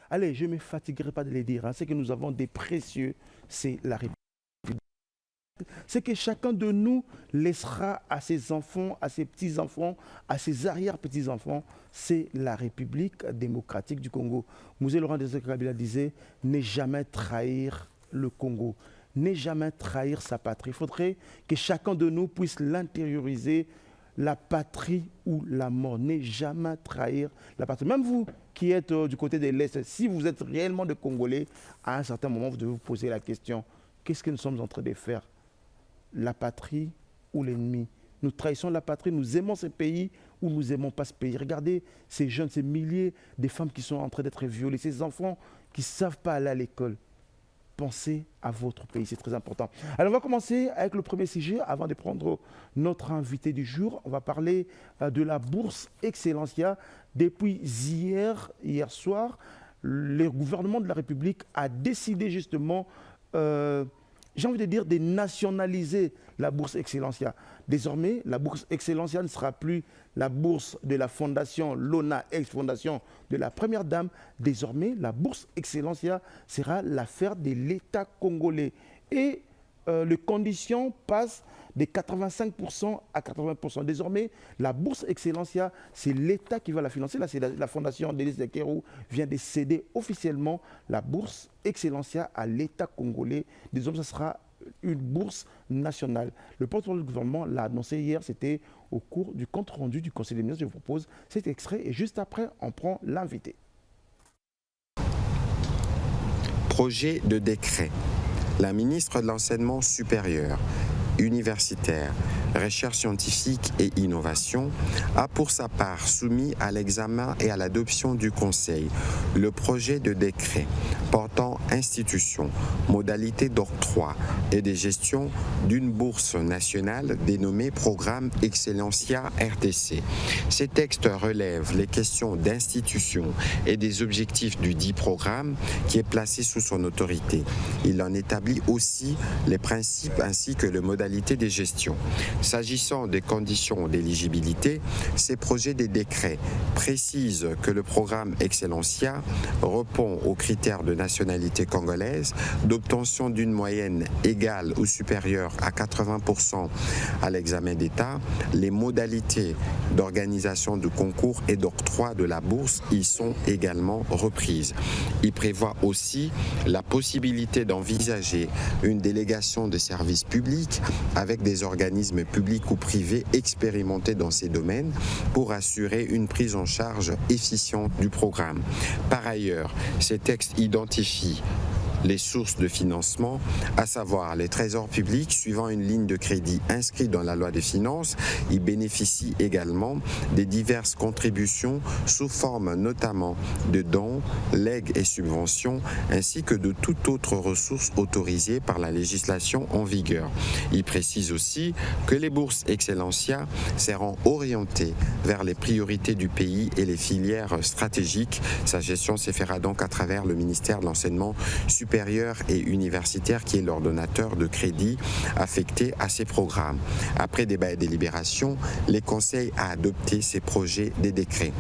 Allez, je ne me fatiguerai pas de les dire. Hein. Ce que nous avons des précieux, c'est la République. C'est que chacun de nous laissera à ses enfants, à ses petits-enfants, à ses arrière-petits-enfants, c'est la République démocratique du Congo. Mouzé Laurent Désiré Kabila disait « Ne jamais trahir le Congo, ne jamais trahir sa patrie ». Il faudrait que chacun de nous puisse l'intérioriser, la patrie ou la mort. Ne jamais trahir la patrie. Même vous qui êtes du côté de l'Est, si vous êtes réellement des Congolais, à un certain moment, vous devez vous poser la question « Qu'est-ce que nous sommes en train de faire ? La patrie ou l'ennemi? Nous trahissons la patrie, nous aimons ce pays ou nous n'aimons pas ce pays. Regardez ces jeunes, ces milliers de femmes qui sont en train d'être violées, ces enfants qui ne savent pas aller à l'école. Pensez à votre pays, c'est très important. Alors on va commencer avec le premier sujet. Avant de prendre notre invité du jour, on va parler de la bourse Excellencia. Depuis hier soir, le gouvernement de la République a décidé justement j'ai envie de dire, de nationaliser la bourse Excellencia. Désormais, la bourse Excellencia ne sera plus la bourse de la fondation, l'ONA, ex-fondation de la première dame. Désormais, la bourse Excellencia sera l'affaire de l'État congolais. Et les conditions passent de 85% à 80%. Désormais, la bourse Excellencia, c'est l'État qui va la financer. Là, c'est la fondation d'Élise Lekerou vient de céder officiellement la bourse Excellencia à l'État congolais. Désormais, ce sera une bourse nationale. Le porte-parole du gouvernement l'a annoncé hier, c'était au cours du compte rendu du Conseil des ministres. Je vous propose cet extrait et juste après, on prend l'invité. Projet de décret. La ministre de l'Enseignement supérieur, universitaire, recherche scientifique et innovation a pour sa part soumis à l'examen et à l'adoption du Conseil le projet de décret portant institution, modalités d'octroi et de gestion d'une bourse nationale dénommée Programme Excellencia RDC. Ces textes relèvent les questions d'institution et des objectifs du dit programme qui est placé sous son autorité. Il en établit aussi les principes ainsi que les modalités de gestion. S'agissant des conditions d'éligibilité, ces projets de décrets précisent que le programme Excellencia répond aux critères de nationalité congolaise, d'obtention d'une moyenne égale ou supérieure à 80% à l'examen d'État. Les modalités d'organisation du concours et d'octroi de la bourse y sont également reprises. Il prévoit aussi la possibilité d'envisager une délégation de services publics avec des organismes publics ou privés expérimentés dans ces domaines pour assurer une prise en charge efficiente du programme. Par ailleurs, ces textes identifient les sources de financement, à savoir les trésors publics suivant une ligne de crédit inscrite dans la loi des finances. Ils bénéficient également des diverses contributions sous forme notamment de dons, legs et subventions, ainsi que de toute autre ressource autorisée par la législation en vigueur. Il précise aussi que les bourses Excellencia seront orientées vers les priorités du pays et les filières stratégiques. Sa gestion se fera donc à travers le ministère de l'Enseignement supérieur et universitaire qui est l'ordonnateur de crédit affecté à ces programmes. Après débat et délibération, les conseils a adopté ces projets des décrets.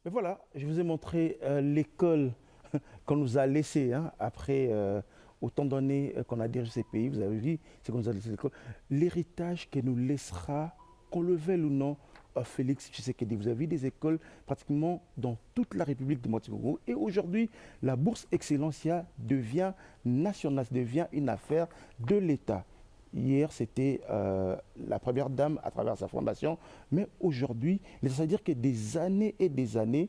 Et voilà, je vous ai montré l'école qu'on nous a laissée après autant d'années qu'on a dirigé ces pays. Vous avez vu, c'est qu'on nous a laissé l'école. L'héritage que nous laissera, qu'on le veuille ou non, Félix Tshisekedi. Vous avez des écoles pratiquement dans toute la République démocratique du Congo. Et aujourd'hui, la bourse Excellencia devient nationale, devient une affaire de l'État. Hier, c'était la première dame à travers sa fondation. Mais aujourd'hui, c'est-à-dire que des années et des années,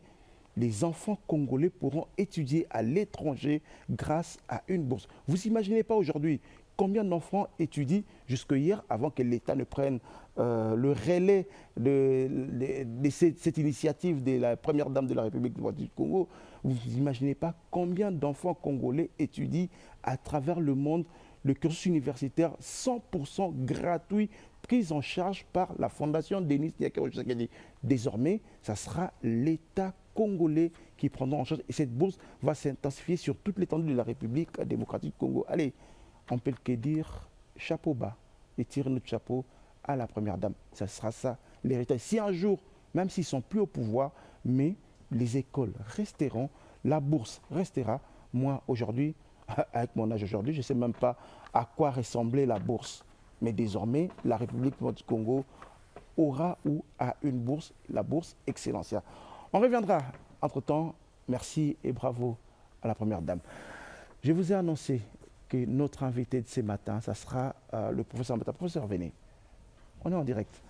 les enfants congolais pourront étudier à l'étranger grâce à une bourse. Vous imaginez pas aujourd'hui combien d'enfants étudient jusque hier avant que l'État ne prenne le relais de cette initiative de la première dame de la République du Congo. Vous n'imaginez pas combien d'enfants congolais étudient à travers le monde le cursus universitaire 100% gratuit, pris en charge par la fondation Denis Diakero Tshisekedi. Désormais, ça sera l'État congolais qui prendra en charge et cette bourse va s'intensifier sur toute l'étendue de la République démocratique du Congo. Allez, on peut que dire chapeau bas et tirer notre chapeau à la première dame. Ça sera ça, l'héritage. Si un jour, même s'ils ne sont plus au pouvoir, mais les écoles resteront, La bourse restera. Moi, aujourd'hui, avec mon âge aujourd'hui, je ne sais même pas à quoi ressemblait la bourse. Mais désormais, la République du Congo aura ou a une bourse, la bourse Excellencia. On reviendra. Entre-temps, merci et bravo à la Première Dame. Je vous ai annoncé que notre invité de ce matin, ça sera le professeur Mbata. Professeur, venez. On est en direct.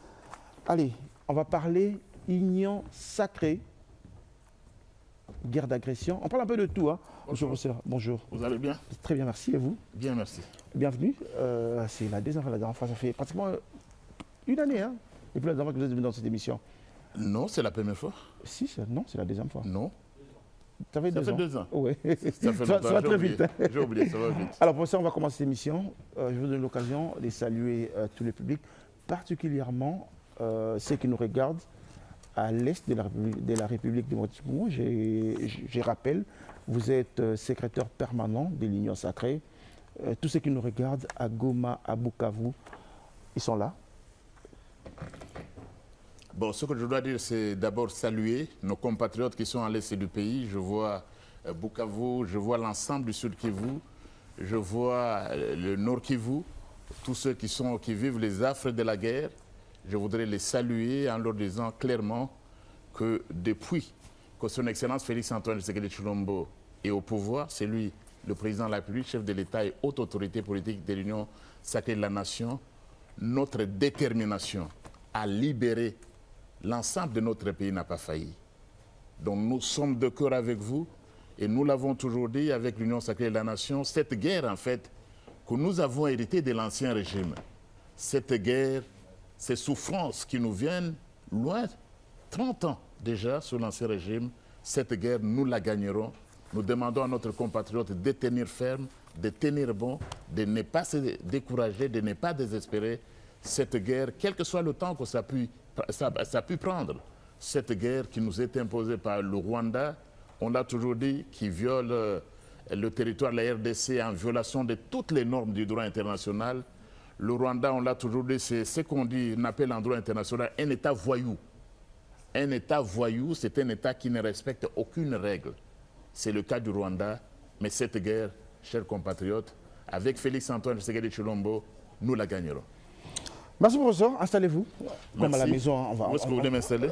Allez, on va parler union sacrée, guerre d'agression. On parle un peu de tout, hein. Monsieur le professeur, bonjour. Vous allez bien? Très bien, merci. Et vous? Bien, merci. Bienvenue. C'est la dernière fois, ça fait pratiquement une année, hein, depuis la dernière fois que vous êtes venu dans cette émission. Non, c'est la première fois. Si, non, c'est la deuxième fois. Non. Ça fait 2 ans. Oui. Ça va très vite. J'ai oublié, ça va vite. Alors, professeur, on va commencer cette émission. Je vous donne l'occasion de saluer tous les publics, particulièrement ceux qui nous regardent à l'est de la République démocratique du Congo. Je rappelle, vous êtes secrétaire permanent de l'Union sacrée. Tous ceux qui nous regardent à Goma, à Bukavu, ils sont là. Bon, ce que je dois dire, c'est d'abord saluer nos compatriotes qui sont à l'est du pays. Je vois Bukavu, je vois l'ensemble du sud Kivu, je vois le nord Kivu, tous ceux qui vivent les affres de la guerre. Je voudrais les saluer en leur disant clairement que depuis que son Excellence Félix-Antoine Tshisekedi Tshilombo est au pouvoir, c'est lui, le président de la République, chef de l'État et haute autorité politique de l'Union sacrée de la Nation, notre détermination à libérer l'ensemble de notre pays n'a pas failli. Donc nous sommes de cœur avec vous et nous l'avons toujours dit avec l'Union sacrée de la Nation, cette guerre en fait que nous avons héritée de l'ancien régime, cette guerre, ces souffrances qui nous viennent loin, 30 ans déjà sous l'ancien régime, cette guerre nous la gagnerons. Nous demandons à notre compatriote de tenir ferme, de tenir bon, de ne pas se décourager, de ne pas désespérer. Cette guerre, quel que soit le temps que ça a pu prendre, cette guerre qui nous est imposée par le Rwanda, on l'a toujours dit, qui viole le territoire de la RDC en violation de toutes les normes du droit international. Le Rwanda, on l'a toujours dit, c'est ce qu'on appelle en droit international un État voyou. Un État voyou, c'est un État qui ne respecte aucune règle. C'est le cas du Rwanda, mais cette guerre, chers compatriotes, avec Félix-Antoine Tshisekedi Tshilombo, nous la gagnerons. Merci professeur, installez-vous. Comme à la Merci. maison. Où est-ce que vous voulez m'installer?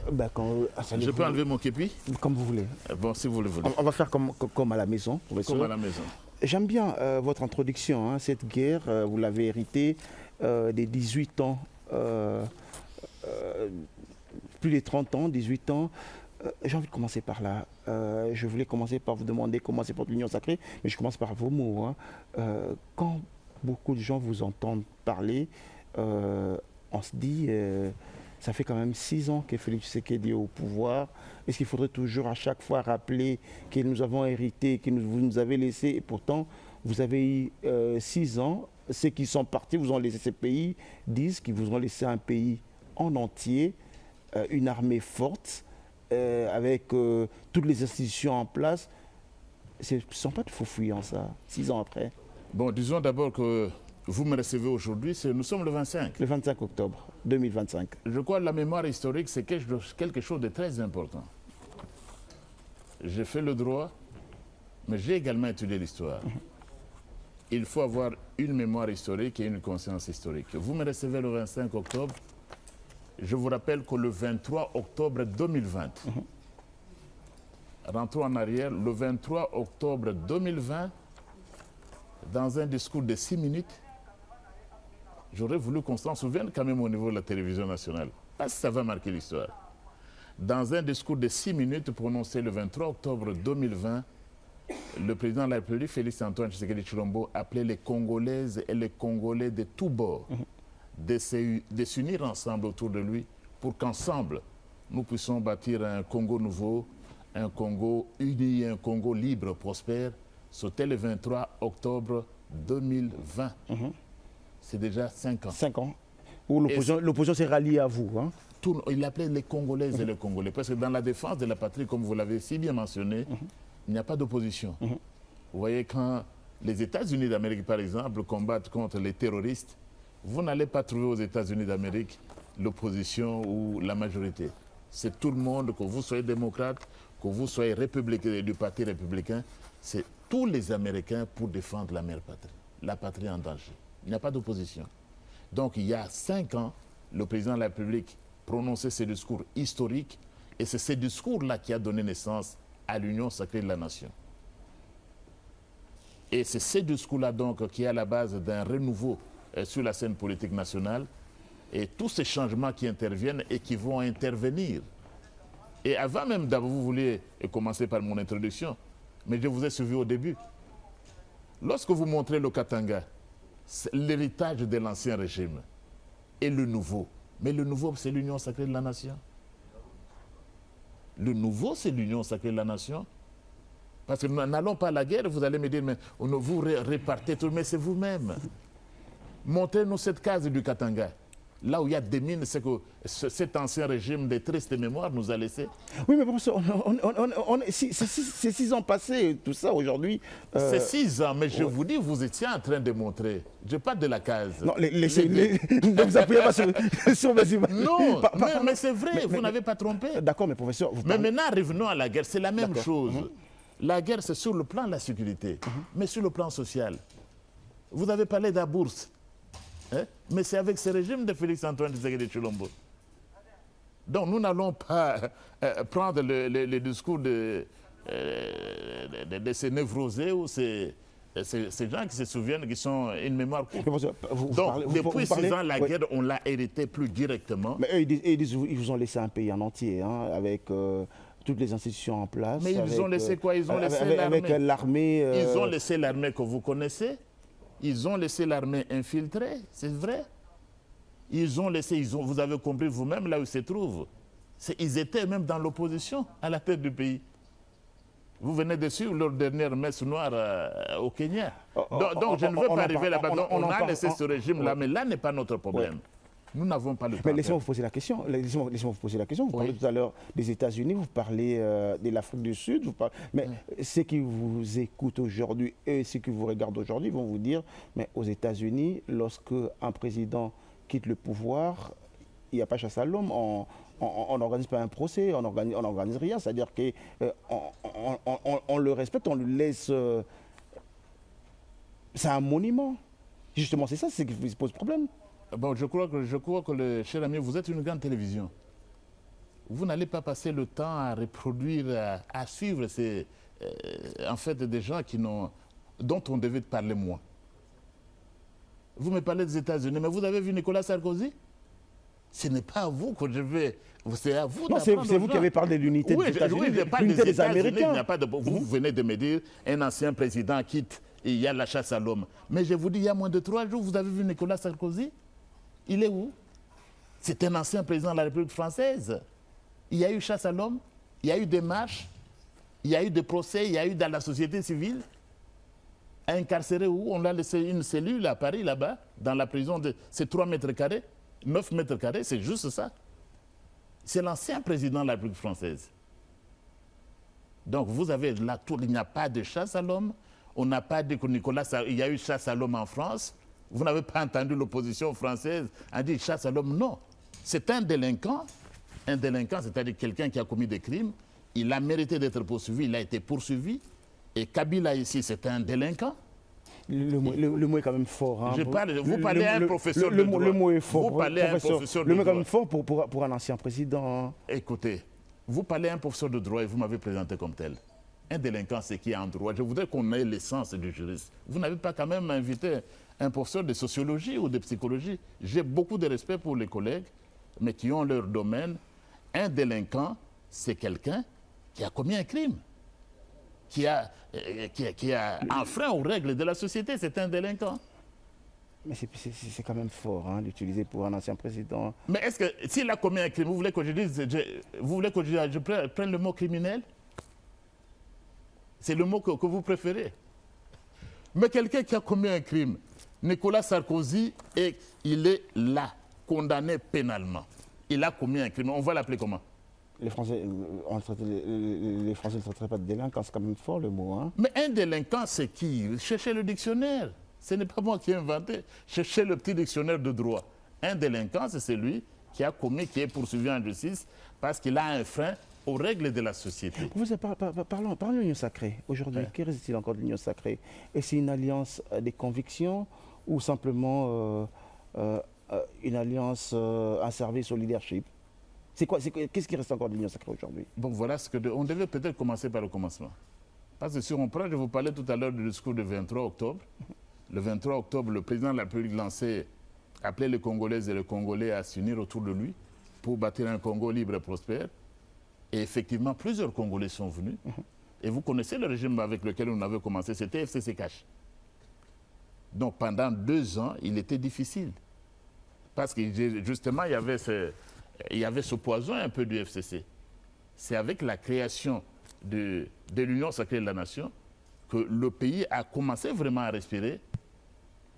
Je peux enlever mon képi? Comme vous voulez. Bon, si vous le voulez. On va faire comme à la maison. Comme à la maison. J'aime bien votre introduction, hein. Cette guerre, vous l'avez héritée des 18 ans, plus de 30 ans, 18 ans. J'ai envie de commencer par là. Je voulais commencer par vous demander comment c'est pour l'Union sacrée, mais je commence par vos mots, hein. Quand beaucoup de gens vous entendent parler, on se dit, ça fait quand même 6 ans que Félix Tshisekedi est au pouvoir. Est-ce qu'il faudrait toujours à chaque fois rappeler que nous avons hérité, que vous nous avez laissé, et pourtant vous avez eu 6 ans. Ceux qui sont partis, vous ont laissé ce pays, disent qu'ils vous ont laissé un pays en entier, une armée forte, avec toutes les institutions en place. Ce ne sont pas de faux fuyants, ça, 6 ans après. Bon, disons d'abord que vous me recevez aujourd'hui, nous sommes le 25. Le 25 octobre 2025. Je crois que la mémoire historique, c'est quelque chose de très important. J'ai fait le droit, mais j'ai également étudié l'histoire. Il faut avoir une mémoire historique et une conscience historique. Vous me recevez le 25 octobre. Je vous rappelle que le 23 octobre 2020, rentrons en arrière, le 23 octobre 2020, dans un discours de 6 minutes, j'aurais voulu qu'on s'en souvienne quand même au niveau de la télévision nationale, parce que ça va marquer l'histoire. Dans un discours de 6 minutes prononcé le 23 octobre 2020, le président de la République, Félix-Antoine Tshisekedi Tshilombo, appelait les Congolaises et les Congolais de tous bords de s'unir ensemble autour de lui pour qu'ensemble, nous puissions bâtir un Congo nouveau, un Congo uni, un Congo libre, prospère. C'était le 23 octobre 2020. C'est déjà 5 ans. 5 ans. Où l'opposition s'est ralliée à vous. Hein? Il appelait les Congolaises et les Congolais. Parce que dans la défense de la patrie, comme vous l'avez si bien mentionné, il n'y a pas d'opposition. Vous voyez, quand les États-Unis d'Amérique, par exemple, combattent contre les terroristes, vous n'allez pas trouver aux États-Unis d'Amérique l'opposition ou la majorité. C'est tout le monde, que vous soyez démocrate, que vous soyez républicain du Parti républicain, c'est tous les Américains pour défendre la mère patrie, la patrie en danger. Il n'y a pas d'opposition. Donc il y a 5 ans, le président de la République prononçait ces discours historiques et c'est ces discours-là qui a donné naissance à l'Union sacrée de la nation. Et c'est ces discours-là donc qui est à la base d'un renouveau sur la scène politique nationale et tous ces changements qui interviennent et qui vont intervenir. Et avant même d'abord, vous vouliez commencer par mon introduction, mais je vous ai suivi au début. Lorsque vous montrez le Katanga, l'héritage de l'ancien régime et le nouveau. Mais le nouveau, c'est l'Union sacrée de la nation. Le nouveau, c'est l'Union sacrée de la nation. Parce que nous n'allons pas à la guerre, vous allez me dire, mais vous répartez tout, mais c'est vous-même. Montrez-nous cette case du Katanga. Là où il y a des mines, c'est que cet ancien régime de triste mémoire nous a laissé. Oui, mais professeur, c'est 6 ans passés, tout ça, aujourd'hui. C'est 6 ans, mais je vous dis, vous étiez en train de montrer. Je parle de la case. Non, ne vous appuyez pas sur mes images. Non, mais c'est vrai, vous n'avez pas trompé. D'accord, mais professeur... Mais maintenant, revenons à la guerre, c'est la même chose. La guerre, c'est sur le plan de la sécurité, mais sur le plan social. Vous avez parlé de la bourse. Mais c'est avec ce régime de Félix-Antoine Tshisekedi Tshilombo. Donc nous n'allons pas prendre le discours de ces névrosés ou ces gens qui se souviennent, qui sont une mémoire courte. Donc depuis 6 ans, la guerre, on l'a héritée plus directement. Mais eux, ils disent ils vous ont laissé un pays en entier, hein, avec... toutes les institutions en place. Mais ils ont laissé quoi? Ils ont laissé l'armée. Avec l'armée... Ils ont laissé l'armée que vous connaissez. Ils ont laissé l'armée infiltrée, c'est vrai. Ils ont laissé, vous avez compris vous-même là où ils se trouvent. Ils étaient même dans l'opposition à la tête du pays. Vous venez de suivre leur dernière messe noire au Kenya. Donc je ne veux pas arriver là-bas. On a laissé ce régime-là, mais là n'est pas notre problème. Nous n'avons pas le temps. Mais laissez-moi vous poser la question. Laissez-moi vous poser la question. Vous parlez tout à l'heure des États-Unis, vous parlez de l'Afrique du Sud. Mais ceux qui vous écoutent aujourd'hui et ceux qui vous regardent aujourd'hui vont vous dire, mais aux États-Unis, lorsque un président quitte le pouvoir, il n'y a pas chasse à l'homme, on n'organise pas un procès, on n'organise rien. C'est-à-dire qu'on le respecte, on le laisse... c'est un monument. Justement, c'est ça, c'est ce qui pose problème. Bon, je crois que cher ami, vous êtes une grande télévision. Vous n'allez pas passer le temps à reproduire, à suivre en fait, des gens dont on devait parler moins. Vous me parlez des États-Unis, mais vous avez vu Nicolas Sarkozy? Ce n'est pas à vous que je vais... C'est à vous d'apprendre. Non, c'est vous qui avez parlé de l'unité des États-Unis, l'unité des Américains. Vous venez de me dire, un ancien président quitte et il y a la chasse à l'homme. Mais je vous dis, il y a moins de 3 jours, vous avez vu Nicolas Sarkozy? Il est où? C'est un ancien président de la République française. Il y a eu chasse à l'homme, il y a eu des marches, il y a eu des procès, il y a eu dans la société civile. Incarcéré où? On l'a laissé une cellule à Paris, là-bas, dans la prison de... C'est 3 mètres carrés, 9 mètres carrés, c'est juste ça. C'est l'ancien président de la République française. Donc vous avez là, il n'y a pas de chasse à l'homme. On n'a pas dit que Nicolas, il y a eu chasse à l'homme en France. Vous n'avez pas entendu l'opposition française a dit chasse à l'homme. Non. C'est un délinquant, c'est-à-dire quelqu'un qui a commis des crimes. Il a mérité d'être poursuivi, il a été poursuivi. Et Kabila ici, c'est un délinquant. Le mot est quand même fort. Hein. Vous parlez à un professeur de droit. Le mot est fort. Vous parlez à un professeur de droit. Le mot est quand même fort pour un ancien président. Hein. Écoutez, vous parlez à un professeur de droit et vous m'avez présenté comme tel. Un délinquant, c'est qui est en droit. Je voudrais qu'on ait l'essence du juriste. Vous n'avez pas quand même invité un professeur de sociologie ou de psychologie. J'ai beaucoup de respect pour les collègues, mais qui ont leur domaine. Un délinquant, c'est quelqu'un qui a commis un crime, qui a enfreint aux règles de la société. C'est un délinquant. Mais c'est quand même fort hein, d'utiliser pour un ancien président. Mais est-ce que s'il a commis un crime, vous voulez que je prenne le mot criminel? C'est le mot que vous préférez. Mais quelqu'un qui a commis un crime, Nicolas Sarkozy, il est là, condamné pénalement. Il a commis un crime. On va l'appeler comment? Les Français ne traiteraient pas de délinquant, c'est quand même fort le mot. Hein. Mais un délinquant, c'est qui? Cherchez le dictionnaire. Ce n'est pas moi qui ai inventé. Cherchez le petit dictionnaire de droit. Un délinquant, c'est celui qui a commis, qui est poursuivi en justice parce qu'il a un frein aux règles de la société. Parlons de l'Union sacrée. Aujourd'hui, Ouais. que reste-t-il encore de l'Union sacrée? Est-ce une alliance des convictions ou simplement une alliance, un service au leadership? Qu'est-ce qui reste encore de l'Union sacrée aujourd'hui? Bon, voilà ce que... On devait peut-être commencer par le commencement. Parce que si on prend, je vous parlais tout à l'heure du discours du 23 octobre. Le 23 octobre, le président de la République lançait, appelait les Congolaises et les Congolais à s'unir autour de lui pour bâtir un Congo libre et prospère. Et effectivement, plusieurs Congolais sont venus. Et vous connaissez le régime avec lequel on avait commencé, c'était FCC Cash. Donc pendant 2 ans, il était difficile. Parce que justement, il y avait ce poison un peu du FCC. C'est avec la création de l'Union sacrée de la nation que le pays a commencé vraiment à respirer.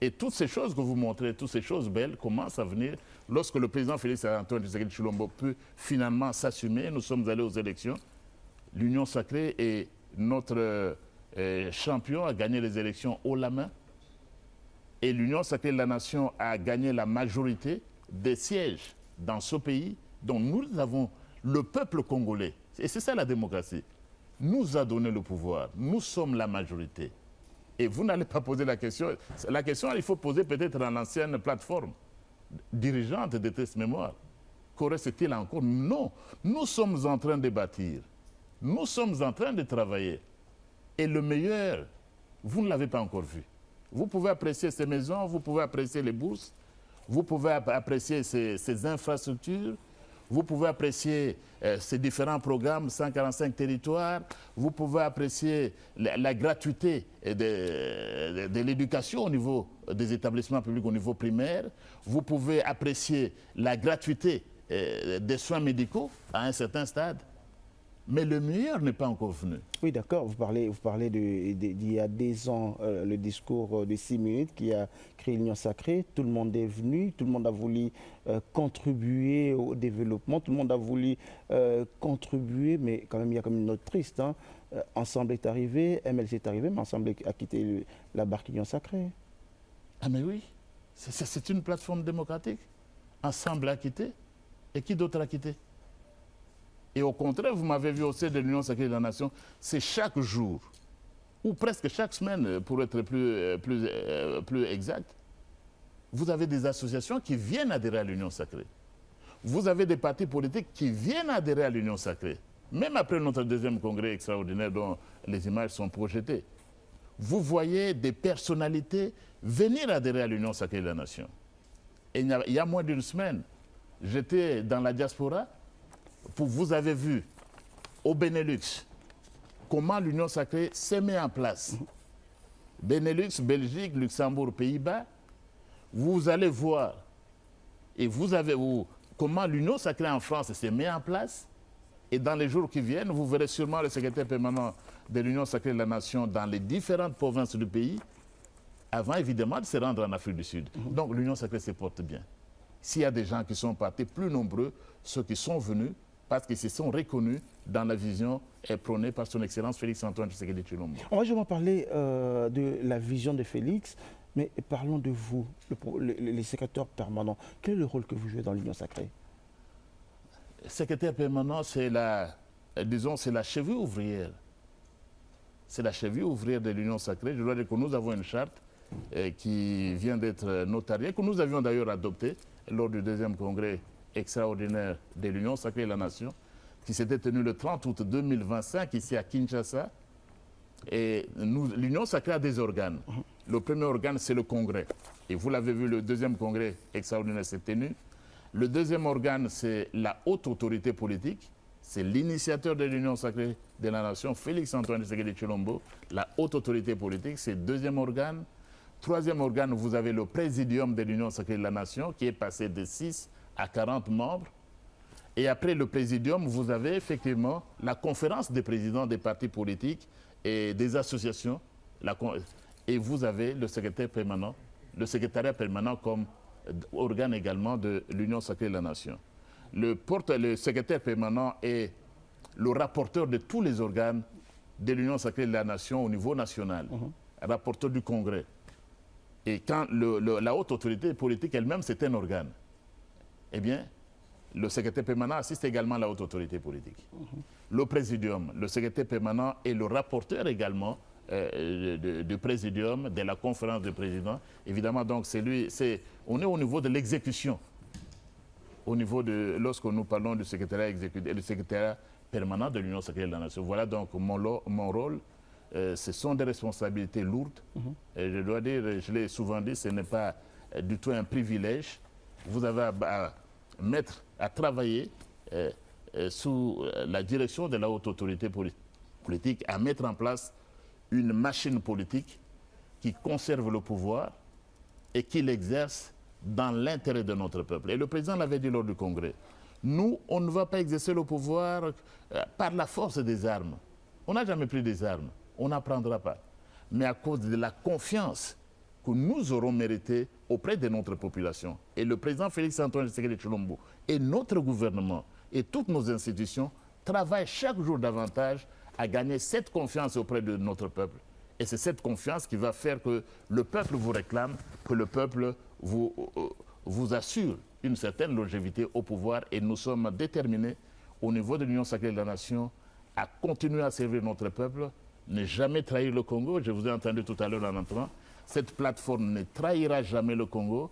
Et toutes ces choses que vous montrez, toutes ces choses belles commencent à venir lorsque le président Félix Antoine Tshisekedi Tshilombo peut finalement s'assumer. Nous sommes allés aux élections. L'Union sacrée et notre champion a gagné les élections haut la main. Et l'Union sacrée de la nation a gagné la majorité des sièges dans ce pays. Donc nous avons le peuple congolais. Et c'est ça la démocratie. Nous a donné le pouvoir. Nous sommes la majorité. Et vous n'allez pas poser la question. La question, il faut poser peut-être dans l'ancienne plateforme dirigeante de Test Mémoire. Qu'aurait il encore? Non. Nous sommes en train de bâtir. Nous sommes en train de travailler. Et le meilleur, vous ne l'avez pas encore vu. Vous pouvez apprécier ces maisons, vous pouvez apprécier les bourses, vous pouvez apprécier ces infrastructures, vous pouvez apprécier ces différents programmes, 145 territoires, vous pouvez apprécier la gratuité de l'éducation au niveau des établissements publics au niveau primaire, vous pouvez apprécier la gratuité des soins médicaux à un certain stade. Mais le meilleur n'est pas encore venu. Oui, d'accord. Vous parlez d'il y a des ans, le discours de 6 minutes qui a créé l'Union sacrée. Tout le monde est venu, tout le monde a voulu contribuer au développement, tout le monde a voulu contribuer, mais quand même, il y a comme une note triste. Hein. Ensemble est arrivé, MLC est arrivé, mais Ensemble a quitté la barque Union sacrée. Ah mais oui, c'est une plateforme démocratique. Ensemble a quitté. Et qui d'autre a quitté? Et au contraire, vous m'avez vu au sein de l'Union sacrée de la nation, c'est chaque jour, ou presque chaque semaine, pour être plus exact, vous avez des associations qui viennent adhérer à l'Union sacrée. Vous avez des partis politiques qui viennent adhérer à l'Union sacrée. Même après notre deuxième congrès extraordinaire dont les images sont projetées. Vous voyez des personnalités venir adhérer à l'Union sacrée de la nation. Et il y a moins d'une semaine, j'étais dans la diaspora. Vous avez vu au Benelux comment l'Union sacrée s'est mise en place. Benelux, Belgique, Luxembourg, Pays-Bas. Vous allez voir et comment l'Union sacrée en France s'est mise en place. Et dans les jours qui viennent, vous verrez sûrement le secrétaire permanent de l'Union sacrée de la nation dans les différentes provinces du pays, avant évidemment de se rendre en Afrique du Sud. Donc l'Union sacrée se porte bien. S'il y a des gens qui sont partis, plus nombreux, ceux qui sont venus, parce qu'ils se sont reconnus dans la vision prônée par son Excellence Félix Antoine Tshisekedi Tshilombo. On va justement parler de la vision de Félix, mais parlons de vous, les secrétaires permanents. Quel est le rôle que vous jouez dans l'Union sacrée? Secrétaire permanent, c'est la cheville ouvrière. C'est la cheville ouvrière de l'Union sacrée. Je dois dire que nous avons une charte qui vient d'être notariée, que nous avions d'ailleurs adoptée lors du deuxième congrès extraordinaire de l'Union sacrée de la nation, qui s'était tenu le 30 août 2025 ici à Kinshasa. Et l'Union sacrée a des organes. Le premier organe, c'est le congrès. Et vous l'avez vu, le deuxième congrès extraordinaire s'est tenu. Le deuxième organe, c'est la haute autorité politique. C'est l'initiateur de l'Union sacrée de la nation, Félix Antoine Tshisekedi Tshilombo. La haute autorité politique, c'est le deuxième organe. Troisième organe, vous avez le présidium de l'Union sacrée de la nation, qui est passé de 6 à 40 membres. Et après le présidium, vous avez effectivement la conférence des présidents des partis politiques et des associations. Et vous avez le secrétaire permanent, le secrétariat permanent comme organe également de l'Union sacrée de la nation. Le secrétaire permanent est le rapporteur de tous les organes de l'Union sacrée de la nation au niveau national, rapporteur du congrès. Et quand la haute autorité politique elle-même, c'est un organe, eh bien, le secrétaire permanent assiste également à la haute autorité politique. Le présidium, le secrétaire permanent et le rapporteur également du présidium, de la conférence de présidents. Évidemment, donc, on est au niveau de l'exécution. Au niveau de, lorsque nous parlons du secrétariat exécutif, du secrétariat permanent de l'Union sacrée de la Nation. Voilà donc mon rôle. Ce sont des responsabilités lourdes. Et je dois dire, je l'ai souvent dit, ce n'est pas du tout un privilège. Vous avez à mettre à travailler sous la direction de la haute autorité politique, à mettre en place une machine politique qui conserve le pouvoir et qui l'exerce dans l'intérêt de notre peuple. Et le président l'avait dit lors du Congrès. Nous, on ne va pas exercer le pouvoir par la force des armes. On n'a jamais pris des armes. On n'apprendra pas. Mais à cause de la confiance que nous aurons méritée auprès de notre population. Et le président Félix-Antoine Tshisekedi Tshilombo et notre gouvernement et toutes nos institutions travaillent chaque jour davantage à gagner cette confiance auprès de notre peuple. Et c'est cette confiance qui va faire que le peuple vous réclame, que le peuple vous assure une certaine longévité au pouvoir. Et nous sommes déterminés au niveau de l'Union sacrée de la Nation à continuer à servir notre peuple, ne jamais trahir le Congo. Je vous ai entendu tout à l'heure en entrant. Cette plateforme ne trahira jamais le Congo.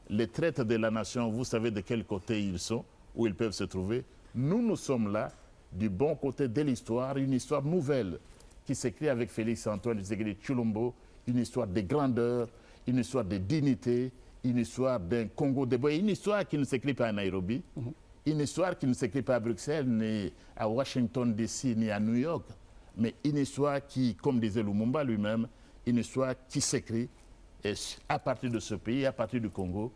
Les traîtres de la nation, vous savez de quel côté ils sont, où ils peuvent se trouver. Nous sommes là, du bon côté de l'histoire, une histoire nouvelle qui s'écrit avec Félix-Antoine Tshisekedi Tshilombo, une histoire de grandeur, une histoire de dignité, une histoire d'un Congo debout, une histoire qui ne s'écrit pas à Nairobi, une histoire qui ne s'écrit pas à Bruxelles, ni à Washington DC, ni à New York, mais une histoire qui, comme disait Lumumba lui-même, une histoire qui s'écrit à partir de ce pays, à partir du Congo,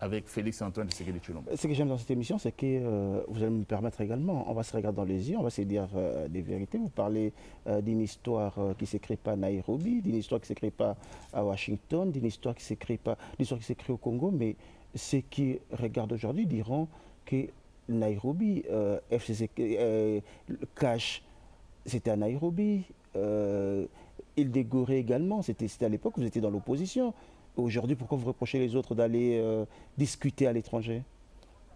avec Félix-Antoine Tshisekedi Tshilombo. Ce que j'aime dans cette émission, c'est que vous allez me permettre également, on va se regarder dans les yeux, on va se dire des vérités. Vous parlez d'une histoire qui ne s'écrit pas à Nairobi, d'une histoire qui ne s'écrit pas à Washington, d'une histoire qui s'écrit au Congo, mais ceux qui regardent aujourd'hui diront que Nairobi, Cash, c'était à Nairobi, Île des Gorées également, c'était à l'époque où vous étiez dans l'opposition. Aujourd'hui, pourquoi vous reprochez les autres d'aller discuter à l'étranger?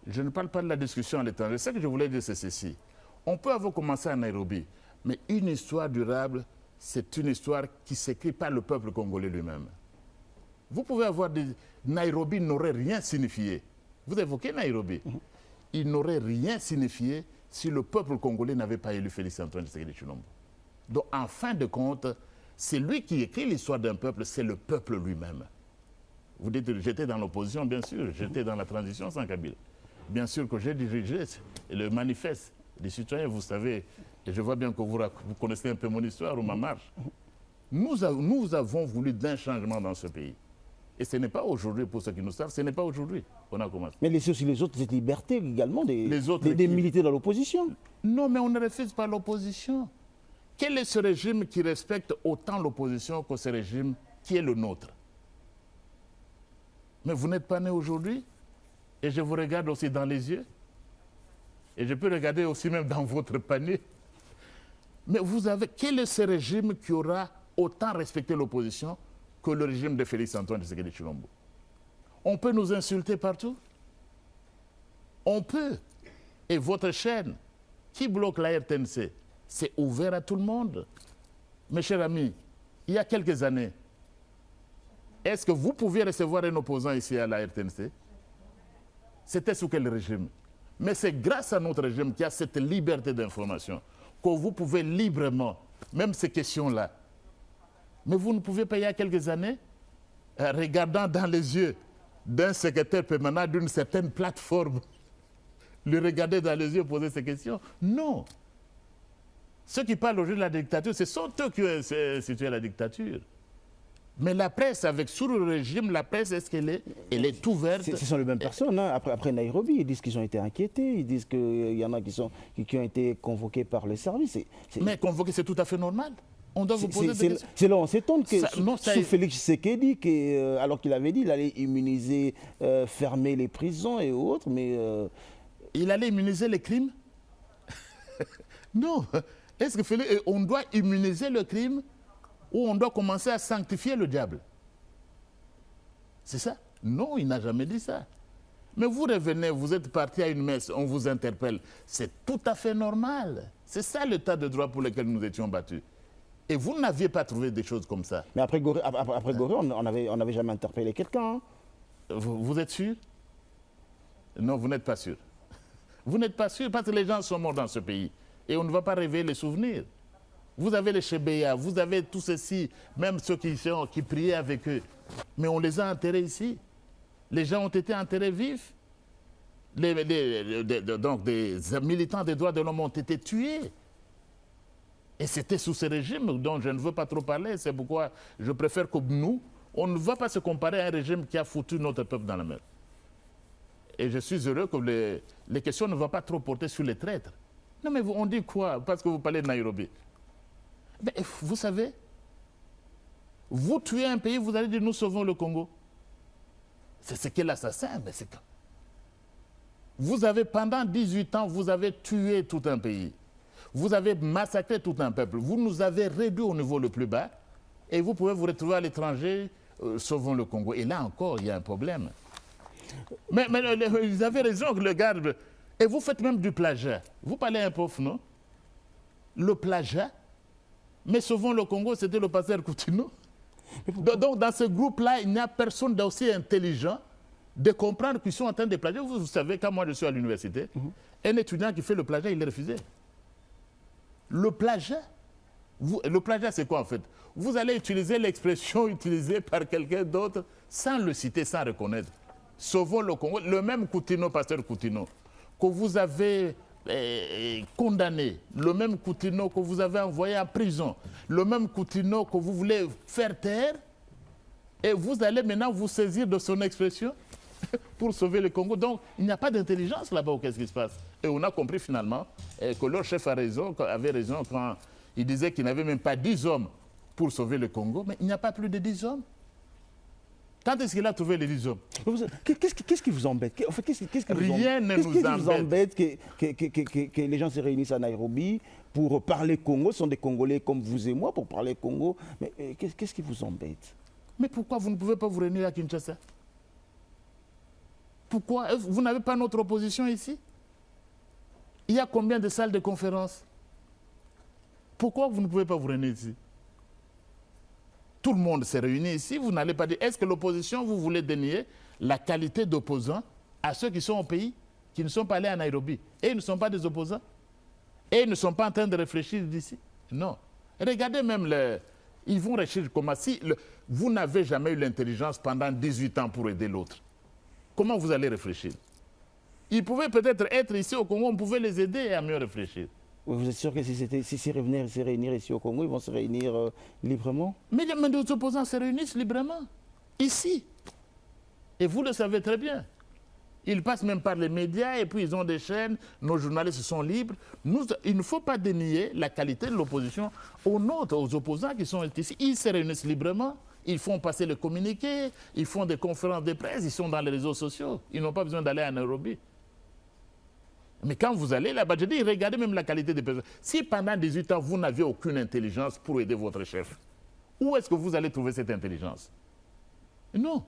Je ne parle pas de la discussion à l'étranger. Ce que je voulais dire, c'est ceci. On peut avoir commencé à Nairobi, mais une histoire durable, c'est une histoire qui s'écrit par le peuple congolais lui-même. Vous pouvez avoir des... Nairobi n'aurait rien signifié. Vous évoquez Nairobi. Il n'aurait rien signifié si le peuple congolais n'avait pas élu Félix-Antoine Tshisekedi Tshilombo. Donc, en fin de compte, c'est lui qui écrit l'histoire d'un peuple, c'est le peuple lui-même. Vous dites, j'étais dans l'opposition, bien sûr, j'étais dans la transition sans Kabila. Bien sûr que j'ai dirigé le manifeste des citoyens, vous savez, et je vois bien que vous connaissez un peu mon histoire ou ma marche. Nous avons voulu d'un changement dans ce pays. Et ce n'est pas aujourd'hui, pour ceux qui nous savent, ce n'est pas aujourd'hui qu'on a commencé. Mais laissez aussi les autres cette liberté également des militer dans l'opposition. Non, mais on ne refuse pas l'opposition. Quel est ce régime qui respecte autant l'opposition que ce régime qui est le nôtre? Mais vous n'êtes pas né aujourd'hui, et je vous regarde aussi dans les yeux, et je peux regarder aussi même dans votre panier. Mais quel est ce régime qui aura autant respecté l'opposition que le régime de Félix-Antoine Tshisekedi Tshilombo? On peut nous insulter partout. On peut. Et votre chaîne, qui bloque la RTNC, c'est ouvert à tout le monde. Mes chers amis, il y a quelques années, est-ce que vous pouviez recevoir un opposant ici à la RTNC? C'était sous quel régime? Mais c'est grâce à notre régime qui a cette liberté d'information que vous pouvez librement, même ces questions-là. Mais vous ne pouviez pas il y a quelques années, regardant dans les yeux d'un secrétaire permanent d'une certaine plateforme, lui regarder dans les yeux et poser ces questions? Non. Ceux qui parlent aujourd'hui de la dictature, ce sont eux qui ont institué la dictature. Mais la presse, sous le régime, la presse, est-ce qu'elle est, elle est ouverte? Ce sont les mêmes personnes. Hein. Après Nairobi, ils disent qu'ils ont été inquiétés. Ils disent qu'il y en a qui ont été convoqués par les services. Mais convoqués, c'est tout à fait normal. On doit vous poser des questions. C'est là on s'étonne que sous Félix Tshisekedi, alors qu'il avait dit qu'il allait immuniser, fermer les prisons et autres, mais... Il allait immuniser les crimes? Non. Est-ce que on doit immuniser le crime ou on doit commencer à sanctifier le diable? C'est ça? Non, il n'a jamais dit ça. Mais vous revenez, vous êtes parti à une messe, on vous interpelle. C'est tout à fait normal. C'est ça l'état de droit pour lequel nous étions battus. Et vous n'aviez pas trouvé des choses comme ça. Mais après Gorée, on n'avait jamais interpellé quelqu'un. Hein. Vous êtes sûr? Non, vous n'êtes pas sûr. Vous n'êtes pas sûr parce que les gens sont morts dans ce pays. Et on ne va pas réveiller les souvenirs. Vous avez les Chebeya, vous avez tous ceux-ci, même ceux qui priaient avec eux. Mais on les a enterrés ici. Les gens ont été enterrés vifs. Donc des militants des droits de l'homme ont été tués. Et c'était sous ce régime dont je ne veux pas trop parler. C'est pourquoi je préfère que nous, on ne va pas se comparer à un régime qui a foutu notre peuple dans la mer. Et je suis heureux que les questions ne vont pas trop porter sur les traîtres. Non mais on dit quoi? Parce que vous parlez de Nairobi. Mais vous savez, vous tuez un pays, vous allez dire nous sauvons le Congo. C'est ce qu'est l'assassin, mais c'est quand. Vous avez, pendant 18 ans, vous avez tué tout un pays. Vous avez massacré tout un peuple. Vous nous avez réduits au niveau le plus bas. Et vous pouvez vous retrouver à l'étranger, sauvons le Congo. Et là encore, il y a un problème. Mais ils avaient raison, le garde. Et vous faites même du plagiat. Vous parlez un peu, non? Le plagiat. Mais sauvons le Congo, c'était le pasteur Coutinho. Donc, dans ce groupe-là, il n'y a personne d'aussi intelligent de comprendre qu'ils sont en train de plagier. Vous savez, quand moi je suis à l'université, un étudiant qui fait le plagiat, il est refusé. Le plagiat, c'est quoi en fait? Vous allez utiliser l'expression utilisée par quelqu'un d'autre sans le citer, sans reconnaître. Sauvons le Congo. Le même Coutinho, pasteur Coutinho, que vous avez condamné, le même Coutinho que vous avez envoyé en prison, le même Coutinho que vous voulez faire taire, et vous allez maintenant vous saisir de son expression pour sauver le Congo. Donc, il n'y a pas d'intelligence là-bas. Qu'est-ce qui se passe? Et on a compris finalement que leur chef avait raison quand il disait qu'il n'avait même pas 10 hommes pour sauver le Congo, mais il n'y a pas plus de 10 hommes. Quand est-ce qu'il a trouvé les 10 hommes? Qu'est-ce qui vous embête? En fait, Rien ne nous embête que les gens se réunissent à Nairobi pour parler Congo. Ce sont des Congolais comme vous et moi pour parler Congo. Mais qu'est-ce qui vous embête? Mais pourquoi vous ne pouvez pas vous réunir à Kinshasa? Pourquoi? Vous n'avez pas notre opposition ici? Il y a combien de salles de conférence? Pourquoi vous ne pouvez pas vous réunir ici? Tout le monde s'est réuni ici, vous n'allez pas dire, est-ce que l'opposition, vous voulez dénier la qualité d'opposants à ceux qui sont au pays, qui ne sont pas allés à Nairobi? Et ils ne sont pas des opposants? Et ils ne sont pas en train de réfléchir d'ici? Non. Regardez même, ils vont réfléchir comment si vous n'avez jamais eu l'intelligence pendant 18 ans pour aider l'autre. Comment vous allez réfléchir? Ils pouvaient peut-être être ici au Congo, on pouvait les aider à mieux réfléchir. Vous êtes sûr que si revenir se réunir ici au Congo, ils vont se réunir librement? Mais les opposants se réunissent librement, ici. Et vous le savez très bien. Ils passent même par les médias et puis ils ont des chaînes, nos journalistes sont libres. Il ne faut pas dénier la qualité de l'opposition aux nôtres, aux opposants qui sont ici. Ils se réunissent librement, ils font passer le communiqué, ils font des conférences de presse, ils sont dans les réseaux sociaux. Ils n'ont pas besoin d'aller à Nairobi. Mais quand vous allez là-bas, je dis, regardez même la qualité des personnes. Si pendant 18 ans, vous n'aviez aucune intelligence pour aider votre chef, où est-ce que vous allez trouver cette intelligence? Non.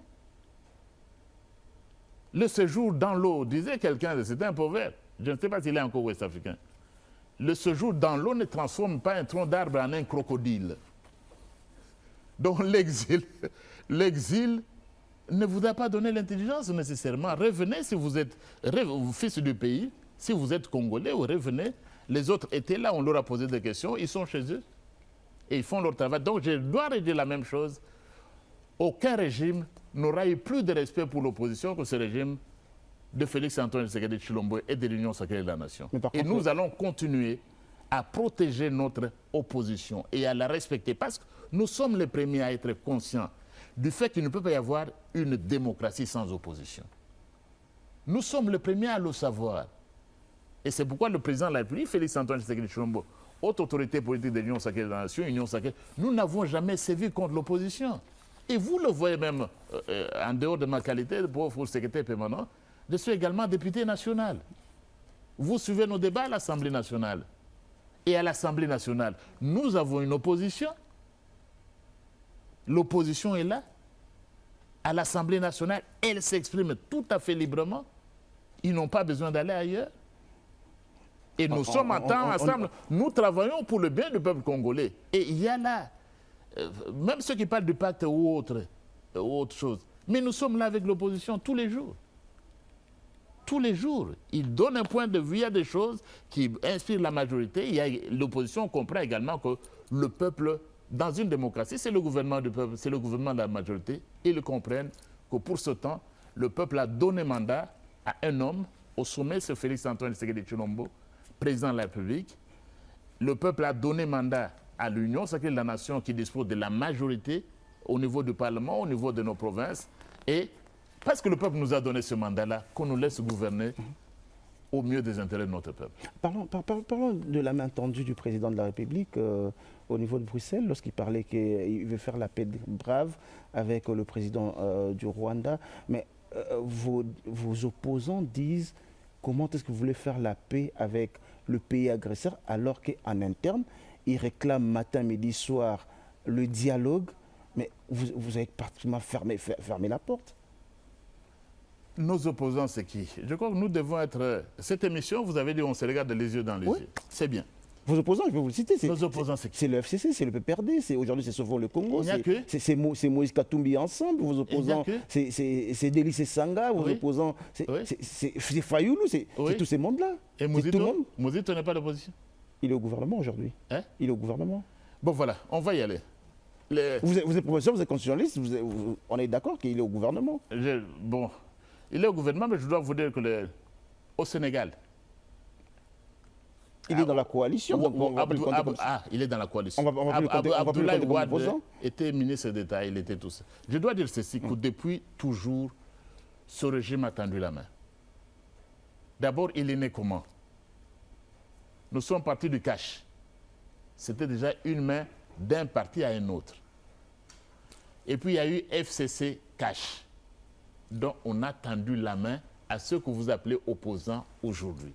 Le séjour dans l'eau, disait quelqu'un, c'était un proverbe, je ne sais pas s'il est encore ouest-africain. Le séjour dans l'eau ne transforme pas un tronc d'arbre en un crocodile. Donc l'exil ne vous a pas donné l'intelligence nécessairement. Revenez si vous êtes fils du pays, si vous êtes Congolais, ou revenez. Les autres étaient là, on leur a posé des questions, ils sont chez eux et ils font leur travail. Donc je dois redire la même chose. Aucun régime n'aura eu plus de respect pour l'opposition que ce régime de Félix-Antoine Tshisekedi Tshilombo et de l'Union sacrée de la nation. Et nous allons continuer à protéger notre opposition et à la respecter parce que nous sommes les premiers à être conscients du fait qu'il ne peut pas y avoir une démocratie sans opposition. Nous sommes les premiers à le savoir. Et c'est pourquoi le président de la République, Félix-Antoine Tshisekedi Tshilombo, haute autorité politique de l'Union sacrée de la nation, Union sacrée, nous n'avons jamais sévi contre l'opposition. Et vous le voyez même, en dehors de ma qualité de pauvre secrétaire permanent, je suis également député national. Vous suivez nos débats à l'Assemblée nationale. Et à l'Assemblée nationale, nous avons une opposition. L'opposition est là. À l'Assemblée nationale, elle s'exprime tout à fait librement. Ils n'ont pas besoin d'aller ailleurs. Et nous sommes ensemble, nous travaillons pour le bien du peuple congolais. Et il y a là, même ceux qui parlent du pacte ou autre chose, mais nous sommes là avec l'opposition tous les jours. Tous les jours. Ils donnent un point de vue, il y a des choses qui inspirent la majorité. L'opposition comprend également que le peuple, dans une démocratie, c'est le gouvernement du peuple, c'est le gouvernement de la majorité. Ils comprennent que pour ce temps, le peuple a donné mandat à un homme, au sommet, c'est Félix-Antoine Tshisekedi Tshilombo, président de la République. Le peuple a donné mandat à l'Union sacrée de la Nation qui dispose de la majorité au niveau du Parlement, au niveau de nos provinces. Et parce que le peuple nous a donné ce mandat-là, qu'on nous laisse gouverner au mieux des intérêts de notre peuple. Parlons de la main tendue du président de la République au niveau de Bruxelles, lorsqu'il parlait qu'il veut faire la paix brave avec le président du Rwanda. Mais vos opposants disent comment est-ce que vous voulez faire la paix avec le pays agresseur alors qu'en interne, ils réclament matin, midi, soir le dialogue, mais vous avez pratiquement fermé la porte. Nos opposants, c'est qui? Je crois que nous devons être... Cette émission, vous avez dit, on se regarde les yeux dans les yeux. C'est bien. Vos opposants, je peux vous le citer. Nos opposants, c'est qui? C'est le FCC, c'est le PPRD, aujourd'hui c'est Sauvons le Congo, c'est Moïse Katumbi ensemble, vos opposants, c'est Délice Sanga, vos opposants, c'est Fayoulou, c'est tous ces mondes-là. Et Mouzito n'est pas d'opposition? Il est au gouvernement aujourd'hui. Hein? Il est au gouvernement. Bon voilà, on va y aller. Vous êtes professeur, vous êtes constitutionnaliste, on est d'accord qu'il est au gouvernement? Bon, il est au gouvernement, mais je dois vous dire que au Sénégal... Il est dans la coalition. Il est dans la coalition. Abdoulaye Wade était ministre d'État, il était tout ça. Je dois dire ceci, que depuis toujours, ce régime a tendu la main. D'abord, il est né comment? Nous sommes partis du cash. C'était déjà une main d'un parti à un autre. Et puis, il y a eu FCC cash. Donc, on a tendu la main à ceux que vous appelez opposants aujourd'hui.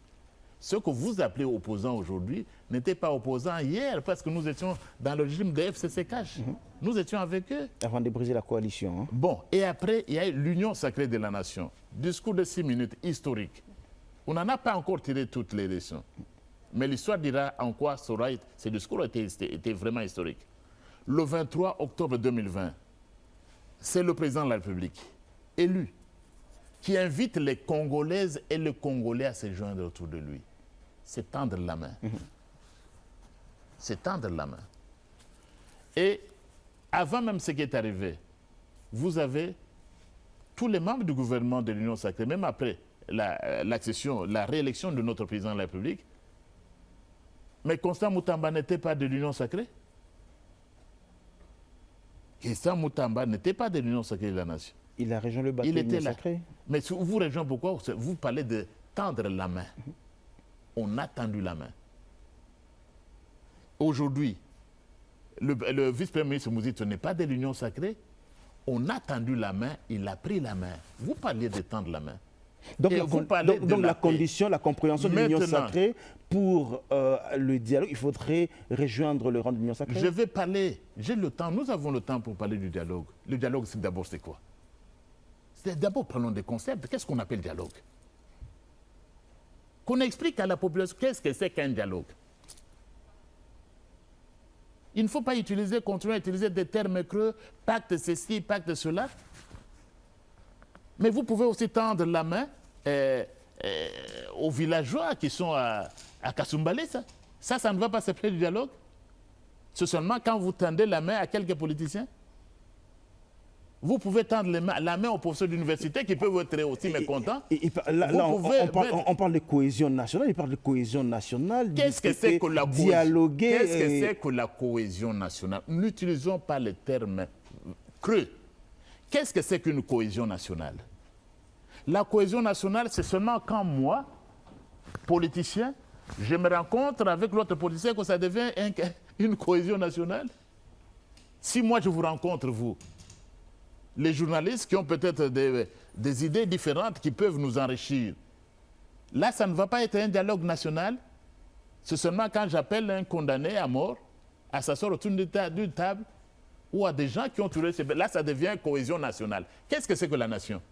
Ceux que vous appelez opposants aujourd'hui n'étaient pas opposants hier parce que nous étions dans le régime de FCC cash. Nous étions avec eux. Avant de briser la coalition. Hein. Bon, et après, il y a eu l'Union sacrée de la Nation. Discours de 6 minutes, historique. On n'en a pas encore tiré toutes les leçons. Mais l'histoire dira en quoi ce discours était vraiment historique. Le 23 octobre 2020, c'est le président de la République, élu, qui invite les Congolaises et les Congolais à se joindre autour de lui. C'est tendre la main. C'est tendre la main. Et avant même ce qui est arrivé, vous avez tous les membres du gouvernement de l'Union sacrée, même après la réélection de notre président de la République. Mais Constant Moutamba n'était pas de l'Union sacrée. Constant Moutamba n'était pas de l'Union sacrée de la Nation. Il a rejoint le bateau de l'Union sacrée. Mais vous rejoignez pourquoi? Vous parlez de tendre la main. On a tendu la main. Aujourd'hui, le vice-premier ministre Mouzito n'est pas de l'Union sacrée. On a tendu la main, il a pris la main. Vous parlez de tendre la main. Donc, la condition, la compréhension de l'Union sacrée, pour le dialogue, il faudrait rejoindre le rang de l'Union sacrée. Je vais parler, j'ai le temps, nous avons le temps pour parler du dialogue. Le dialogue, d'abord, c'est quoi? D'abord, prenons des concepts. Qu'est-ce qu'on appelle dialogue? Qu'on explique à la population qu'est-ce que c'est qu'un dialogue. Il ne faut pas continuer à utiliser des termes creux, pacte ceci, pacte cela. Mais vous pouvez aussi tendre la main aux villageois qui sont à Kasumbalé. Ça ne va pas s'appeler du dialogue. C'est seulement quand vous tendez la main à quelques politiciens. Vous pouvez tendre la main aux professeurs d'université qui peuvent être aussi mécontents. On parle de cohésion nationale, il parle de cohésion nationale. Qu'est-ce que c'est que la dialoguer? Qu'est-ce que c'est que la cohésion nationale? N'utilisons pas les termes creux. Qu'est-ce que c'est qu'une cohésion nationale? La cohésion nationale, c'est seulement quand moi, politicien, je me rencontre avec l'autre politicien que ça devient une cohésion nationale. Si moi je vous rencontre, vous, les journalistes qui ont peut-être des idées différentes qui peuvent nous enrichir, là, ça ne va pas être un dialogue national. C'est seulement quand j'appelle un condamné à mort à s'asseoir autour d'une table ou à des gens qui ont tué. Là, ça devient cohésion nationale. Qu'est-ce que c'est que la nation?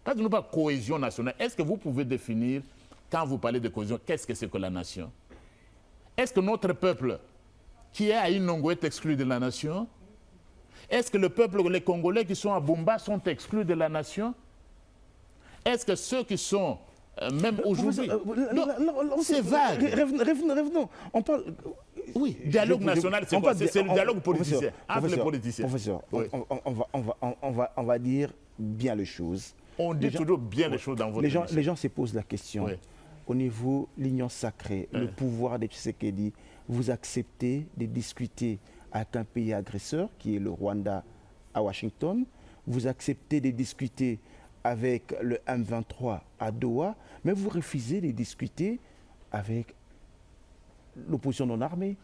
Quand nous parlons de cohésion nationale, est-ce que vous pouvez définir, quand vous parlez de cohésion, qu'est-ce que c'est que la nation? Est-ce que notre peuple qui est à Inongo est exclu de la nation? Est-ce que le peuple, les Congolais qui sont à Bumba sont exclus de la nation? Est-ce que ceux qui sont, même aujourd'hui... C'est vague. Revenons. On parle... Oui, dialogue national, c'est quoi? C'est le dialogue politicien, entre les politiciens. Professeur, oui. on va dire bien les choses. On dit toujours bien les choses dans votre émission. Les gens se posent la question. Oui. Au niveau de l'union sacrée, le pouvoir de Tshisekedi, vous acceptez de discuter avec un pays agresseur, qui est le Rwanda, à Washington. Vous acceptez de discuter avec le M23 à Doha, mais vous refusez de discuter avec l'opposition non armée.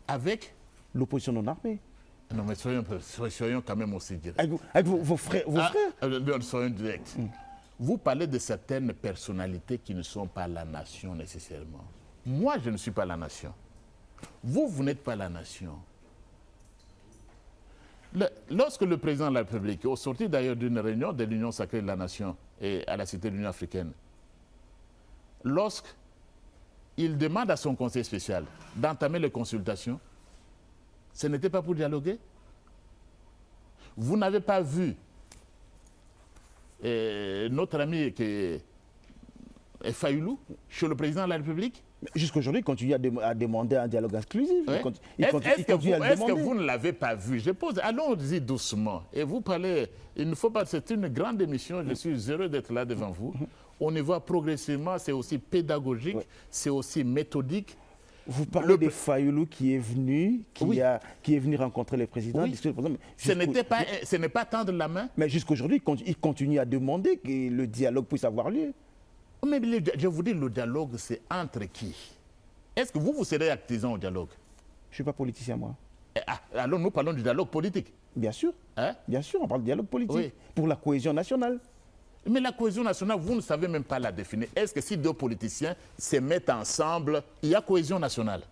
Avec l'opposition non armée. Non, mais soyons quand même aussi directs. Avec vos frères. Soyons directs. Vous parlez de certaines personnalités qui ne sont pas la nation nécessairement. Moi, je ne suis pas la nation. Vous n'êtes pas la nation. Lorsque le président de la République, au sortir d'ailleurs d'une réunion de l'Union sacrée de la nation et à la Cité de l'Union africaine, lorsqu'il demande à son conseil spécial d'entamer les consultations, ce n'était pas pour dialoguer. Vous n'avez pas vu notre ami qui est Fayoulou chez le président de la République? Jusqu'aujourd'hui, il continue à demander un dialogue exclusif. Oui. Est-ce que vous ne l'avez pas vu? Je pose, allons-y doucement. Et vous parlez, il ne faut pas, c'est une grande émission, je suis heureux d'être là devant vous. On y voit progressivement, c'est aussi pédagogique, c'est aussi méthodique. Vous parlez de Fayoulou qui est venu, qui est venu rencontrer le président. Oui. Ce n'est pas tendre la main. Mais jusqu'aujourd'hui, il continue à demander que le dialogue puisse avoir lieu. Mais je vous dis, le dialogue, c'est entre qui? Est-ce que vous serez artisan au dialogue? Je ne suis pas politicien, moi. Alors nous parlons du dialogue politique. Bien sûr. Hein? Bien sûr, on parle de dialogue politique pour la cohésion nationale. Mais la cohésion nationale, vous ne savez même pas la définir. Est-ce que si deux politiciens se mettent ensemble, il y a cohésion nationale?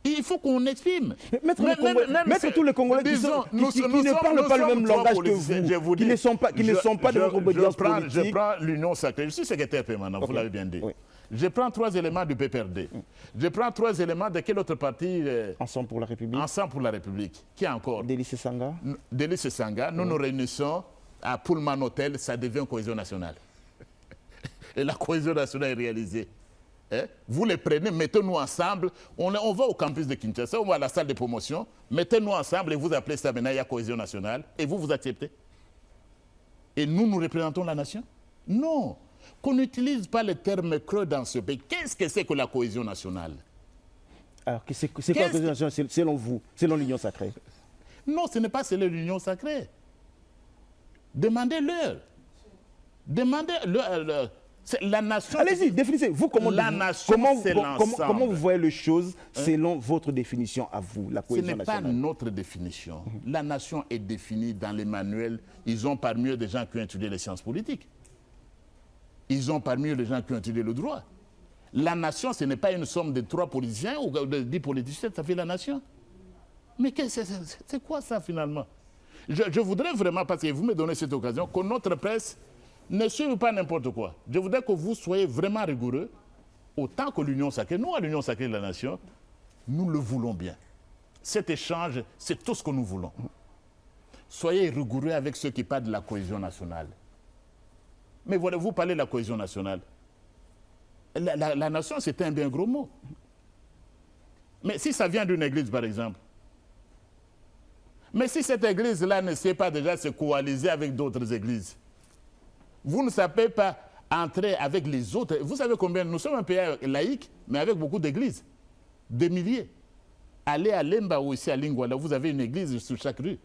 Il faut qu'on exprime. Mettre tous les Congolais qui ne parlent pas le même langage que vous, qui ne sont pas de votre obédience politique. Je prends l'Union sacrée. Je suis secrétaire permanent, vous l'avez bien dit. Oui. Je prends 3 éléments du PPRD. Je prends 3 éléments de quel autre parti? Ensemble pour la République. Ensemble pour la République. Qui encore? Délice Sanga. Délice Sanga. Nous nous réunissons à Pullman Hotel, ça devient cohésion nationale. Et la cohésion nationale est réalisée. Vous les prenez, mettez-nous ensemble, on va au campus de Kinshasa, on va à la salle de promotion, mettez-nous ensemble et vous appelez ça maintenant, il y a cohésion nationale, et vous acceptez. Et nous représentons la nation? Non. Qu'on n'utilise pas le terme creux dans ce pays. Qu'est-ce que c'est que la cohésion nationale? Alors, c'est quoi la cohésion nationale selon vous, selon l'Union sacrée? Non, ce n'est pas selon l'Union sacrée. Demandez-leur. Demandez-leur. La nation. Allez-y, définissez. Vous, comment vous voyez les choses selon votre définition à vous, la cohésion nationale? Ce n'est pas notre définition. La nation est définie dans les manuels. Ils ont parmi eux des gens qui ont étudié les sciences politiques. Ils ont parmi eux des gens qui ont étudié le droit. La nation, ce n'est pas une somme de 3 politiciens ou de 10 politiciens, ça fait la nation. Mais c'est quoi ça finalement? Je voudrais vraiment, parce que vous me donnez cette occasion, que notre presse ne suive pas n'importe quoi. Je voudrais que vous soyez vraiment rigoureux, autant que l'Union sacrée. Nous, à l'Union sacrée de la nation, nous le voulons bien. Cet échange, c'est tout ce que nous voulons. Soyez rigoureux avec ceux qui parlent de la cohésion nationale. Mais voilà, vous parlez de la cohésion nationale. La nation, c'est un bien gros mot. Mais si ça vient d'une église, par exemple, mais si cette église-là ne sait pas déjà se coaliser avec d'autres églises, vous ne savez pas entrer avec les autres. Vous savez combien? Nous sommes un pays laïque, mais avec beaucoup d'églises. Des milliers. Allez à Lemba ou ici à Lingwala, vous avez une église sur chaque rue.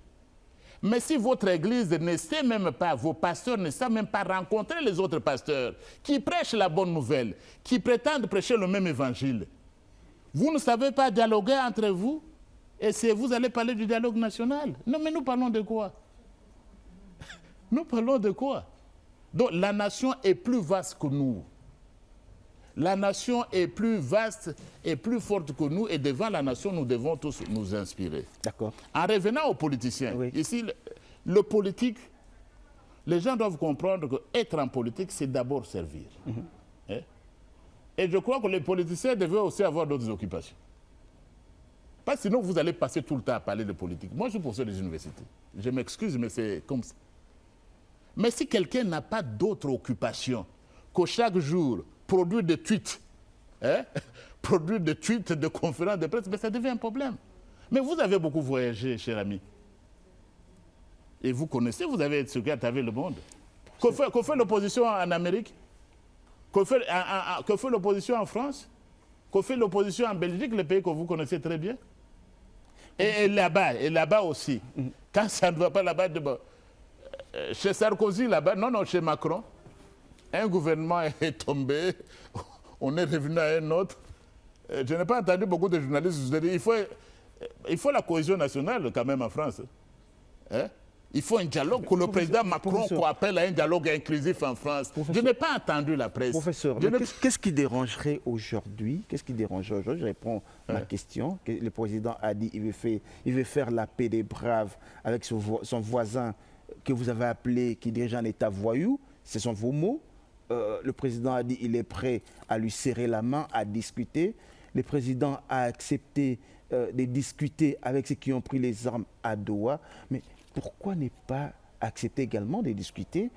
Mais si votre église ne sait même pas, vos pasteurs ne savent même pas rencontrer les autres pasteurs qui prêchent la bonne nouvelle, qui prétendent prêcher le même évangile, vous ne savez pas dialoguer entre vous, et si vous allez parler du dialogue national. Non, mais nous parlons de quoi? Nous parlons de quoi? Donc la nation est plus vaste que nous. La nation est plus vaste et plus forte que nous, et devant la nation, nous devons tous nous inspirer. D'accord. En revenant aux politiciens, ici, le politique, Les gens doivent comprendre qu'être en politique, c'est d'abord servir. Hein? Et je crois que les politiciens devaient aussi avoir d'autres occupations. Parce que sinon, vous allez passer tout le temps à parler de politique. Moi, je suis professeur des universités. Je m'excuse, mais c'est comme ça. Mais si quelqu'un n'a pas d'autre occupation que chaque jour produire des tweets, hein, produire des tweets de conférences de presse, mais ça devient un problème. Mais vous avez beaucoup voyagé, cher ami. Et vous connaissez, vous avez ce à travers le monde. Que fait l'opposition en Amérique? Que fait l'opposition en France? Que fait l'opposition en Belgique, le pays que vous connaissez très bien? Et là-bas aussi. Quand ça ne va pas là-bas, chez Sarkozy, là-bas, non, chez Macron, un gouvernement est tombé, on est revenu à un autre. Je n'ai pas entendu beaucoup de journalistes se dire il faut la cohésion nationale quand même en France. Hein? Il faut un dialogue, que le président Macron appelle à un dialogue inclusif en France. Je n'ai pas entendu la presse. Professeur, qu'est-ce qui dérangerait aujourd'hui? Je réponds à ma question. Le président a dit qu'il veut faire la paix des braves avec son voisin que vous avez appelé, qui dirige un État voyou. Ce sont vos mots. Le président a dit qu'il est prêt à lui serrer la main, à discuter. Le président a accepté de discuter avec ceux qui ont pris les armes à Doha. Mais pourquoi ne pas accepter également de discuter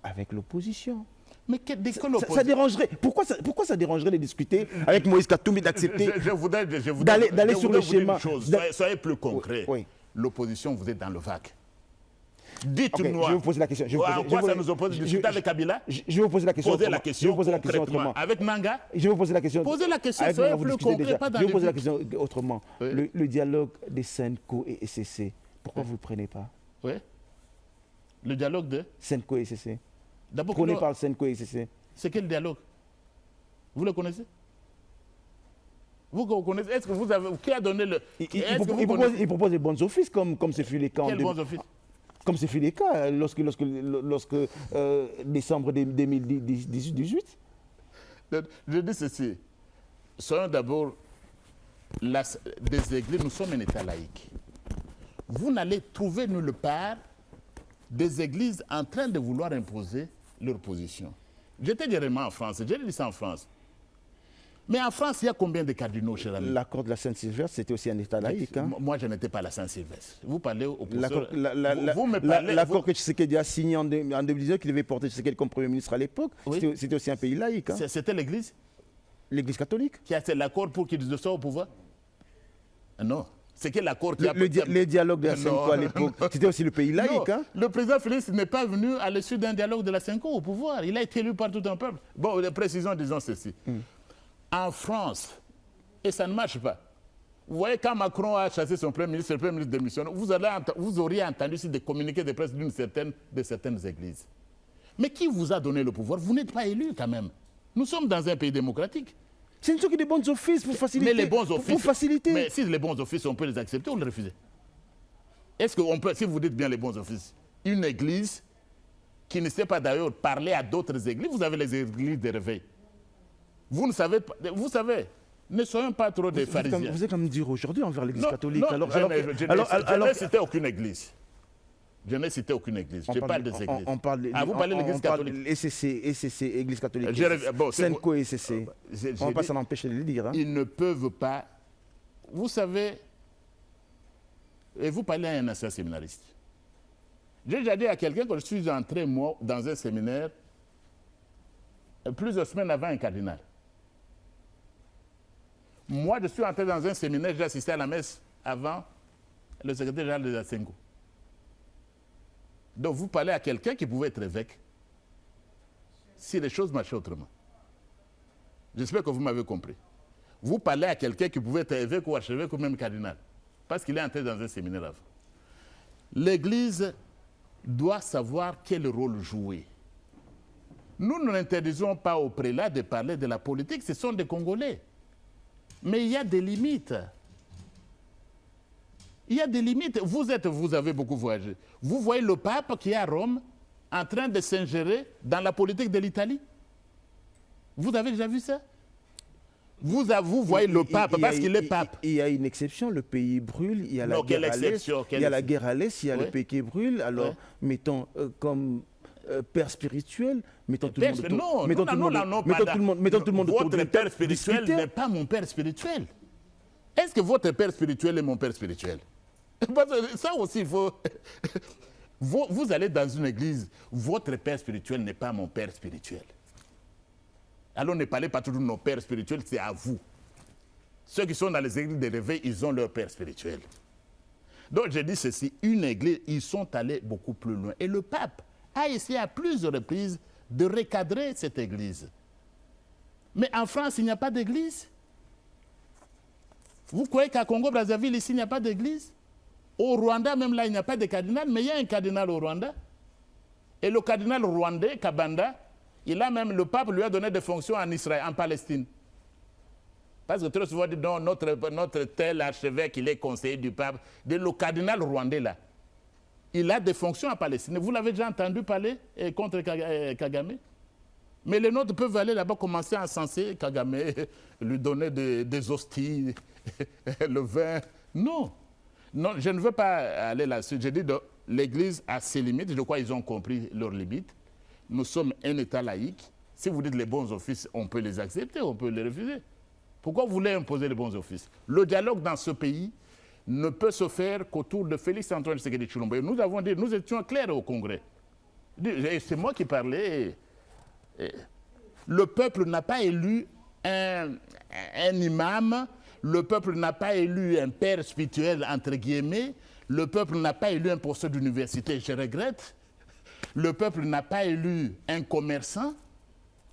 avec l'opposition? Mais ça dérangerait. Pourquoi ça dérangerait de discuter avec Moïse Katumbi, d'accepter d'aller sur le schéma? Soyez plus concret. Oui. L'opposition, vous êtes dans le vague. Dites-moi. Je vais vous poser la question. En quoi ça nous oppose de discuter avec Kabila? Je vais vous poser la question. Posez la question autrement. Avec Manga? Je vais vous poser la question. Posez la question, soyez plus concret, pas dans je vais vous poser la question autrement. Oui. Le dialogue des Senko et SCC, pourquoi vous ne le prenez pas? Oui. Le dialogue de Senko et SCC. D'abord, prenez par Senko et SCC. C'est quel dialogue? Vous le connaissez? Vous connaissez? Est-ce que vous avez... Qui a donné le... Il propose des bons offices comme ce fut le cas. Quels bons offices? Comme ce fut le cas lorsque décembre 2018. Je dis ceci. Soyons d'abord des églises. Nous sommes un État laïque. Vous n'allez trouver nulle part des églises en train de vouloir imposer leur position. J'étais directement en France. J'ai dit ça en France. Mais en France, il y a combien de cardinaux, cher ami? L'accord de la Saint-Sylvestre, c'était aussi un État laïque. Hein? Moi, je n'étais pas à la Saint-Sylvestre. Vous parlez au l'accord que Tshisekedi a signé en 2019, qui devait porter Tshisekedi comme Premier ministre à l'époque, oui. C'était aussi un pays laïque. Hein? C'était l'Église? L'Église catholique. Qui a fait l'accord pour qu'il soit au pouvoir? Non. C'est quel accord qui a... Les dialogues de la Senko à l'époque, c'était aussi le pays laïque. Hein? Le président Félix n'est pas venu à l'issue d'un dialogue de la Senko au pouvoir. Il a été élu par tout un peuple. Bon, précisons, disons ceci. En France, et ça ne marche pas. Vous voyez, quand Macron a chassé son Premier ministre, le Premier ministre démissionne, vous auriez entendu des communiqués de presse de certaines églises. Mais qui vous a donné le pouvoir? Vous n'êtes pas élu quand même. Nous sommes dans un pays démocratique. C'est une chose qui des bons offices pour faciliter. Mais les bons offices, pour faciliter. Mais si les bons offices, on peut les accepter ou les refuser? Est-ce qu'on peut, si vous dites bien les bons offices, une église qui ne sait pas d'ailleurs parler à d'autres églises, vous avez les églises de réveil. Vous ne savez pas, vous savez, ne soyons pas trop des pharisiens. Vous êtes comme dire aujourd'hui envers l'église catholique. Je n'ai cité aucune église. Je n'ai cité aucune église. Je parle des églises. Vous parlez de l'église catholique. ECC, église catholique. Senko et ECC. On ne va pas s'en empêcher de le dire. Hein. Ils ne peuvent pas. Vous savez, et vous parlez à un ancien séminariste. J'ai déjà dit à quelqu'un que je suis entré, moi, dans un séminaire plusieurs semaines avant un cardinal. Moi, je suis entré dans un séminaire, j'ai assisté à la messe avant le secrétaire général de la Senko. Donc, vous parlez à quelqu'un qui pouvait être évêque si les choses marchaient autrement. J'espère que vous m'avez compris. Vous parlez à quelqu'un qui pouvait être évêque ou archevêque ou même cardinal, parce qu'il est entré dans un séminaire avant. L'Église doit savoir quel rôle jouer. Nous n'interdisons pas aux prélats de parler de la politique, ce sont des Congolais. Mais il y a des limites. Il y a des limites. Vous avez beaucoup voyagé. Vous voyez le pape qui est à Rome en train de s'ingérer dans la politique de l'Italie. Vous avez déjà vu ça? Vous voyez le pape parce qu'il est pape. Il y a une exception, le pays brûle, il y a la guerre à l'Est, il y a la guerre à l'Est, il y a le pays qui brûle. Alors, mettons, comme père spirituel, mettons tout Père, le monde non, mettons non, tout le monde, non, non, mettons tout le monde, mettons tout le monde autour votre d'une père table, spirituel discuter. n'est pas mon père spirituel. Est-ce que votre père spirituel est mon père spirituel? Parce que ça aussi, il faut... Vous allez dans une église, votre père spirituel n'est pas mon père spirituel. Alors ne parlez pas toujours de nos pères spirituels, c'est à vous. Ceux qui sont dans les églises de réveil, ils ont leur père spirituel. Donc je dis ceci, une église, ils sont allés beaucoup plus loin. Et le pape a essayé à plusieurs reprises de recadrer cette église. Mais en France, il n'y a pas d'église. Vous croyez qu'à Congo-Brazzaville, ici, il n'y a pas d'église? Au Rwanda, même là, il n'y a pas de cardinal, mais il y a un cardinal au Rwanda. Et le cardinal rwandais, Kabanda, le pape lui a donné des fonctions en Israël, en Palestine. Parce que très souvent, on dit, non, notre tel archevêque, il est conseiller du pape. Le cardinal rwandais, là, il a des fonctions en Palestine. Vous l'avez déjà entendu parler contre Kagame? Mais les nôtres peuvent aller là-bas commencer à encenser Kagame, lui donner des hosties, le vin. Non. Non, je ne veux pas aller là-dessus. Je dis que l'Église a ses limites. Je crois qu'ils ont compris leurs limites. Nous sommes un État laïque. Si vous dites les bons offices, on peut les accepter, on peut les refuser. Pourquoi vous voulez imposer les bons offices? Le dialogue dans ce pays ne peut se faire qu'autour de Félix-Antoine Tshisekedi Tshilombo. Nous avons dit, nous étions clairs au Congrès. C'est moi qui parlais. Le peuple n'a pas élu un imam. Le peuple n'a pas élu un père spirituel, entre guillemets. Le peuple n'a pas élu un professeur d'université, je regrette. Le peuple n'a pas élu un commerçant.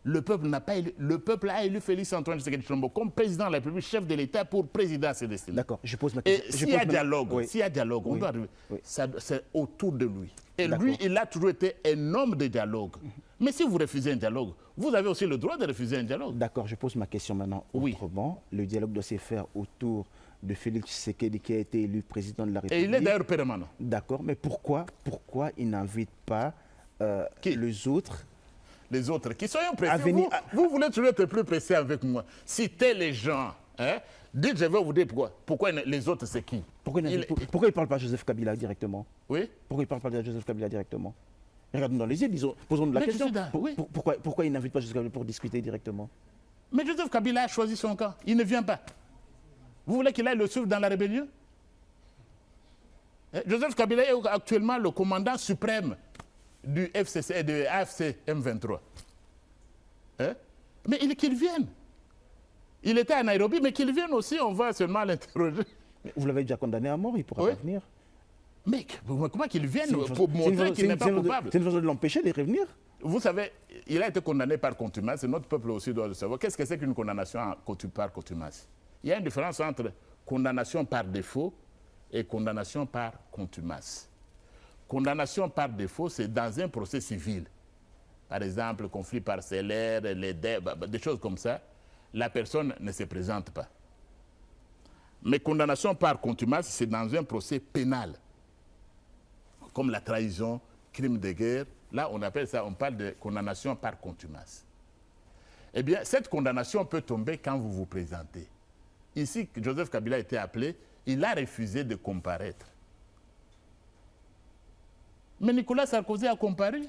Le peuple a élu Félix-Antoine Tshisekedi Tshilombo comme président de la République, chef de l'État pour président à ses destinées. D'accord, je pose ma Et question. s'il y a dialogue, on doit arriver. C'est autour de lui. Et lui, il a toujours été un homme de dialogue. Mais si vous refusez un dialogue, vous avez aussi le droit de refuser un dialogue. D'accord, je pose ma question maintenant autrement. Le dialogue doit se faire autour de Félix Tshisekedi qui a été élu président de la République. Et il est d'ailleurs permanent. D'accord, mais pourquoi il n'invite pas les autres? Les autres, qui soyons précis. Vous voulez toujours être plus précis avec moi. Citez les gens. Hein? Dites, je vais vous dire pourquoi. Pourquoi les autres, c'est qui? Pourquoi il ne parle pas de Joseph Kabila directement? Oui. Pourquoi il ne parle pas de Joseph Kabila directement? Regardons dans les yeux, posons-nous la question. Pourquoi il n'invite pas Joseph Kabila pour discuter directement? Mais Joseph Kabila a choisi son camp. Il ne vient pas. Vous voulez qu'il aille le suivre dans la rébellion? Joseph Kabila est actuellement le commandant suprême du FCC et de AFC M23. Mais qu'il vienne. Il était à Nairobi, mais qu'il vienne aussi, on va seulement l'interroger. Vous l'avez déjà condamné à mort, il ne pourra pas venir. Mais comment qu'il vienne pour montrer qu'il n'est pas coupable? C'est une façon de l'empêcher de revenir. Vous savez, il a été condamné par contumace, et notre peuple aussi doit le savoir. Qu'est-ce que c'est qu'une condamnation par contumace? Il y a une différence entre condamnation par défaut et condamnation par contumace. Condamnation par défaut, c'est dans un procès civil. Par exemple, conflit parcellaire, des choses comme ça. La personne ne se présente pas. Mais condamnation par contumace, c'est dans un procès pénal. Comme la trahison, crime de guerre. Là, on appelle ça, on parle de condamnation par contumace. Eh bien, cette condamnation peut tomber quand vous vous présentez. Ici, Joseph Kabila a été appelé, il a refusé de comparaître. Mais Nicolas Sarkozy a comparé.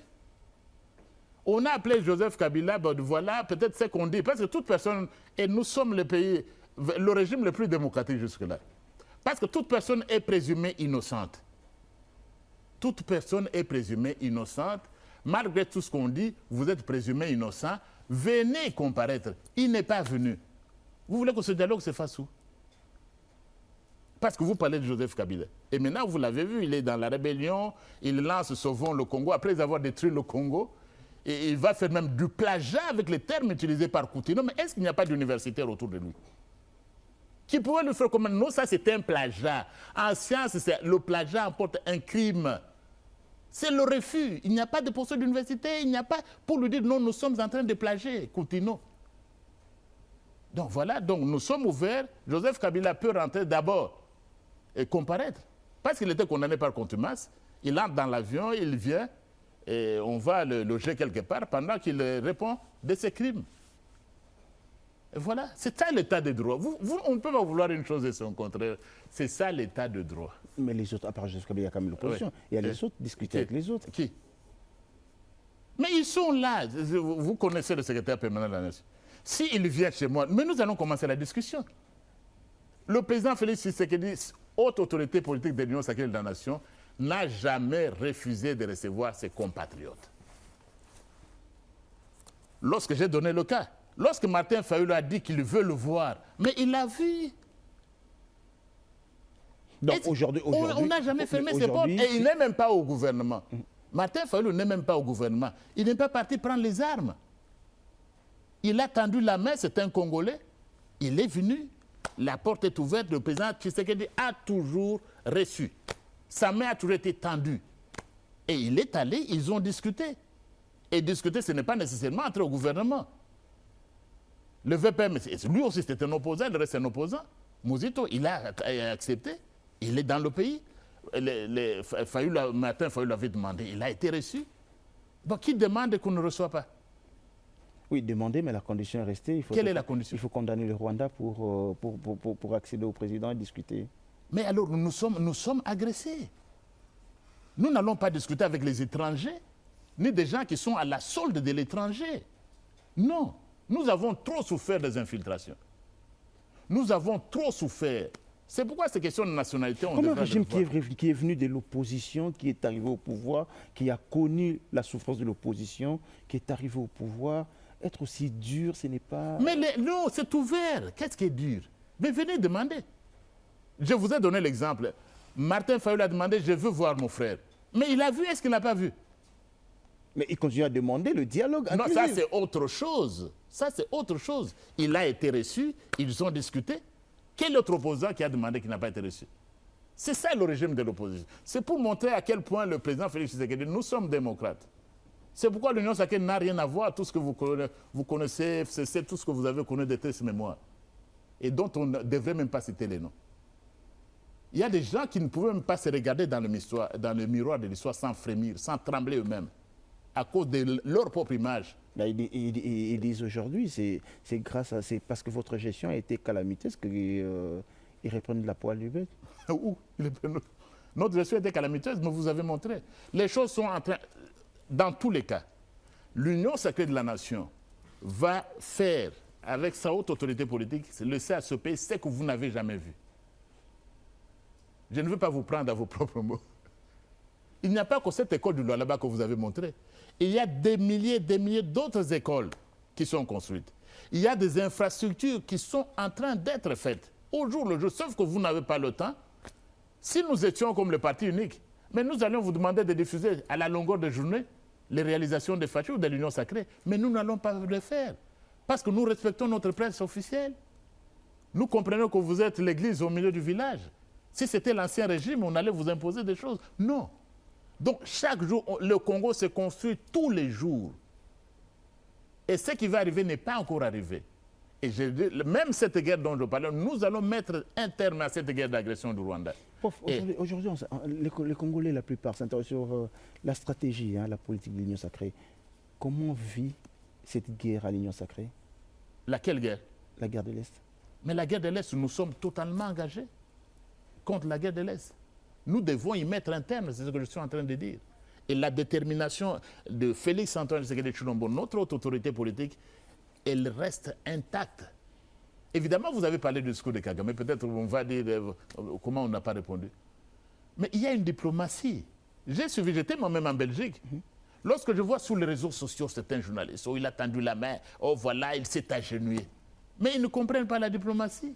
On a appelé Joseph Kabila, ben voilà, peut-être ce qu'on dit, parce que toute personne, et nous sommes le pays, le régime le plus démocratique jusque-là. Parce que toute personne est présumée innocente. Toute personne est présumée innocente. Malgré tout ce qu'on dit, vous êtes présumé innocent. Venez comparaître. Il n'est pas venu. Vous voulez que ce dialogue se fasse où? Parce que vous parlez de Joseph Kabila. Et maintenant, vous l'avez vu, il est dans la rébellion, il lance Sauvons le Congo, après avoir détruit le Congo. Et il va faire même du plagiat avec les termes utilisés par Coutinho. Mais est-ce qu'il n'y a pas d'universitaire autour de lui qui pourrait lui faire comme non, ça c'est un plagiat. En science, le plagiat emporte un crime. C'est le refus. Il n'y a pas de professeur d'université, il n'y a pas pour lui dire non, nous sommes en train de plagier Coutinho. Donc voilà, donc nous sommes ouverts. Joseph Kabila peut rentrer d'abord et comparaître. Parce qu'il était condamné par contumace. Il entre dans l'avion, il vient et on va le loger quelque part pendant qu'il répond de ses crimes. Et voilà, c'est ça l'état de droit. On ne peut pas vouloir une chose et son contraire. C'est ça l'état de droit. Mais les autres, à part Joseph Kabila, il y a quand même l'opposition. Il y a les autres, discuter avec les autres. Qui? Mais ils sont là. Vous connaissez le secrétaire permanent de la Nation. S'il vient chez moi, mais nous allons commencer la discussion. Le président Félix Tshisekedi, haute autorité politique de l'Union sacrée de la Nation, n'a jamais refusé de recevoir ses compatriotes. Lorsque j'ai donné le cas, lorsque Martin Fayulu a dit qu'il veut le voir, mais il l'a vu. Donc aujourd'hui, on n'a jamais fermé ses portes et il n'est même pas au gouvernement. Martin Fayulu n'est même pas au gouvernement. Il n'est pas parti prendre les armes. Il a tendu la main, c'est un Congolais. Il est venu, la porte est ouverte, le président Tshisekedi a toujours reçu. Sa main a toujours été tendue. Et il est allé, ils ont discuté. Et discuter, ce n'est pas nécessairement entrer au gouvernement. Le VPM, lui aussi c'était un opposant, il reste un opposant. Mouzito, il a accepté, il est dans le pays. Martin Fayulu l'avait demandé, il a été reçu. Bon, qui demande qu'on ne reçoit pas? Oui, demander, mais la condition est restée. Quelle est la condition? Il faut condamner le Rwanda pour accéder au président et discuter. Mais alors, nous sommes agressés. Nous n'allons pas discuter avec les étrangers, ni des gens qui sont à la solde de l'étranger. Non, nous avons trop souffert des infiltrations. Nous avons trop souffert. C'est pourquoi ces questions de nationalité... Comme un régime qui est venu de l'opposition, qui est arrivé au pouvoir, qui a connu la souffrance de l'opposition, qui est arrivé au pouvoir, être aussi dur, ce n'est pas... Mais non, c'est ouvert. Qu'est-ce qui est dur? Mais venez demander. Je vous ai donné l'exemple. Martin Fayulu a demandé, je veux voir mon frère. Mais il a vu, est-ce qu'il n'a pas vu? Mais il continue à demander le dialogue. Non, ça c'est autre chose. Ça c'est autre chose. Il a été reçu, ils ont discuté. Quel autre opposant qui a demandé qu'il n'a pas été reçu? C'est ça le régime de l'opposition. C'est pour montrer à quel point le président Félix Tshisekedi, nous sommes démocrates. C'est pourquoi l'Union sacrée n'a rien à voir. Tout ce que vous connaissez, c'est tout ce que vous avez connu de tristes mémoires. Et dont on ne devrait même pas citer les noms. Il y a des gens qui ne pouvaient même pas se regarder dans le miroir de l'histoire sans frémir, sans trembler eux-mêmes, à cause de leur propre image. Là, ils disent aujourd'hui, c'est parce que votre gestion a été calamiteuse qu'ils reprennent la poêle du bête. Où? Notre gestion a été calamiteuse, mais vous avez montré. Les choses sont en train... Dans tous les cas, l'Union sacrée de la Nation va faire, avec sa haute autorité politique, laisser à ce pays ce que vous n'avez jamais vu. Je ne veux pas vous prendre à vos propres mots. Il n'y a pas que cette école du Lualaba que vous avez montrée. Il y a des milliers d'autres écoles qui sont construites. Il y a des infrastructures qui sont en train d'être faites au jour le jour, sauf que vous n'avez pas le temps. Si nous étions comme le parti unique, mais nous allions vous demander de diffuser à la longueur de journée les réalisations des FACHI ou de l'Union sacrée. Mais nous n'allons pas le faire. Parce que nous respectons notre presse officielle. Nous comprenons que vous êtes l'église au milieu du village. Si c'était l'ancien régime, on allait vous imposer des choses. Non. Donc chaque jour, le Congo se construit tous les jours. Et ce qui va arriver n'est pas encore arrivé. Et même cette guerre dont je parlais, nous allons mettre un terme à cette guerre d'agression du Rwanda. Aujourd'hui, les Congolais, la plupart, s'interrogent sur la stratégie, la politique de l'Union sacrée. Comment vit cette guerre à l'Union sacrée? Laquelle guerre? La guerre de l'Est. Mais la guerre de l'Est, nous sommes totalement engagés contre la guerre de l'Est. Nous devons y mettre un terme, c'est ce que je suis en train de dire. Et la détermination de Félix Antoine Tshisekedi Tshilombo, notre haute autorité politique, elle reste intacte. Évidemment, vous avez parlé du discours de Kagame, peut-être on va dire comment on n'a pas répondu. Mais il y a une diplomatie. J'ai suivi, j'étais moi-même en Belgique. Lorsque je vois sur les réseaux sociaux certains journalistes, il a tendu la main, oh voilà, il s'est agenouillé. Mais ils ne comprennent pas la diplomatie.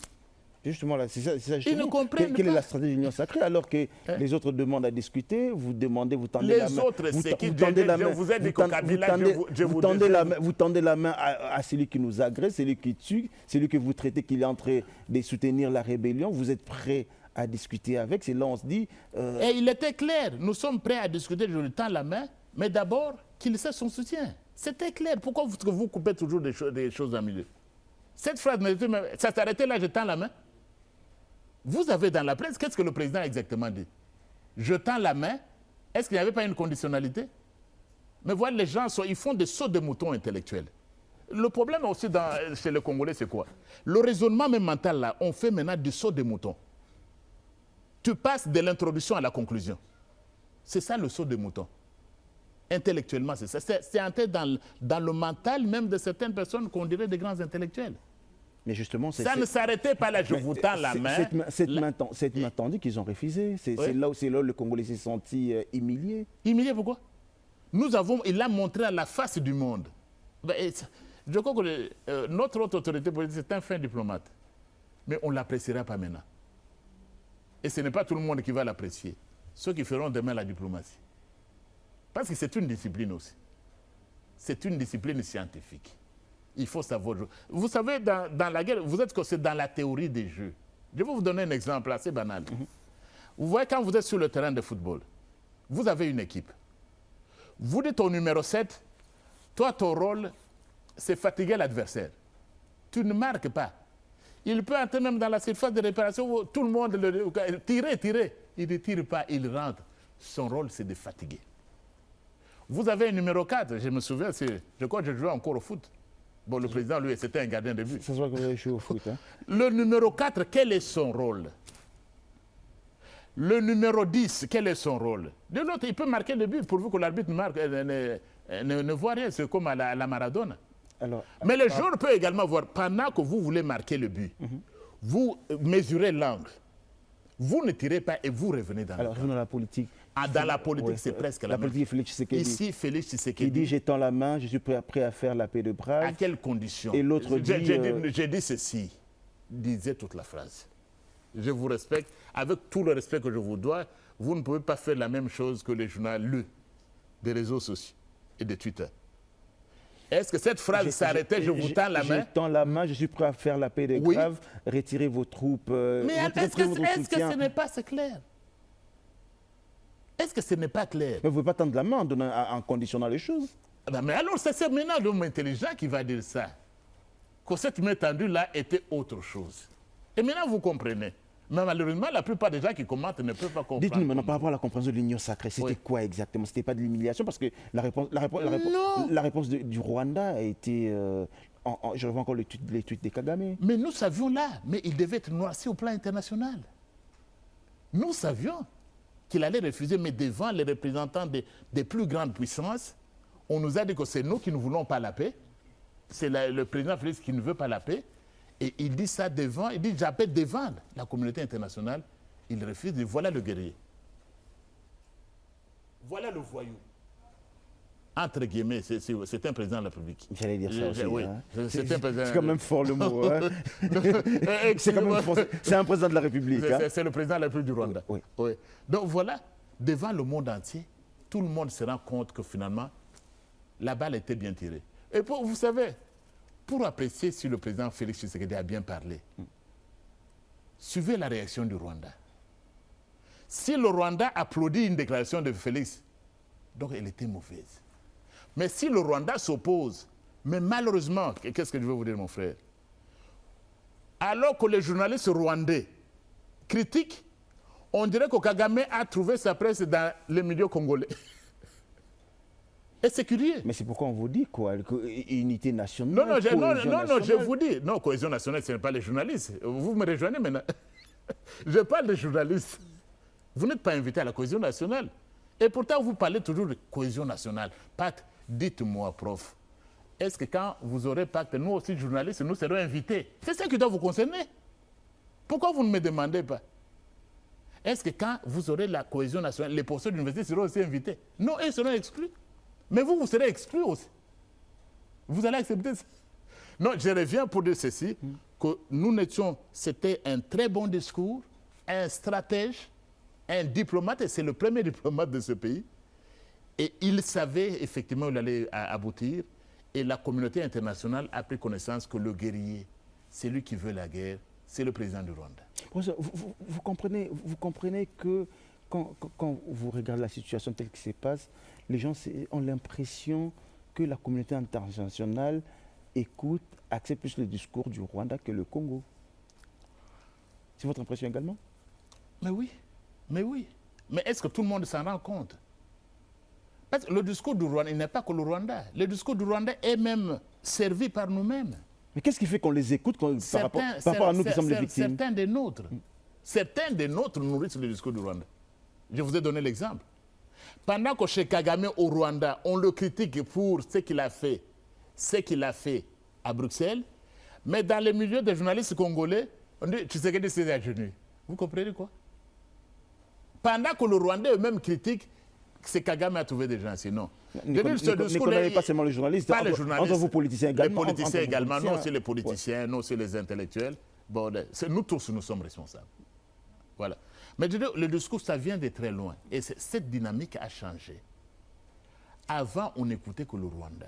Justement, là, c'est ça. Ils ne comprennent pas. Quelle est la stratégie de l'Union sacrée alors que les autres demandent à discuter, vous demandez, vous tendez la main. Les autres, c'est qui je vous ai dit qu'au Kabila, vous tendez la main à celui qui nous agresse, celui qui tue, celui que vous traitez qu'il est en train de soutenir la rébellion. Vous êtes prêt à discuter avec. C'est là on se dit... Et il était clair, nous sommes prêts à discuter, je lui tends la main, mais d'abord qu'il cesse son soutien. C'était clair. Pourquoi vous coupez toujours des choses en milieu? Cette phrase, ça s'arrêtait là, je tends la main. Vous avez dans la presse, qu'est-ce que le président a exactement dit? Je tends la main, est-ce qu'il n'y avait pas une conditionnalité? Mais voilà, les gens, ils font des sauts de moutons intellectuels. Le problème aussi chez les Congolais, c'est quoi? Le raisonnement même mental, là, on fait maintenant du saut de moutons. Tu passes de l'introduction à la conclusion. C'est ça le saut de moutons. Intellectuellement, c'est ça. C'est entré dans le mental même de certaines personnes qu'on dirait des grands intellectuels. Mais justement, ça ne s'arrêtait pas là, je vous tends la main. Cette main tendue qu'ils ont refusé. C'est là où le Congolais s'est senti humilié. Humilié pourquoi? Il a montré à la face du monde. Je crois que notre haute autorité politique, c'est un fin diplomate. Mais on ne l'appréciera pas maintenant. Et ce n'est pas tout le monde qui va l'apprécier. Ceux qui feront demain la diplomatie. Parce que c'est une discipline aussi. C'est une discipline scientifique. Il faut savoir jouer. Vous savez, dans la guerre, vous êtes que c'est dans la théorie des jeux. Je vais vous donner un exemple assez banal. Vous voyez, quand vous êtes sur le terrain de football, vous avez une équipe. Vous dites au numéro 7, toi, ton rôle, c'est fatiguer l'adversaire. Tu ne marques pas. Il peut entrer même dans la surface de réparation où tout le monde tirer. Il ne tire pas, il rentre. Son rôle, c'est de fatiguer. Vous avez un numéro 4, je me souviens, je crois que je jouais encore au foot. Bon, le président, lui, c'était un gardien de but. Ça se voit que vous avez joué au foot. Hein? Le numéro 4, quel est son rôle? Le numéro 10, quel est son rôle? De l'autre, il peut marquer le but pourvu que l'arbitre ne voit rien. C'est comme à la Maradona. Alors, mais le joueur peut également voir, pendant que vous voulez marquer le but, vous mesurez l'angle. Vous ne tirez pas et vous revenez dans la politique. Dans la politique, c'est presque la même politique, Félix Tshisekedi. Ici, Félix Tshisekedi. Il dit, j'étends la main, je suis prêt à faire la paix de Prague. À quelles conditions? Et l'autre dit... J'ai dit ceci, disait toute la phrase. Je vous respecte. Avec tout le respect que je vous dois, vous ne pouvez pas faire la même chose que les journalistes des réseaux sociaux et de Twitter. Est-ce que cette phrase s'arrêtait, je vous tends la main? Je tends la main, je suis prêt à faire la paix de Prague, retirez vos troupes. Mais est-ce que ce n'est pas clair? Est-ce que ce n'est pas clair? Mais vous ne pouvez pas tendre la main en conditionnant les choses. Mais alors, c'est maintenant l'homme intelligent qui va dire ça. Que cette main tendue-là était autre chose. Et maintenant, vous comprenez. Mais malheureusement, la plupart des gens qui commentent ne peuvent pas comprendre. Dites-nous maintenant par rapport à la compréhension de l'Union sacrée, c'était quoi exactement? C'était pas de l'humiliation? Parce que la réponse du Rwanda a été... je revois encore les tweets des Kagame. Mais nous savions là, mais il devait être noirci au plan international. Nous savions qu'il allait refuser, mais devant les représentants des plus grandes puissances, on nous a dit que c'est nous qui ne voulons pas la paix. C'est le président Félix qui ne veut pas la paix. Et il dit ça devant, il dit j'appelle devant la communauté internationale. Il refuse, dit voilà le guerrier. Voilà le voyou. Entre guillemets, c'est un président de la République. J'allais dire ça aussi. Oui. Hein. C'est quand même fort le mot. Hein. C'est un président de la République. C'est le président de la République du Rwanda. Oui. Donc voilà, devant le monde entier, tout le monde se rend compte que finalement, la balle était bien tirée. Et vous savez, pour apprécier si le président Félix Tshisekedi a bien parlé, suivez la réaction du Rwanda. Si le Rwanda applaudit une déclaration de Félix, donc elle était mauvaise. Mais si le Rwanda s'oppose, mais malheureusement, qu'est-ce que je veux vous dire, mon frère? Alors que les journalistes rwandais critiquent, on dirait que Kagame a trouvé sa presse dans les milieux congolais. Et c'est curieux. Mais c'est pourquoi on vous dit quoi? Unité nationale. Non, je vous dis. Non, cohésion nationale, ce n'est pas les journalistes. Vous me rejoignez maintenant. Je parle des journalistes. Vous n'êtes pas invité à la cohésion nationale. Et pourtant, vous parlez toujours de cohésion nationale. Pat, dites-moi, prof, est-ce que quand vous aurez pacte, nous aussi, journalistes, nous serons invités? C'est ça qui doit vous concerner. Pourquoi vous ne me demandez pas? Est-ce que quand vous aurez la cohésion nationale, les professeurs d'université seront aussi invités? Non, ils seront exclus. Mais vous serez exclus aussi. Vous allez accepter ça? Non, je reviens pour dire ceci, que nous n'étions... C'était un très bon discours, un stratège, un diplomate, et c'est le premier diplomate de ce pays. Et il savait effectivement où il allait aboutir. Et la communauté internationale a pris connaissance que le guerrier, c'est lui qui veut la guerre, c'est le président du Rwanda. Vous comprenez que quand vous regardez la situation telle qui se passe, les gens ont l'impression que la communauté internationale écoute, accepte plus le discours du Rwanda que le Congo. C'est votre impression également? Mais oui. Mais est-ce que tout le monde s'en rend compte? Parce que le discours du Rwanda, il n'est pas que le Rwanda. Le discours du Rwanda est même servi par nous-mêmes. Mais qu'est-ce qui fait qu'on les écoute par rapport à nous qui sommes les victimes? Certains des nôtres nourrissent le discours du Rwanda. Je vous ai donné l'exemple. Pendant que chez Kagame au Rwanda, on le critique pour ce qu'il a fait à Bruxelles, mais dans les milieux des journalistes congolais, on dit Tshisekedi s'est à genoux. Vous comprenez quoi? Pendant que le Rwandais eux-mêmes critique, c'est Kagame a trouvé des gens, sinon. Ne condamnez pas seulement les journalistes, pas les journalistes, entre vous politiciens également. Les politiciens également, nous aussi les politiciens, nous aussi les intellectuels. Bon, nous tous, nous sommes responsables. Voilà. Mais le discours, ça vient de très loin. Et cette dynamique a changé. Avant, on n'écoutait que le Rwanda.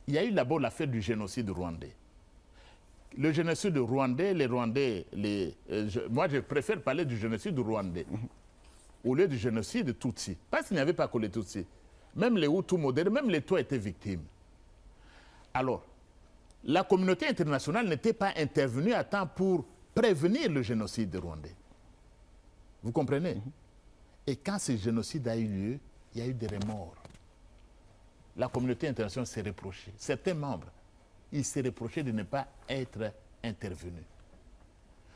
Il y a eu d'abord l'affaire du génocide rwandais. Le génocide rwandais, les Rwandais, moi je préfère parler du génocide rwandais au lieu du génocide Tutsi. Parce qu'il n'y avait pas que les Tutsis. Même les Hutus modérés, même les Tutsis étaient victimes. Alors, la communauté internationale n'était pas intervenue à temps pour prévenir le génocide rwandais. Vous comprenez? Et quand ce génocide a eu lieu, il y a eu des remords. La communauté internationale s'est reprochée. Certains membres, ils s'est reproché de ne pas être intervenus.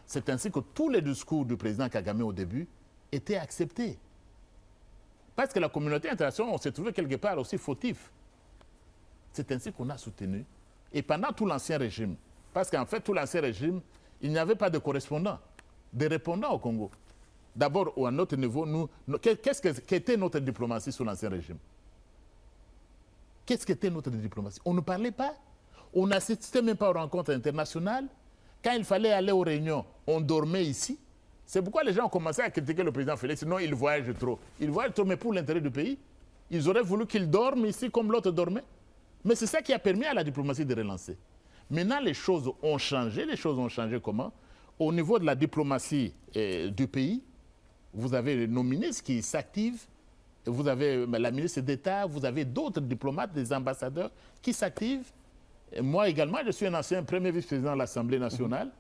C'est ainsi que tous les discours du président Kagame au début étaient acceptés. Parce que la communauté internationale, on s'est trouvé quelque part aussi fautif. C'est ainsi qu'on a soutenu. Et pendant tout l'ancien régime, parce qu'en fait, tout l'ancien régime, il n'y avait pas de correspondants, de répondants au Congo. D'abord, à notre niveau, qu'était notre diplomatie sous l'ancien régime? Qu'est-ce qu'était notre diplomatie? On ne parlait pas. On n'assistait même pas aux rencontres internationales. Quand il fallait aller aux réunions, on dormait ici. C'est pourquoi les gens ont commencé à critiquer le président Félix. Non, il voyage trop. Il voyage trop, mais pour l'intérêt du pays. Ils auraient voulu qu'il dorme ici comme l'autre dormait. Mais c'est ça qui a permis à la diplomatie de relancer. Maintenant, les choses ont changé. Les choses ont changé comment? Au niveau de la diplomatie du pays, vous avez nos ministres qui s'activent. Vous avez la ministre d'État, vous avez d'autres diplomates, des ambassadeurs qui s'activent. Moi également, je suis un ancien premier vice-président de l'Assemblée nationale.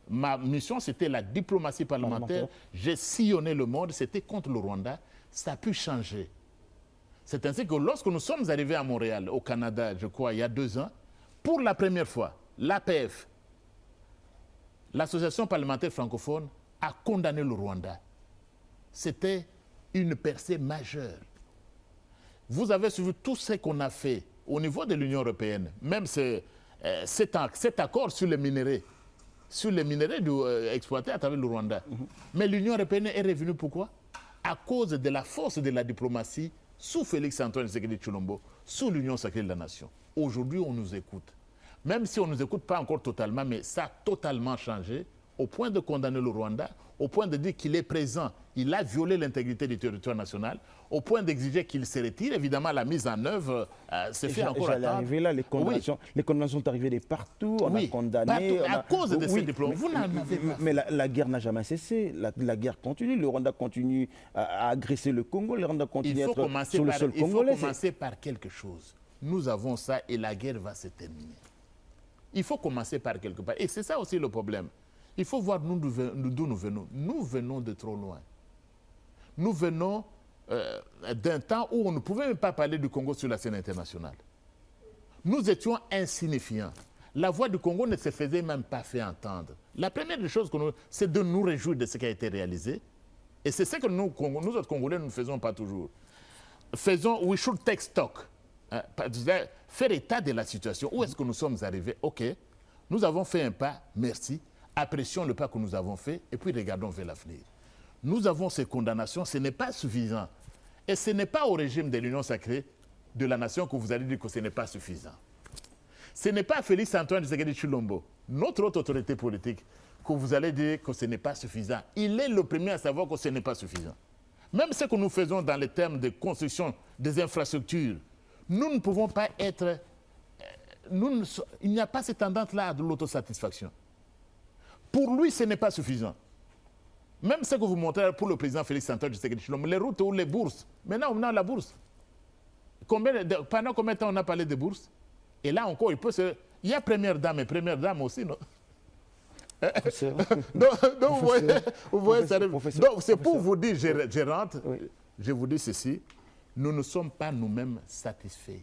Ma mission, c'était la diplomatie parlementaire. J'ai sillonné le monde, c'était contre le Rwanda. Ça a pu changer. C'est ainsi que lorsque nous sommes arrivés à Montréal, au Canada, je crois, il y a 2 ans, pour la première fois, l'APF, l'Association parlementaire francophone, a condamné le Rwanda. C'était une percée majeure. Vous avez suivi tout ce qu'on a fait au niveau de l'Union européenne, même cet accord sur les minéraux exploités à travers le Rwanda. Mais l'Union européenne est revenue pourquoi? À cause de la force de la diplomatie sous Félix-Antoine Tshisekedi Tshilombo, sous l'Union sacrée de la nation. Aujourd'hui, on nous écoute. Même si on ne nous écoute pas encore totalement, mais ça a totalement changé, au point de condamner le Rwanda, au point de dire qu'il est présent, il a violé l'intégrité du territoire national, au point d'exiger qu'il se retire. Évidemment, la mise en œuvre se fait encore attendre. Là, les condamnations sont arrivées de partout, on a condamné. Partout, à cause de ces diplômes. Vous n'en avez pas. Mais la guerre n'a jamais cessé, la guerre continue, le Rwanda continue à agresser le Congo, le Rwanda continue à être sur le sol congolais. Il faut commencer par quelque chose. Nous avons ça et la guerre va se terminer. Il faut commencer par quelque part. Et c'est ça aussi le problème. Il faut voir d'où nous venons. Nous venons de trop loin. Nous venons d'un temps où on ne pouvait même pas parler du Congo sur la scène internationale. Nous étions insignifiants. La voix du Congo ne se faisait même pas fait entendre. La première des choses, c'est de nous réjouir de ce qui a été réalisé. Et c'est ce que nous autres Congolais, nous ne faisons pas toujours. We should take stock. Faire état de la situation. Où est-ce que nous sommes arrivés? OK, nous avons fait un pas, merci. Apprécions le pas que nous avons fait et puis regardons vers l'avenir. Nous avons ces condamnations, ce n'est pas suffisant. Et ce n'est pas au régime de l'Union sacrée de la nation que vous allez dire que ce n'est pas suffisant. Ce n'est pas Félix-Antoine Tshisekedi Tshilombo, notre autre autorité politique, que vous allez dire que ce n'est pas suffisant. Il est le premier à savoir que ce n'est pas suffisant. Même ce que nous faisons dans les termes de construction des infrastructures, nous ne pouvons pas être... il n'y a pas cette tendance-là de l'autosatisfaction. Pour lui, ce n'est pas suffisant. Même ce que vous montrez pour le président Félix-Antoine Tshisekedi Tshilombo, les routes ou les bourses. Maintenant, on a la bourse. Pendant combien de temps on a parlé de bourse? Et là encore, il y a première dame et première dame aussi, non? Donc vous voyez ça. Donc c'est pour vous dire, je rentre, je vous dis ceci, nous ne sommes pas nous-mêmes satisfaits.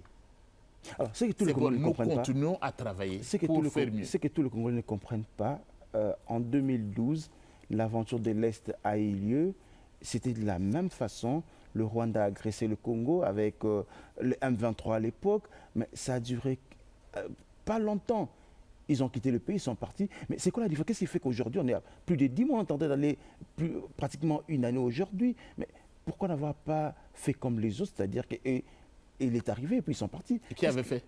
Alors, c'est que tous les Congolais ne comprennent pas. Nous continuons à travailler pour faire mieux. Ce que tous les Congolais ne comprennent pas, en 2012, l'aventure de l'Est a eu lieu. C'était de la même façon. le Rwanda a agressé le Congo avec le M23 à l'époque, mais ça a duré pas longtemps. Ils ont quitté le pays, ils sont partis. Mais c'est quoi la différence? Qu'est-ce qui fait qu'aujourd'hui, on est à plus de 10 mois, on est en train d'aller pratiquement une année aujourd'hui. Mais pourquoi n'avoir pas fait comme les autres, c'est-à-dire qu'il est arrivé et puis ils sont partis? Et qui avait fait?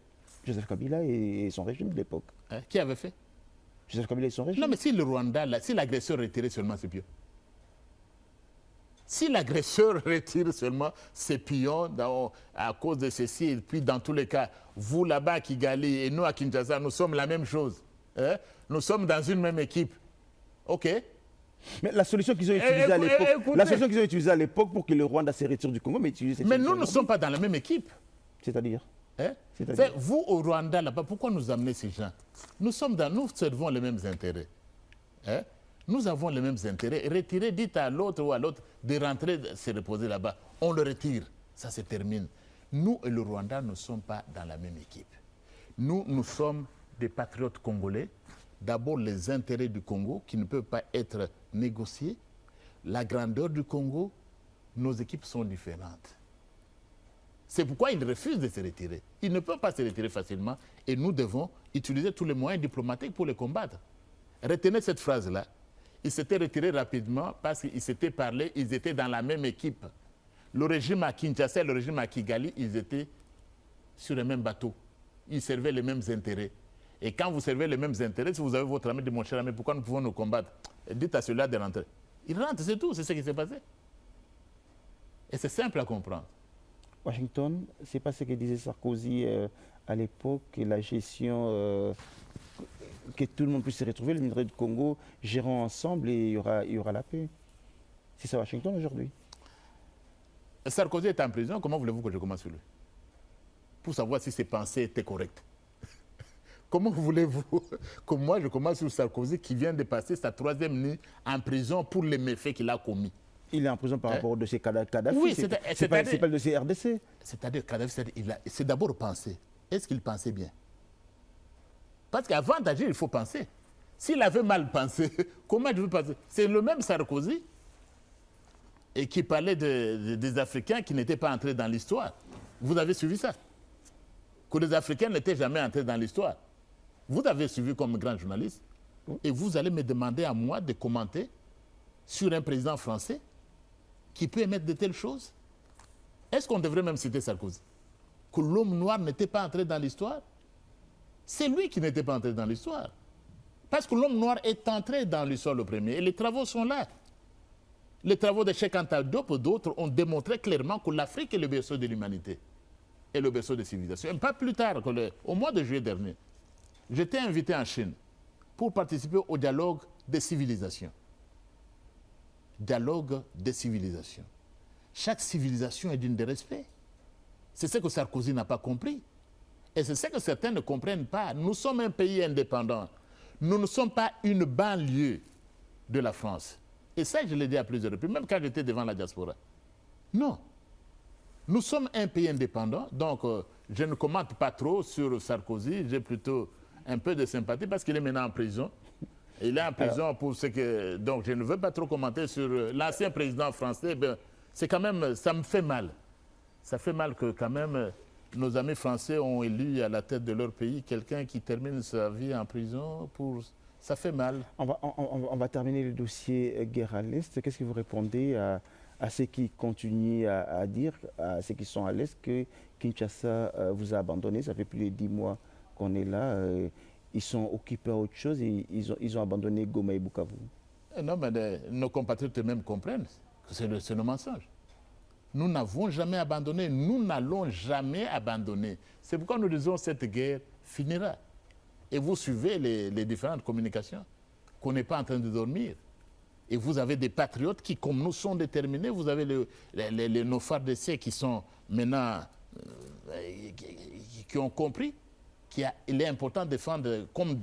Joseph Kabila et son régime de l'époque. Hein? Qui avait fait? Joseph Kabila et son régime. Non, mais si le Rwanda, si l'agresseur retirait seulement ses pions. Si l'agresseur retire seulement ses pions à cause de ceci, et puis dans tous les cas, vous là-bas à Kigali et nous à Kinshasa, nous sommes la même chose. Hein? Nous sommes dans une même équipe. OK? Mais la solution qu'ils ont utilisée à l'époque, pour que le Rwanda se retire du Congo, mais nous ne sommes pas dans la même équipe. C'est-à-dire? Hein? Vous au Rwanda là-bas, pourquoi nous amener ces gens? Nous servons les mêmes intérêts. Hein? Nous avons les mêmes intérêts. Retirer, dites à l'autre ou à l'autre de rentrer, se reposer là-bas. On le retire. Ça se termine. Nous et le Rwanda ne sommes pas dans la même équipe. Nous sommes des patriotes congolais. D'abord, les intérêts du Congo qui ne peuvent pas être négociés. La grandeur du Congo, nos équipes sont différentes. C'est pourquoi ils refusent de se retirer. Ils ne peuvent pas se retirer facilement et nous devons utiliser tous les moyens diplomatiques pour les combattre. Retenez cette phrase-là. Ils s'étaient retirés rapidement parce qu'ils s'étaient parlé, ils étaient dans la même équipe. Le régime à Kinshasa et le régime à Kigali, ils étaient sur le même bateau. Ils servaient les mêmes intérêts. Et quand vous servez les mêmes intérêts, si vous avez votre ami, dit mon cher ami, pourquoi nous pouvons nous combattre? Dites à celui-là de rentrer. Il rentre, c'est tout, c'est ce qui s'est passé. Et c'est simple à comprendre. Washington, c'est pas ce que disait Sarkozy à l'époque, la gestion, que tout le monde puisse se retrouver, le minerai du Congo, gérant ensemble et il y aura la paix. C'est ça Washington aujourd'hui. Sarkozy est en prison, comment voulez-vous que je commence sur lui? Pour savoir si ses pensées étaient correctes. Comment voulez-vous que moi je commence sur Sarkozy qui vient de passer sa 3e nuit en prison pour les méfaits qu'il a commis? Il est en prison par rapport au dossier Kadhafi. Oui, c'est pas le dossier RDC. C'est-à-dire Kadhafi, c'est d'abord penser. Est-ce qu'il pensait bien? Parce qu'avant d'agir, il faut penser. S'il avait mal pensé, comment je veux penser? C'est le même Sarkozy et qui parlait des Africains qui n'étaient pas entrés dans l'histoire. Vous avez suivi ça? Que les Africains n'étaient jamais entrés dans l'histoire. Vous avez suivi comme grand journaliste. Et vous allez me demander à moi de commenter sur un président français qui peut émettre de telles choses? Est-ce qu'on devrait même citer Sarkozy? Que l'homme noir n'était pas entré dans l'histoire? C'est lui qui n'était pas entré dans l'histoire. Parce que l'homme noir est entré dans l'histoire le premier. Et les travaux sont là. Les travaux de Cheikh Anta Diop et d'autres ont démontré clairement que l'Afrique est le berceau de l'humanité. Et le berceau des civilisations. Et pas plus tard, au mois de juillet dernier, j'étais invité en Chine pour participer au dialogue des civilisations. Dialogue des civilisations. Chaque civilisation est digne de respect. C'est ce que Sarkozy n'a pas compris. Et c'est ce que certains ne comprennent pas. Nous sommes un pays indépendant. Nous ne sommes pas une banlieue de la France. Et ça, je l'ai dit à plusieurs reprises, même quand j'étais devant la diaspora. Non. Nous sommes un pays indépendant, donc je ne commente pas trop sur Sarkozy. J'ai plutôt un peu de sympathie parce qu'il est maintenant en prison. Il est en prison pour ce que... Donc je ne veux pas trop commenter sur l'ancien président français. Ben, c'est quand même... Ça me fait mal. Ça fait mal que quand même nos amis français ont élu à la tête de leur pays quelqu'un qui termine sa vie en prison pour... Ça fait mal. On va terminer le dossier guerre à l'Est. Qu'est-ce que vous répondez à ceux qui continuent à dire, à ceux qui sont à l'Est, que Kinshasa vous a abandonné? Ça fait plus de 10 mois qu'on est là. Ils sont occupés à autre chose et ils ont abandonné Goma et Bukavu. Non, mais nos compatriotes eux-mêmes comprennent que c'est le mensonge. Nous n'avons jamais abandonné, nous n'allons jamais abandonner. C'est pourquoi nous disons que cette guerre finira. Et vous suivez les différentes communications, qu'on n'est pas en train de dormir. Et vous avez des patriotes qui, comme nous, sont déterminés. Vous avez nos FARDC qui sont maintenant, qui ont compris qu'il est important de défendre, comme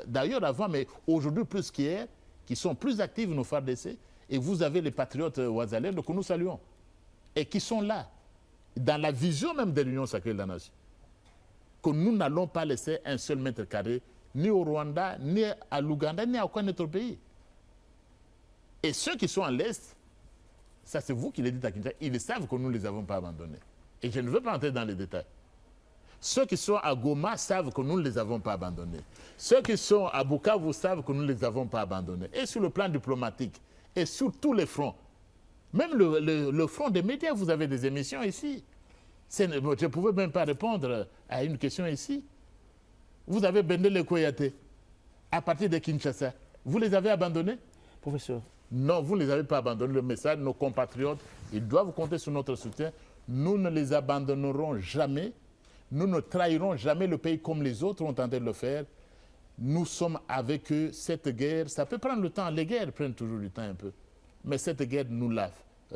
d'ailleurs avant, mais aujourd'hui plus qu'hier, qui sont plus actifs, nos FARDC. Et vous avez les patriotes ouazalais que nous saluons. Et qui sont là, dans la vision même de l'Union sacrée de la nation. Que nous n'allons pas laisser un seul mètre carré, ni au Rwanda, ni à l'Ouganda, ni à aucun autre pays. Et ceux qui sont à l'Est, Ça, c'est vous qui le dites à Kinshasa. Ils savent que nous ne les avons pas abandonnés. Et je ne veux pas entrer dans les détails. Ceux qui sont à Goma savent que nous ne les avons pas abandonnés. Ceux qui sont à Bukavu savent que nous ne les avons pas abandonnés. Et sur le plan diplomatique, et sur tous les fronts, même le front des médias, vous avez des émissions ici. Je ne pouvais même pas répondre à une question ici. Vous avez Bendele Koyate, à partir de Kinshasa. Vous les avez abandonnés? Professeur. Non, vous ne les avez pas abandonnés. Le message, nos compatriotes, ils doivent compter sur notre soutien. Nous ne les abandonnerons jamais. Nous ne trahirons jamais le pays comme les autres ont tenté de le faire. Nous sommes avec eux. Cette guerre, ça peut prendre le temps. Les guerres prennent toujours du temps un peu. Mais cette guerre, nous la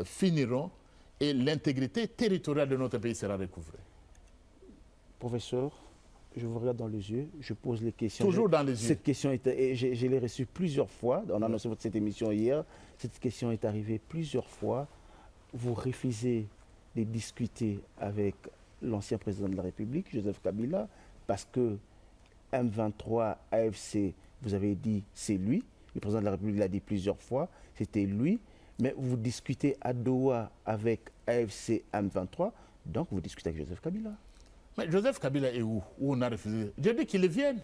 finirons et l'intégrité territoriale de notre pays sera recouvrée. Professeur, je vous regarde dans les yeux, je pose les questions. Toujours dans les yeux. Cette question, je l'ai reçue plusieurs fois. On a annoncé cette émission hier. Cette question est arrivée plusieurs fois. Vous refusez de discuter avec l'ancien président de la République, Joseph Kabila, parce que M23, AFC, vous avez dit c'est lui. Le président de la République l'a dit plusieurs fois, c'était lui. Mais vous discutez à Doha avec AFC M23, donc vous discutez avec Joseph Kabila. Mais Joseph Kabila est où? Où on a refusé? Je dis qu'il vienne.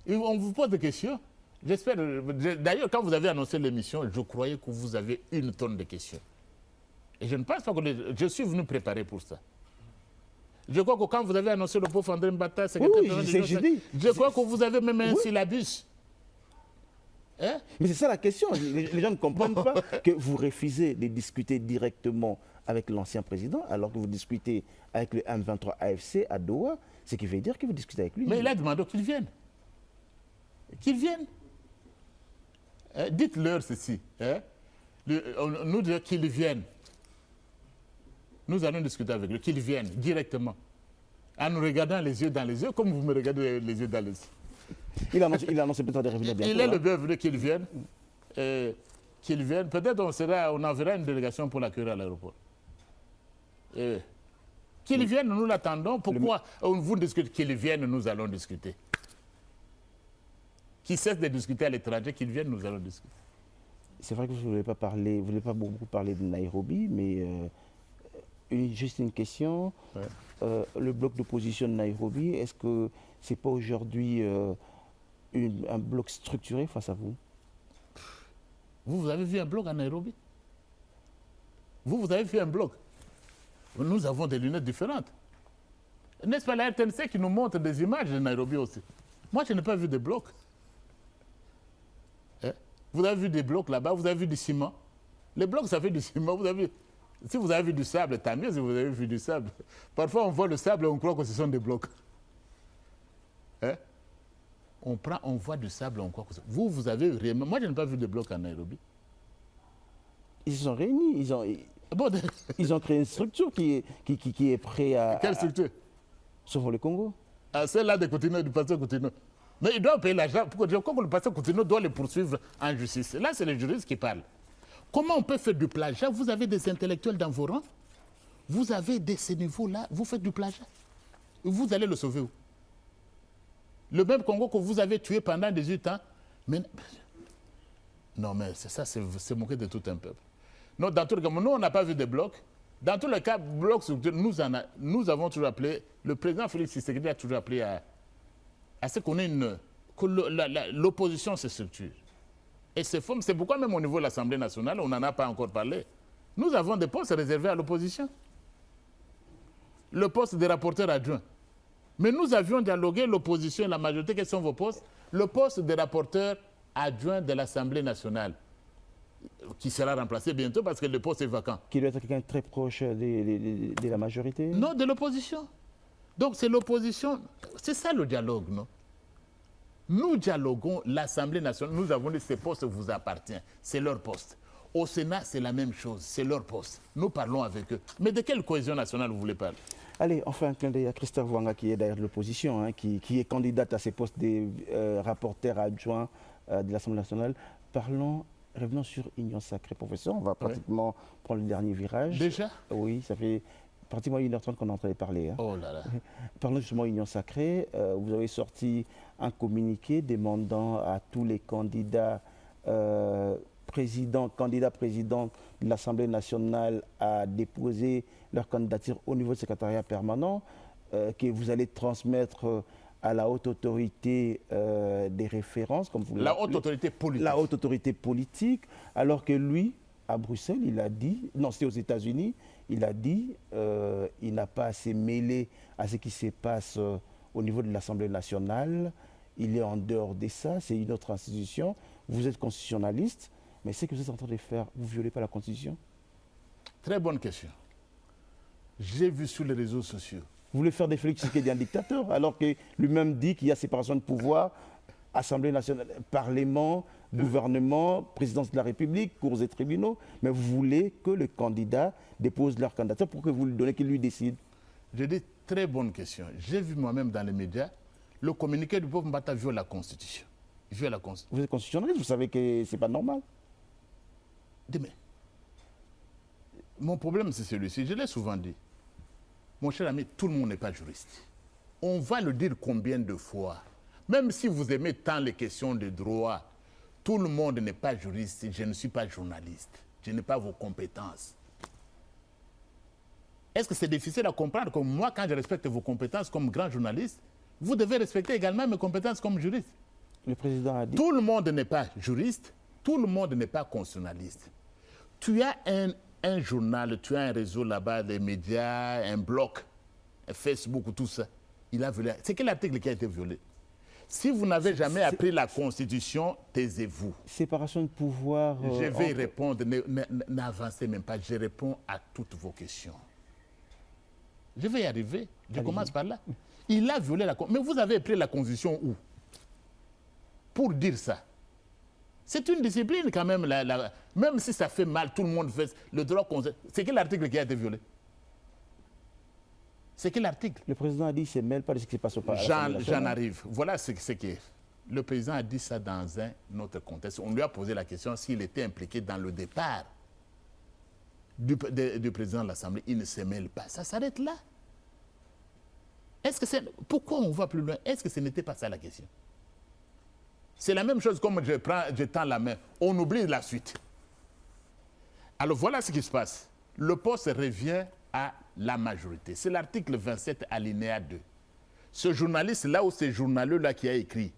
On vous pose des questions. J'espère. D'ailleurs, quand vous avez annoncé l'émission, je croyais que vous avez une tonne de questions. Et je ne pense pas que je suis venu préparer pour ça. Je crois que quand vous avez annoncé le pauvre André Mbata, je crois que vous avez même un syllabus. Hein? Mais c'est ça la question. Les gens ne comprennent pas que vous refusez de discuter directement avec l'ancien président alors que vous discutez avec le M23 AFC à Doha, ce qui veut dire que vous discutez avec lui. Mais il a demandé qu'il vienne. Qu'il vienne. Dites-leur ceci. Nous disons qu'il vienne. Nous allons discuter avec lui, qu'il vienne directement. En nous regardant les yeux dans les yeux, comme vous me regardez les yeux dans les yeux. Il a annoncé peut-être de revenir bientôt. Il est le bienvenu qu'il vienne. Qu'il vienne. Peut-être on enverra une délégation pour l'accueillir à l'aéroport. Qu'il vienne, nous l'attendons. Pourquoi vous discutez? Qu'il vienne, nous allons discuter. Qu'il cesse de discuter à l'étranger, qu'il vienne, nous allons discuter. C'est vrai que vous ne voulez pas beaucoup parler de Nairobi, mais juste une question. Ouais. Le bloc d'opposition de Nairobi, est-ce que ce n'est pas aujourd'hui un bloc structuré face à vous? Vous avez vu un bloc à Nairobi? Vous avez vu un bloc? Nous avons des lunettes différentes. N'est-ce pas la RTNC qui nous montre des images de Nairobi aussi? Moi, je n'ai pas vu de blocs. Vous avez vu des blocs là-bas, vous avez vu du ciment. Les blocs, ça fait du ciment. Si vous avez vu du sable, tant mieux si vous avez vu du sable. Parfois, on voit le sable et on croit que ce sont des blocs. On voit du sable, on croit que vous avez réellement... Moi, je n'ai pas vu de blocs à Nairobi. Ils se sont réunis, ils ont créé une structure qui est prête à... Quelle structure? Sauf le Congo. Celle-là de Coutinho, du pasteur Coutinho. Mais il doit payer l'argent. Pourquoi le pasteur Coutinho doit les poursuivre en justice? Là, c'est les juristes qui parlent. Comment on peut faire du plagiat? Vous avez des intellectuels dans vos rangs. Vous avez ces niveaux-là. Vous faites du plagiat. Vous allez le sauver où? Le même Congo que vous avez tué pendant 18 ans. Mais... Non, mais c'est ça, c'est moquer de tout un peuple. Non, dans tout le cas, nous, on n'a pas vu de blocs. Dans tous les cas, blocs structurés, nous avons toujours appelé, le président Félix Tshisekedi a toujours appelé à ce qu'on ait que l'opposition se structure. Et c'est pourquoi même au niveau de l'Assemblée nationale, on n'en a pas encore parlé. Nous avons des postes réservés à l'opposition. Le poste des rapporteurs adjoints. Mais nous avions dialogué l'opposition et la majorité. Quels sont vos postes? Le poste des rapporteurs adjoints de l'Assemblée nationale, qui sera remplacé bientôt parce que le poste est vacant. Qui doit être quelqu'un très proche de la majorité? Non, de l'opposition. Donc c'est l'opposition. C'est ça le dialogue, non? Nous dialoguons, l'Assemblée nationale, nous avons dit ces postes vous appartiennent, c'est leur poste. Au Sénat, c'est la même chose, c'est leur poste. Nous parlons avec eux. Mais de quelle cohésion nationale vous voulez parler? Allez, enfin, un clin d'œil à Christophe Wanga qui est derrière l'opposition, qui est candidate à ces postes des rapporteurs adjoints de l'Assemblée nationale. Revenons sur Union Sacrée, professeur. On va pratiquement prendre le dernier virage. Déjà? Oui, ça fait pratiquement 1h30 qu'on est en train de parler. Oh là là. Parlons justement Union Sacrée. Vous avez sorti un communiqué demandant à tous les candidats candidats présidents de l'Assemblée nationale à déposer leur candidature au niveau du secrétariat permanent, que vous allez transmettre à la haute autorité des références, comme vous la haute autorité politique. La haute autorité politique, alors que lui, à Bruxelles, il a dit, non, c'était aux États-Unis, il a dit il n'a pas assez mêlé à ce qui se passe au niveau de l'Assemblée nationale. Il est en dehors de ça, c'est une autre institution. Vous êtes constitutionnaliste, mais ce que vous êtes en train de faire, vous ne violez pas la Constitution? Très bonne question. J'ai vu sur les réseaux sociaux. Vous voulez faire des Félix Tshisekedi un dictateur, alors que lui-même dit qu'il y a séparation de pouvoir, Assemblée nationale, Parlement, gouvernement, présidence de la République, cours et tribunaux, mais vous voulez que le candidat dépose leur candidature pour que vous lui donnez, qu'il lui décide. Je dis très bonne question. J'ai vu moi-même dans les médias, le communiqué du pauvre Mbata viole la Constitution. Viole la Constitution. Vous êtes constitutionnaliste, vous savez que ce n'est pas normal. Demain. Mon problème, c'est celui-ci. Je l'ai souvent dit. Mon cher ami, tout le monde n'est pas juriste. On va le dire combien de fois. Même si vous aimez tant les questions de droit, tout le monde n'est pas juriste. Je ne suis pas journaliste. Je n'ai pas vos compétences. Est-ce que c'est difficile à comprendre que moi, quand je respecte vos compétences comme grand journaliste, vous devez respecter également mes compétences comme juriste? Le président a dit... Tout le monde n'est pas juriste, tout le monde n'est pas constitutionnaliste. Tu as un journal, tu as un réseau là-bas, des médias, un blog, un Facebook, tout ça. Il a violé. C'est quel article qui a été violé? Si vous n'avez jamais appris la Constitution, taisez-vous. Séparation de pouvoir... je vais répondre, n'avancez même pas, je réponds à toutes vos questions. Je vais y arriver, je commence par là. Il a violé la Constitution. Mais vous avez pris la Constitution où? Pour dire ça. C'est une discipline quand même. Même si ça fait mal, tout le monde fait le droit. C'est quel article qui a été violé? C'est quel article? Le président a dit qu'il ne se mêle pas de ce qui se passe au Parlement. J'en arrive. Voilà ce qui est. Le président a dit ça dans un autre contexte. On lui a posé la question s'il était impliqué dans le départ du président de l'Assemblée. Il ne se mêle pas. Ça s'arrête là. Pourquoi on va plus loin? Est-ce que ce n'était pas ça la question? C'est la même chose comme je tends la main. On oublie la suite. Alors voilà ce qui se passe. Le poste revient à la majorité. C'est l'article 27 alinéa 2. Ce journaliste-là ou ce journaleux-là qui a écrit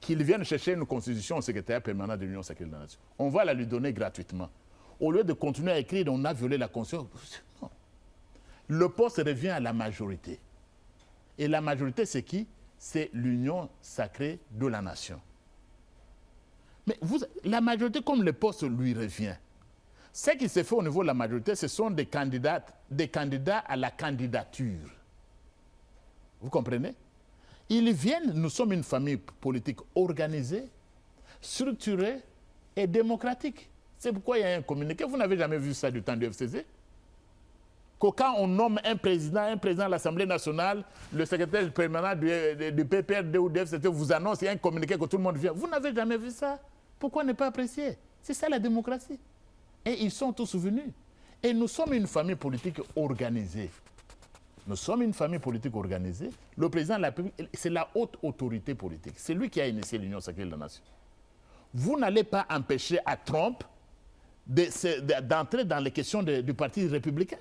qu'il vienne chercher une constitution au secrétaire permanent de l'Union sacrée de la Nation, on va la lui donner gratuitement. Au lieu de continuer à écrire, on a violé la constitution. Non. Le poste revient à la majorité. Et la majorité, c'est qui? C'est l'Union sacrée de la Nation. Mais la majorité, comme le poste lui revient, ce qui se fait au niveau de la majorité, ce sont des candidats à la candidature. Vous comprenez? Ils viennent, nous sommes une famille politique organisée, structurée et démocratique. C'est pourquoi il y a un communiqué. Vous n'avez jamais vu ça du temps du FCC? Que quand on nomme un président de l'Assemblée nationale, le secrétaire permanent du PPRD ou du FCT vous annonce, il y a un communiqué que tout le monde vient. Vous n'avez jamais vu ça? Pourquoi ne pas apprécier? C'est ça la démocratie. Et ils sont tous venus. Et nous sommes une famille politique organisée. Nous sommes une famille politique organisée. Le président de la République, c'est la haute autorité politique. C'est lui qui a initié l'Union sacrée de la Nation. Vous n'allez pas empêcher à Trump d'entrer dans les questions du Parti républicain.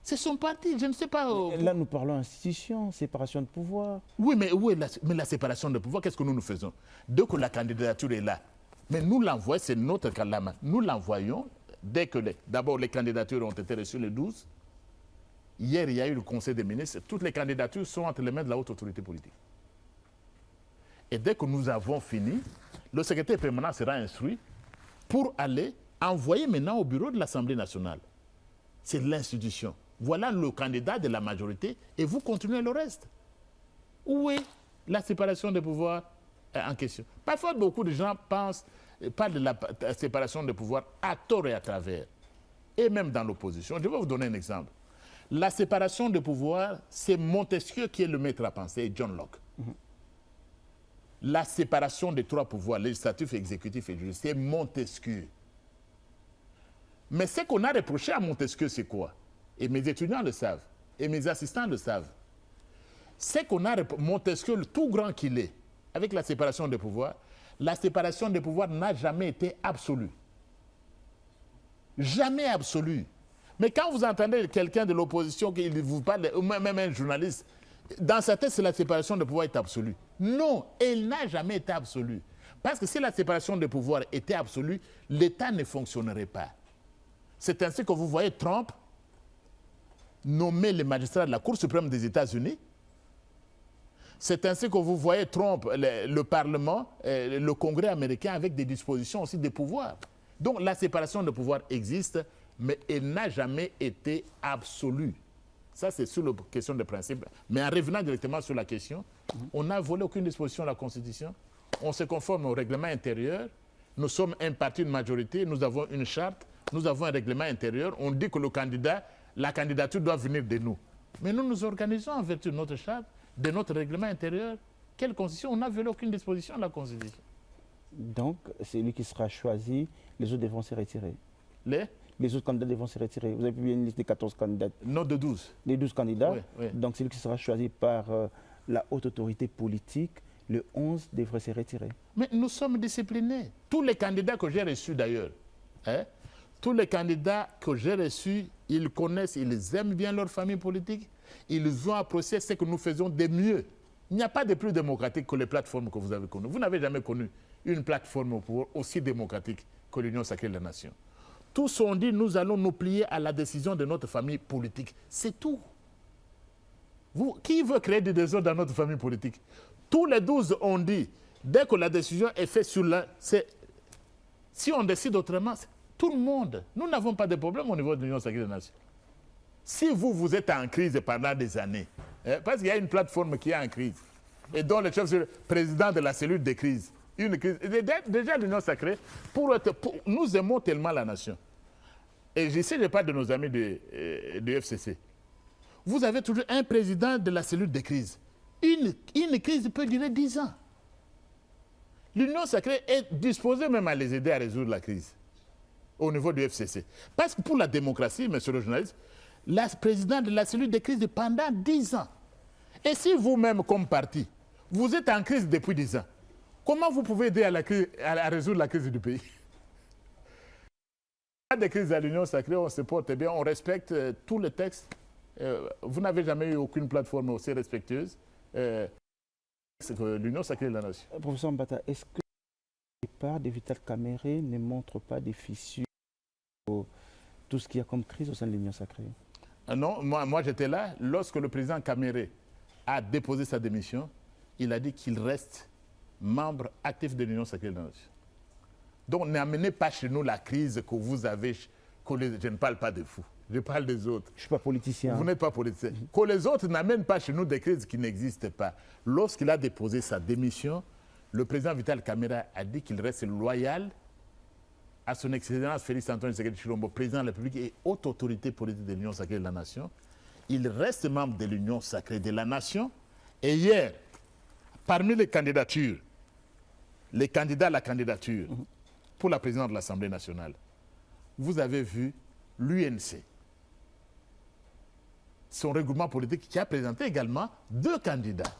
C'est son parti, je ne sais pas. Là, nous parlons institution, séparation de pouvoir. Oui, mais où est la séparation de pouvoir? Qu'est-ce que nous faisons? Dès que la candidature est là, mais nous l'envoyons, c'est notre calame. Nous l'envoyons dès que d'abord les candidatures ont été reçues le 12. Hier, il y a eu le Conseil des ministres. Toutes les candidatures sont entre les mains de la haute autorité politique. Et dès que nous avons fini, le secrétaire permanent sera instruit pour aller envoyer maintenant au bureau de l'Assemblée nationale. C'est l'institution. Voilà le candidat de la majorité et vous continuez le reste. Où est la séparation des pouvoirs en question? Parfois, beaucoup de gens parlent de la séparation des pouvoirs à tort et à travers, et même dans l'opposition. Je vais vous donner un exemple. La séparation des pouvoirs, c'est Montesquieu qui est le maître à penser, et John Locke. La séparation des trois pouvoirs, législatif, exécutif et judiciaire, c'est Montesquieu. Mais ce qu'on a reproché à Montesquieu, c'est quoi? Et mes étudiants le savent, et mes assistants le savent. C'est qu'on a Montesquieu, le tout grand qu'il est, avec la séparation des pouvoirs, La séparation des pouvoirs n'a jamais été absolue. Jamais absolue. Mais quand vous entendez quelqu'un de l'opposition qui vous parle, ou même un journaliste, dans sa tête, c'est la séparation des pouvoirs est absolue. Non, elle n'a jamais été absolue. Parce que si la séparation des pouvoirs était absolue, l'État ne fonctionnerait pas. C'est ainsi que vous voyez Trump nommer les magistrats de la Cour suprême des États-Unis. C'est ainsi que vous voyez Trump, le Parlement, le Congrès américain avec des dispositions aussi des pouvoirs. Donc la séparation des pouvoirs existe, mais elle n'a jamais été absolue. Ça, c'est sur la question de principe. Mais en revenant directement sur la question, on n'a volé aucune disposition de la Constitution. On se conforme au règlement intérieur. Nous sommes un parti de majorité, nous avons une charte, nous avons un règlement intérieur. On dit que le candidat, la candidature doit venir de nous. Mais nous nous organisons en vertu de notre charte, de notre règlement intérieur. Quelle Constitution? On n'a violé aucune disposition de la Constitution. Donc, c'est lui qui sera choisi, les autres devront se retirer. Les autres candidats devront se retirer. Vous avez publié une liste de 14 candidats. Non, de 12. Les 12 candidats. Oui, oui. Donc, c'est lui qui sera choisi par la haute autorité politique. Le 11 devrait se retirer. Mais nous sommes disciplinés. Tous les candidats que j'ai reçus d'ailleurs, tous les candidats que j'ai reçus, ils connaissent, ils aiment bien leur famille politique. Ils ont apprécié ce que nous faisons de mieux. Il n'y a pas de plus démocratique que les plateformes que vous avez connues. Vous n'avez jamais connu une plateforme aussi démocratique que l'Union sacrée de la nation. Tous ont dit, nous allons nous plier à la décision de notre famille politique. C'est tout. Qui veut créer des désordres dans notre famille politique? Tous les 12 ont dit, dès que la décision est faite sur la... Si on décide autrement, tout le monde, nous n'avons pas de problème au niveau de l'Union sacrée de la nation. Si vous êtes en crise pendant des années, parce qu'il y a une plateforme qui est en crise, et dont le chef c'est le président de la cellule de crise, une crise. Déjà l'Union sacrée, nous aimons tellement la nation. Et j'essaie de parler de nos amis du FCC. Vous avez toujours un président de la cellule de crise. Une crise peut durer 10 ans. L'Union sacrée est disposée même à les aider à résoudre la crise au niveau du FCC. Parce que pour la démocratie, monsieur le journaliste, la présidente de la cellule de crise pendant 10 ans. Et si vous-même, comme parti, vous êtes en crise depuis 10 ans, comment vous pouvez aider à résoudre la crise du pays? Il y a des crises à l'Union sacrée, on se porte bien, on respecte tous les textes. Vous n'avez jamais eu aucune plateforme aussi respectueuse. C'est que l'Union sacrée de la nation. Professeur Mbata, est-ce que le départ de Vital Kamerhe ne montre pas des fissures pour tout ce qu'il y a comme crise au sein de l'Union sacrée? Non, moi j'étais là. Lorsque le président Kamerhe a déposé sa démission, il a dit qu'il reste membre actif de l'Union sacrée de la nation. Donc n'amenez pas chez nous la crise que vous avez. Je ne parle pas de vous, je parle des autres. Je ne suis pas politicien. Vous n'êtes pas politicien. Que les autres n'amènent pas chez nous des crises qui n'existent pas. Lorsqu'il a déposé sa démission, le président Vital Kamerhe a dit qu'il reste loyal à son Excellence Félix Antoine Tshisekedi Tshilombo, président de la République et haute autorité politique de l'Union sacrée de la nation. Il reste membre de l'Union sacrée de la nation. Et hier, parmi les candidatures, les candidats à la candidature pour la présidence de l'Assemblée nationale, vous avez vu l'UNC, son regroupement politique qui a présenté également 2 candidats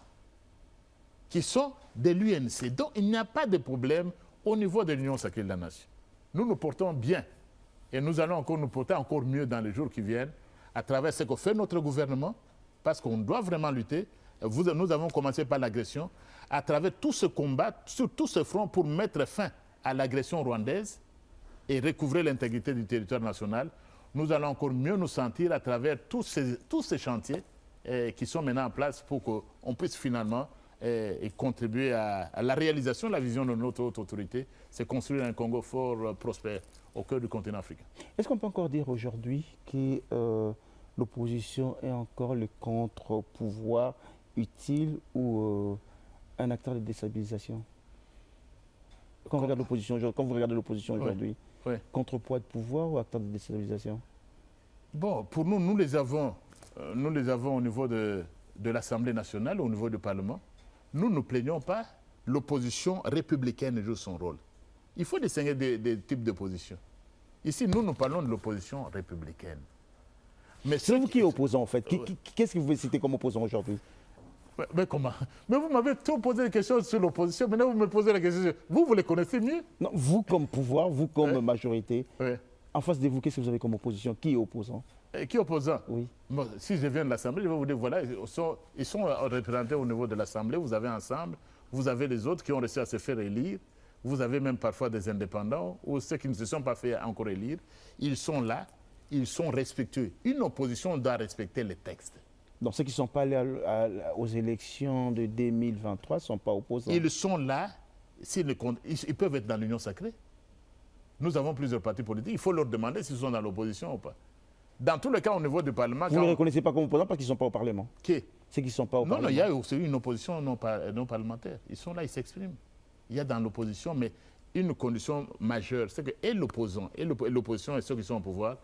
qui sont de l'UNC. Donc il n'y a pas de problème au niveau de l'Union sacrée de la nation. Nous nous portons bien et nous allons encore nous porter encore mieux dans les jours qui viennent à travers ce que fait notre gouvernement, parce qu'on doit vraiment lutter. Nous avons commencé par l'agression, à travers tout ce combat, sur tout ce front pour mettre fin à l'agression rwandaise et recouvrer l'intégrité du territoire national. Nous allons encore mieux nous sentir à travers tous ces chantiers qui sont maintenant en place pour qu'on puisse finalement contribuer à la réalisation de la vision de notre haute autorité, c'est construire un Congo fort, prospère, au cœur du continent africain. Est-ce qu'on peut encore dire aujourd'hui que l'opposition est encore le contre-pouvoir utile ou un acteur de déstabilisation? Quand vous regardez l'opposition aujourd'hui, oui. Contrepoids de pouvoir ou acteur de déstabilisation? Bon, pour nous, nous les avons au niveau de l'Assemblée nationale, au niveau du Parlement. Nous ne plaignons pas. L'opposition républicaine joue son rôle. Il faut distinguer des types d'opposition. Ici, nous parlons de l'opposition républicaine. Mais c'est vous qui est opposant, en fait. Qu'est-ce que vous voulez citer comme opposant aujourd'hui? Mais comment? Mais vous m'avez trop posé des questions sur l'opposition, maintenant vous me posez la question sur... Vous les connaissez mieux? Non, vous comme pouvoir, vous comme majorité, Oui. en face de vous, qu'est-ce que vous avez comme opposition? Qui est opposant? Et qui est opposant? Oui. Bon, si je viens de l'Assemblée, je vais vous dire, voilà, ils sont représentés au niveau de l'Assemblée, vous avez ensemble, vous avez les autres qui ont réussi à se faire élire, vous avez même parfois des indépendants ou ceux qui ne se sont pas fait encore élire. Ils sont là, ils sont respectueux. Une opposition doit respecter les textes. Donc ceux qui ne sont pas allés aux élections de 2023 ne sont pas opposants. Ils sont là, ils peuvent être dans l'union sacrée. Nous avons plusieurs partis politiques, il faut leur demander s'ils sont dans l'opposition ou pas. Dans tous les cas, au niveau du Parlement... Vous ne les reconnaissez pas comme opposants parce qu'ils ne sont pas au Parlement? Qui? Ceux qui ne sont pas au Parlement. Non, il y a aussi une opposition non parlementaire. Ils sont là, ils s'expriment. Il y a dans l'opposition, mais une condition majeure, c'est que et l'opposant, et l'opposition et ceux qui sont au pouvoir,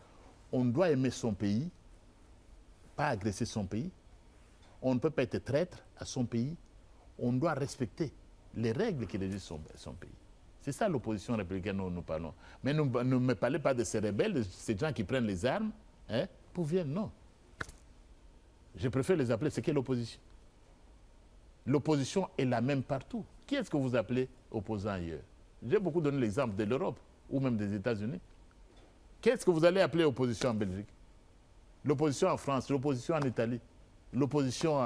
on doit aimer son pays, pas agresser son pays. On ne peut pas être traître à son pays. On doit respecter les règles qui régissent son pays. C'est ça l'opposition républicaine dont nous parlons. Mais ne me parlez pas de ces rebelles, de ces gens qui prennent les armes pour venir. Non. Je préfère les appeler, c'est quelle opposition? L'opposition est la même partout. Qui est-ce que vous appelez opposant ailleurs? J'ai beaucoup donné l'exemple de l'Europe ou même des États-Unis. Qu'est-ce que vous allez appeler opposition en Belgique? L'opposition en France, l'opposition en Italie, l'opposition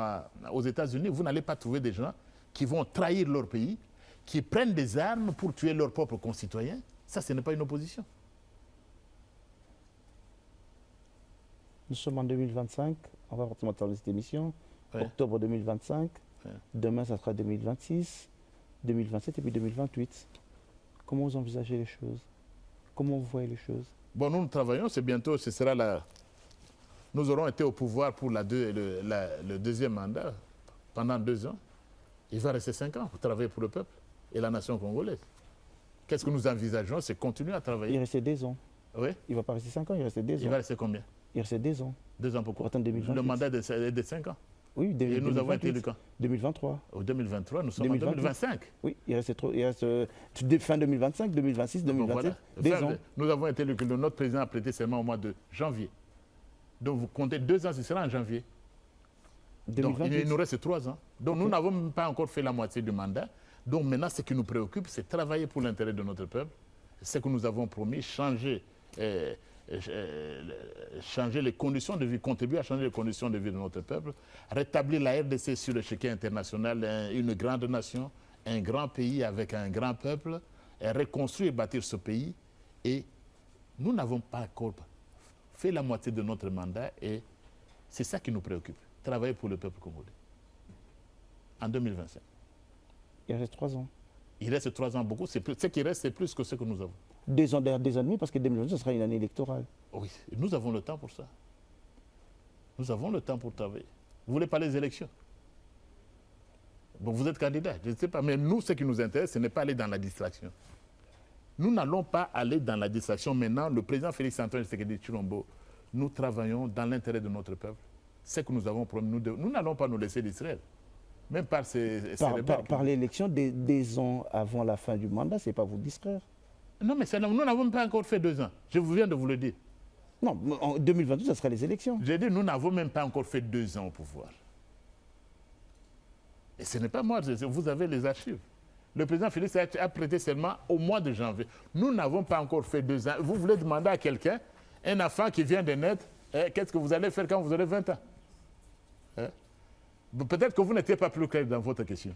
aux États-Unis. Vous n'allez pas trouver des gens qui vont trahir leur pays, qui prennent des armes pour tuer leurs propres concitoyens. Ça, ce n'est pas une opposition. Nous sommes en 2025, on va forcément terminer cette émission. Ouais. Octobre 2025, Ouais. Demain ça sera 2026, 2027 et puis 2028. Comment vous envisagez les choses? Comment vous voyez les choses? Bon, nous travaillons, c'est bientôt, ce sera la... Nous aurons été au pouvoir pour le deuxième mandat pendant 2 ans. Il va rester 5 ans pour travailler pour le peuple et la nation congolaise. Qu'est-ce que nous envisageons? C'est continuer à Il travailler. restait 2 ans. Oui. Il ne va pas rester 5 ans, il restait 2 Il ans. va rester combien? Il restait 2 ans. 2 ans pourquoi? Pour atteindre 2028. Le mandat est de 5 ans. Oui, Et nous avons été 2028. élu quand? 2023. Au 2023, nous sommes 2028. en 2025. Oui, il reste fin 2025, 2026, 2027, Voilà. 2 Enfin, ans. nous avons été élus, notre président a prêté seulement au mois de janvier. Donc vous comptez 2 ans, ce sera en janvier. Donc 2028. il nous reste 3 ans. Donc nous n'avons même pas encore fait la moitié du mandat. Donc maintenant, ce qui nous préoccupe, c'est travailler pour l'intérêt de notre peuple. Ce que nous avons promis, changer les conditions de vie, contribuer à changer les conditions de vie de notre peuple, rétablir la RDC sur l'échiquier international, une grande nation, un grand pays avec un grand peuple, et reconstruire et bâtir ce pays. Et nous n'avons pas encore fait la moitié de notre mandat et c'est ça qui nous préoccupe, travailler pour le peuple congolais. En 2025. Il reste 3 ans. Il reste 3 ans beaucoup, ce qui reste, c'est plus que ce que nous avons. 2 ans derrière 2 ans et demi, parce que 2028, ce sera une année électorale. Oui, nous avons le temps pour ça. Nous avons le temps pour travailler. Vous voulez parler des élections? Bon, vous êtes candidat, je ne sais pas, mais nous, ce qui nous intéresse, ce n'est pas aller dans la distraction. Nous n'allons pas aller dans la distraction. Maintenant, le président Félix-Antoine Tshisekedi Tshilombo, nous travaillons dans l'intérêt de notre peuple. Ce que nous avons promis, nous n'allons pas nous laisser distraire. Même par Par l'élection, des ans avant la fin du mandat, ce n'est pas vous distraire. Non, mais nous n'avons pas encore fait 2 ans. Je viens de vous le dire. Non, en 2028, ce sera les élections. J'ai dit, nous n'avons même pas encore fait 2 ans au pouvoir. Et ce n'est pas moi, vous avez les archives. Le président Félix a prêté seulement au mois de janvier. Nous n'avons pas encore fait 2 ans. Vous voulez demander à quelqu'un, un enfant qui vient de naître, qu'est-ce que vous allez faire quand vous aurez 20 ans? Peut-être que vous n'étiez pas plus clair dans votre question.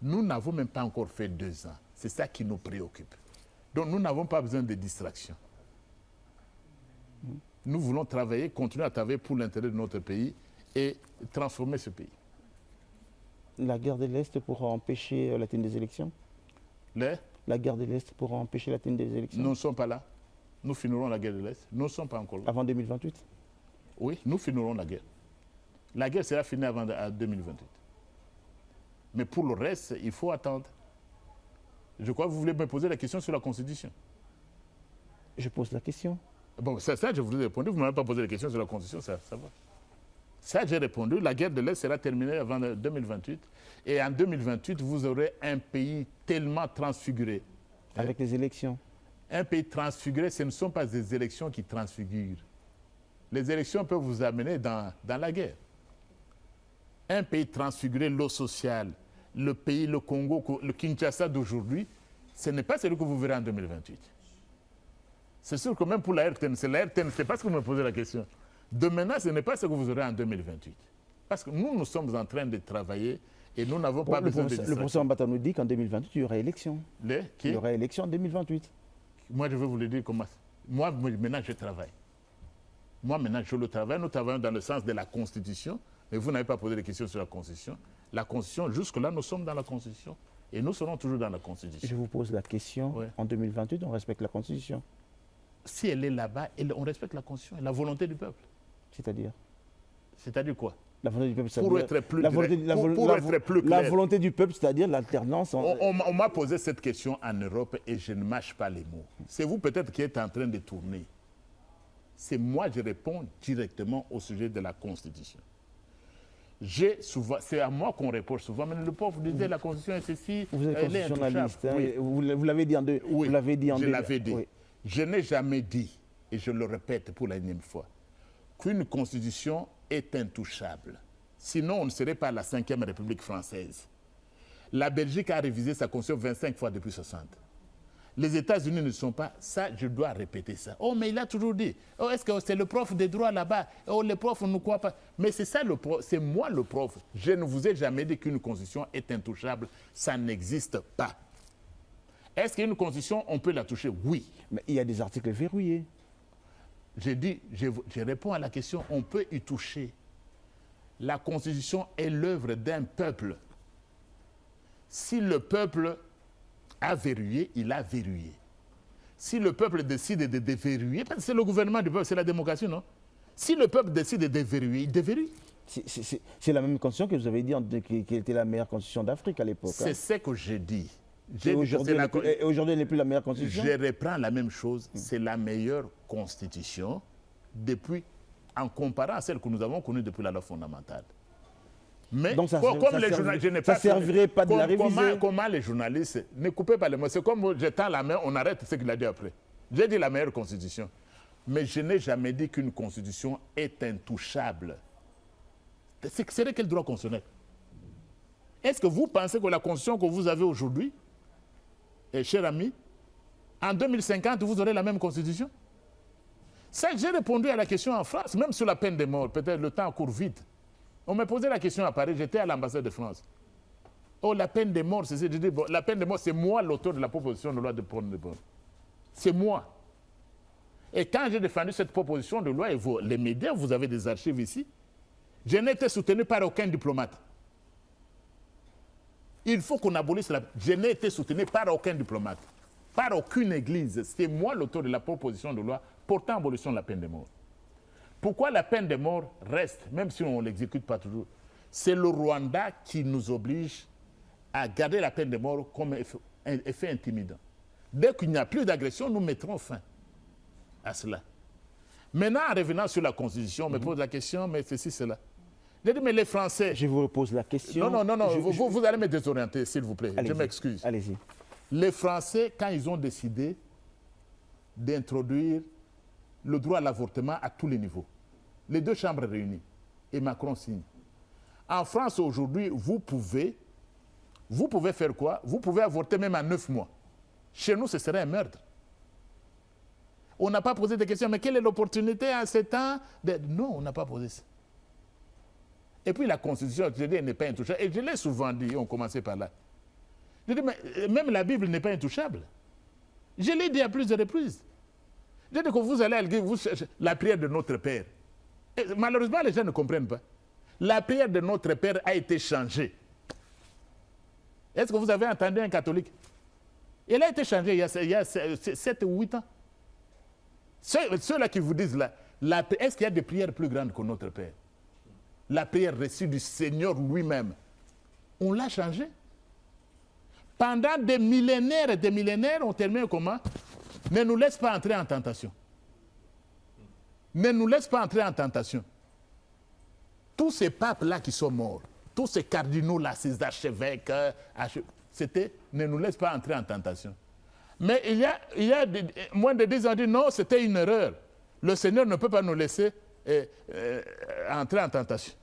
Nous n'avons même pas encore fait 2 ans. C'est ça qui nous préoccupe. Donc nous n'avons pas besoin de distraction. Nous voulons travailler, continuer à travailler pour l'intérêt de notre pays et transformer ce pays. La guerre de l'Est pourra empêcher la tenue des élections? La guerre de l'Est pourra empêcher la tenue des élections? Nous ne sommes pas là. Nous finirons la guerre de l'Est. Nous ne sommes pas encore là. Avant 2028? Oui, nous finirons la guerre. La guerre sera finie avant 2028. Mais pour le reste, il faut attendre. Je crois que vous voulez me poser la question sur la Constitution. Je pose la question. Bon, ça je vous ai répondu. Vous ne m'avez pas posé la question sur la Constitution, ça va. Ça, j'ai répondu. La guerre de l'Est sera terminée avant 2028. Et en 2028, vous aurez un pays tellement transfiguré. Avec les élections? Un pays transfiguré, ce ne sont pas des élections qui transfigurent. Les élections peuvent vous amener dans la guerre. un pays transfiguré, l'eau sociale, le pays, le Congo, le Kinshasa d'aujourd'hui, ce n'est pas celui que vous verrez en 2028. C'est sûr que même pour la RTN, c'est pas ce que vous me posez la question. De maintenant, ce n'est pas ce que vous aurez en 2028. Parce que nous sommes en train de travailler et nous n'avons pas besoin de distraction. Le professeur Mbata nous dit qu'en 2028, il y aura élection. Il y aura élection en 2028. Moi, je vais vous le dire comment. Moi, maintenant, je travaille. Moi, maintenant, je le travaille. Nous travaillons dans le sens de la Constitution. Mais vous n'avez pas posé de questions sur la Constitution. La Constitution, jusque-là, nous sommes dans la Constitution. Et nous serons toujours dans la Constitution. Je vous pose la question. Ouais. En 2028, on respecte la Constitution. Si elle est là-bas, on respecte la Constitution et la volonté du peuple. C'est-à-dire? C'est-à-dire quoi? La volonté du peuple, pour être plus clair. La volonté du peuple, c'est-à-dire l'alternance. On m'a posé cette question en Europe et je ne mâche pas les mots. C'est vous peut-être qui êtes en train de tourner. C'est moi, je réponds directement au sujet de la Constitution. C'est à moi qu'on répond souvent, mais le pauvre disait la Constitution est ceci, vous êtes elle est constitutionnaliste, hein, oui. Vous l'avez dit en deux. Oui, vous l'avez dit en je deux. l'avais dit. Oui. Je n'ai jamais dit, et je le répète pour la énième fois, qu'une Constitution est intouchable. Sinon, on ne serait pas la 5e République française. La Belgique a révisé sa Constitution 25 fois depuis 60. Les États-Unis ne sont pas... Ça, je dois répéter ça. Oh, mais il a toujours dit. Oh, est-ce que c'est le prof des droits là-bas? Oh, les profs ne croient pas. Mais c'est ça le prof. C'est moi le prof. Je ne vous ai jamais dit qu'une Constitution est intouchable. Ça n'existe pas. Est-ce qu'une Constitution, on peut la toucher? Oui. Mais il y a des articles verrouillés. J'ai dit, je réponds à la question, on peut y toucher. La Constitution est l'œuvre d'un peuple. Si le peuple a verrouillé, il a verrouillé. Si le peuple décide de déverrouiller, parce que c'est le gouvernement du peuple, c'est la démocratie, non? Si le peuple décide de déverrouiller, il déverrouille. C'est la même constitution que vous avez dit qui était la meilleure constitution d'Afrique à l'époque. C'est ce que j'ai dit. Aujourd'hui, elle n'est plus la meilleure constitution. Je reprends la même chose. C'est la meilleure constitution depuis, en comparant à celle que nous avons connue depuis la loi fondamentale. Mais donc comme les journalistes, je n'ai pas... Ça ne servirait pas de la réviser. Comment les journalistes... Ne coupez pas les mots. C'est comme je tends la main, on arrête ce qu'il a dit après. J'ai dit la meilleure constitution. Mais je n'ai jamais dit qu'une constitution est intouchable. C'est quel droit constitutionnel? Est-ce que vous pensez que la constitution que vous avez aujourd'hui, cher ami, en 2050, vous aurez la même constitution? Ça, j'ai répondu à la question en France, même sur la peine de mort. Peut-être le temps court vite. On m'a posé la question à Paris, j'étais à l'ambassade de France. Oh, la peine de mort, la peine de mort, c'est moi l'auteur de la proposition de loi de peine de mort. C'est moi. Et quand j'ai défendu cette proposition de loi, et les médias, vous avez des archives ici, je n'ai été soutenu par aucun diplomate. Il faut qu'on abolisse la... Je n'ai été soutenu par aucun diplomate, par aucune église. C'est moi l'auteur de la proposition de loi portant abolition de la peine de mort. Pourquoi la peine de mort reste, même si on ne l'exécute pas toujours? C'est le Rwanda qui nous oblige à garder la peine de mort comme effet intimidant. Dès qu'il n'y a plus d'agression, nous mettrons fin à cela. Maintenant, en revenant sur la Constitution, on me pose la question, mais ceci, cela. J'ai dit, mais les Français... Je vous repose la question. Non, vous allez me désorienter, s'il vous plaît. Je m'excuse. Allez-y. Les Français, quand ils ont décidé d'introduire le droit à l'avortement à tous les niveaux, les deux chambres réunies, et Macron signe. En France, aujourd'hui, vous pouvez faire quoi? Vous pouvez avorter même à 9 mois. Chez nous, ce serait un meurtre. On n'a pas posé de questions, mais quelle est l'opportunité à 7 ans Non, on n'a pas posé ça. Et puis la Constitution, je dis, elle n'est pas intouchable. Et je l'ai souvent dit, on commençait par là. Je dis, mais même la Bible n'est pas intouchable. Je l'ai dit à plusieurs reprises. Je dis que vous allez la prière de notre Père. Et malheureusement, les gens ne comprennent pas. La prière de notre Père a été changée. Est-ce que vous avez entendu un catholique? Elle a été changée il y a 7 ou 8 ans. Ceux-là qui vous disent là, est-ce qu'il y a des prières plus grandes que notre Père? La prière reçue du Seigneur lui-même. On l'a changée. Pendant des millénaires, on termine comment? Ne nous laisse pas entrer en tentation. Ne nous laisse pas entrer en tentation. Tous ces papes-là qui sont morts, tous ces cardinaux-là, ces archevêques, c'était ne nous laisse pas entrer en tentation. Mais il y a moins de 10 ans, on dit non, c'était une erreur. Le Seigneur ne peut pas nous laisser entrer en tentation.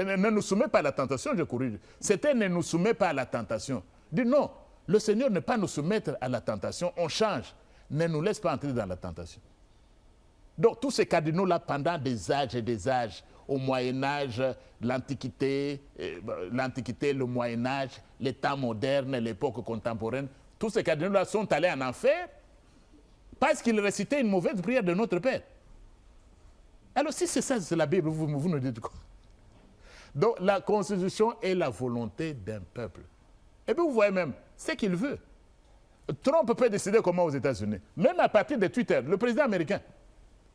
Ne nous soumets pas à la tentation, je corrige. C'était ne nous soumets pas à la tentation. Dis non, le Seigneur n'est pas nous soumettre à la tentation, on change. Ne nous laisse pas entrer dans la tentation. Donc tous ces cardinaux-là, pendant des âges et des âges, au Moyen-Âge, l'Antiquité, le Moyen-Âge, les temps modernes, l'époque contemporaine, tous ces cardinaux-là sont allés en enfer parce qu'ils récitaient une mauvaise prière de notre Père. Alors si c'est ça, c'est la Bible, vous nous dites quoi? Donc la Constitution est la volonté d'un peuple. Et puis vous voyez même ce qu'il veut. Trump peut décider comment aux États-Unis. Même à partir de Twitter, le président américain,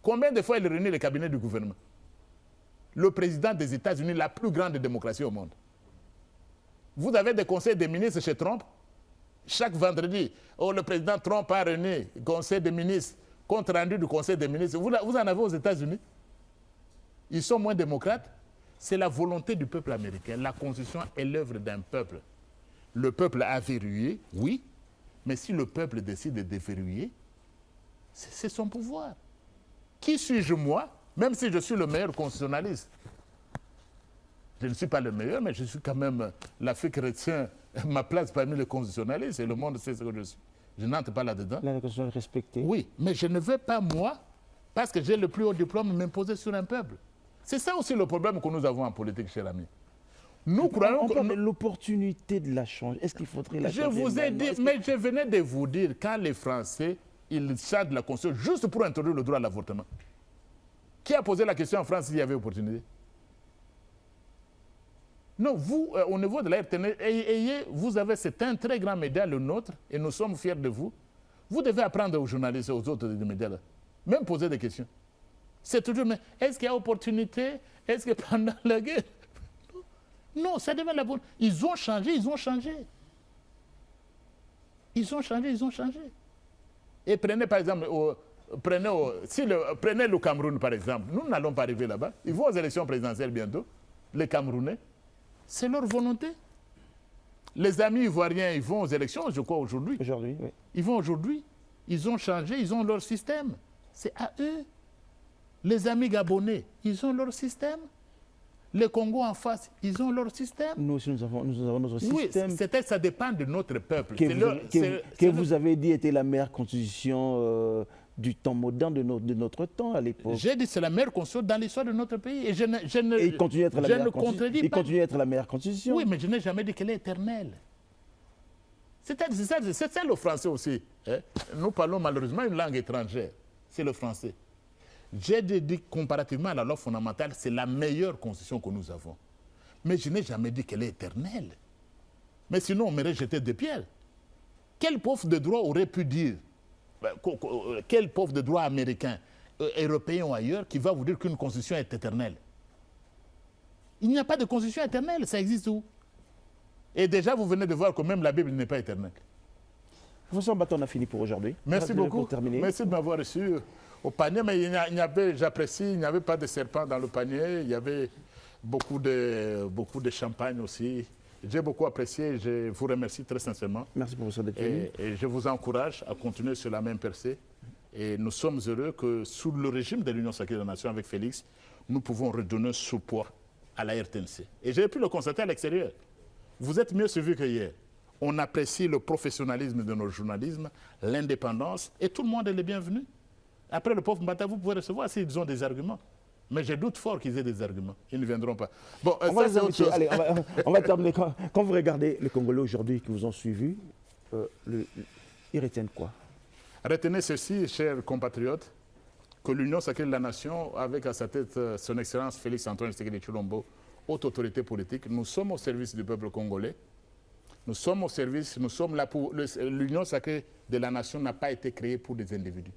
combien de fois il réunit le cabinet du gouvernement? Le président des États-Unis, la plus grande démocratie au monde. Vous avez des conseils des ministres chez Trump. Chaque vendredi, le président Trump a réuni le conseil des ministres, compte rendu du conseil des ministres. Vous en avez aux États-Unis. Ils sont moins démocrates. C'est la volonté du peuple américain. La Constitution est l'œuvre d'un peuple. Le peuple a verrouillé, oui, mais si le peuple décide de déverrouiller, c'est son pouvoir. Qui suis-je moi, même si je suis le meilleur constitutionnaliste? Je ne suis pas le meilleur, mais je suis quand même l'Afrique retient ma place parmi les constitutionnalistes et le monde sait ce que je suis. Je n'entre pas là-dedans. La Constitution est respectée. Oui, mais je ne veux pas, moi, parce que j'ai le plus haut diplôme, m'imposer sur un peuple. C'est ça aussi le problème que nous avons en politique, cher ami. Nous croyons que l'opportunité de la changer. Est-ce qu'il faudrait la changer? Je vous ai dit, mais je venais de vous dire, quand les Français, ils changent la Constitution juste pour introduire le droit à l'avortement. Qui a posé la question en France s'il y avait opportunité? Non, vous, au niveau de la RTN, vous avez, c'est un très grand média, le nôtre, et nous sommes fiers de vous. Vous devez apprendre aux journalistes et aux autres médias, là, même poser des questions. C'est toujours, mais est-ce qu'il y a opportunité? Est-ce que pendant la guerre? Non, ça devait la bonne. Ils ont changé, ils ont changé. Ils ont changé, ils ont changé. Et prenez par exemple, prenez le Cameroun par exemple. Nous n'allons pas arriver là-bas. Ils vont aux élections présidentielles bientôt. Les Camerounais, c'est leur volonté. Les amis ivoiriens, ils vont aux élections, je crois, aujourd'hui. Aujourd'hui, oui. Ils vont aujourd'hui. Ils ont changé, ils ont leur système. C'est à eux. Les amis gabonais, ils ont leur système. Les Congos en face, ils ont leur système. Nous aussi, nous avons notre système. Oui, ça dépend de notre peuple. Que vous avez dit était la meilleure constitution du temps moderne de notre temps à l'époque. J'ai dit c'est la meilleure constitution dans l'histoire de notre pays. Et il continue à être la meilleure constitution. Il continue à être la meilleure constitution. Oui, mais je n'ai jamais dit qu'elle est éternelle. C'est ça le français aussi. Hein? Nous parlons malheureusement une langue étrangère. C'est le français. J'ai dit comparativement à la loi fondamentale, c'est la meilleure constitution que nous avons. Mais je n'ai jamais dit qu'elle est éternelle. Mais sinon, on m'aurait jeté des pierres. Quel pauvre de droit aurait pu dire, quel pauvre de droit américain, européen ou ailleurs, qui va vous dire qu'une constitution est éternelle? Il n'y a pas de constitution éternelle, ça existe où? Et déjà, vous venez de voir que même la Bible n'est pas éternelle. Professeur Mbato, on a fini pour aujourd'hui. Merci beaucoup. Merci de m'avoir reçu au panier, mais j'apprécie, il n'y avait pas de serpent dans le panier, il y avait beaucoup de champagne aussi. J'ai beaucoup apprécié, je vous remercie très sincèrement. Merci professeur d'être venu. Et je vous encourage à continuer sur la même percée. Et nous sommes heureux que sous le régime de l'Union sacrée des nations avec Félix, nous pouvons redonner ce poids à la RTNC. Et j'ai pu le constater à l'extérieur. Vous êtes mieux suivis que hier. On apprécie le professionnalisme de notre journalisme, l'indépendance, et tout le monde est le bienvenu. Après, le pauvre Mbata, vous pouvez recevoir s'ils ont des arguments. Mais je doute fort qu'ils aient des arguments. Ils ne viendront pas. Bon, on va les inviter. Allez, on va terminer. Quand vous regardez les Congolais aujourd'hui qui vous ont suivi, ils retiennent quoi? Retenez ceci, chers compatriotes, que l'Union sacrée de la nation, avec à sa tête son Excellence Félix-Antoine Tshisekedi Tshilombo, haute autorité politique, nous sommes au service du peuple congolais. Nous sommes au service, nous sommes là pour... L'Union sacrée de la nation n'a pas été créée pour des individus,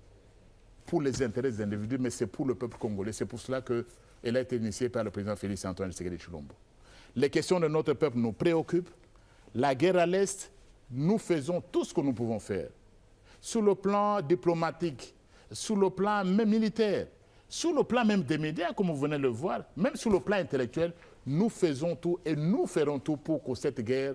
pour les intérêts des individus, mais c'est pour le peuple congolais. C'est pour cela qu'elle a été initiée par le président Félix-Antoine Tshisekedi Tshilombo. Les questions de notre peuple nous préoccupent. La guerre à l'Est, nous faisons tout ce que nous pouvons faire. Sur le plan diplomatique, sur le plan même militaire, sur le plan même des médias, comme vous venez de le voir, même sur le plan intellectuel, nous faisons tout et nous ferons tout pour que cette guerre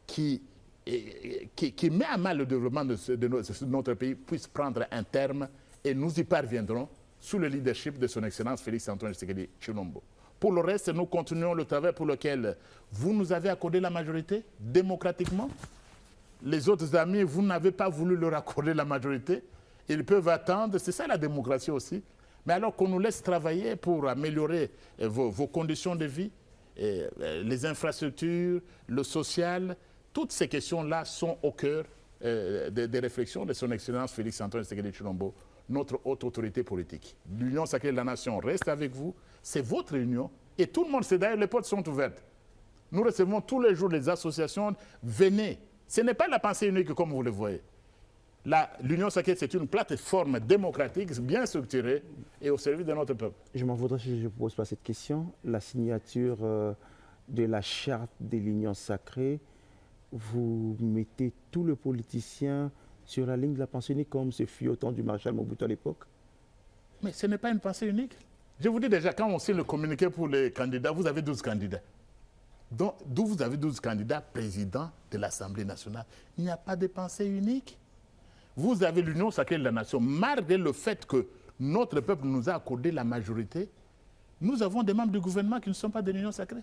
qui met à mal le développement de notre pays puisse prendre un terme et nous y parviendrons sous le leadership de son Excellence Félix-Antoine Tshisekedi Tshilombo. Pour le reste, nous continuons le travail pour lequel vous nous avez accordé la majorité démocratiquement. Les autres amis, vous n'avez pas voulu leur accorder la majorité. Ils peuvent attendre, c'est ça la démocratie aussi. Mais alors qu'on nous laisse travailler pour améliorer vos conditions de vie, les infrastructures, le social, toutes ces questions-là sont au cœur des réflexions de son Excellence Félix-Antoine Tshisekedi Tshilombo, notre haute autorité politique. L'Union sacrée de la nation reste avec vous, c'est votre union, et tout le monde sait, d'ailleurs les portes sont ouvertes. Nous recevons tous les jours des associations, venez. Ce n'est pas la pensée unique comme vous le voyez. L'Union sacrée, c'est une plateforme démocratique, bien structurée et au service de notre peuple. Je m'en voudrais si je ne pose pas cette question. La signature de la charte de l'Union sacrée, vous mettez tous les politiciens sur la ligne de la pensée unique comme ce fut au temps du maréchal Mobutu à l'époque? Mais ce n'est pas une pensée unique. Je vous dis déjà, quand on signe le communiqué pour les candidats, vous avez 12 candidats. D'où vous avez 12 candidats présidents de l'Assemblée nationale. Il n'y a pas de pensée unique. Vous avez l'Union sacrée de la nation. Malgré le fait que notre peuple nous a accordé la majorité, nous avons des membres du gouvernement qui ne sont pas de l'Union sacrée.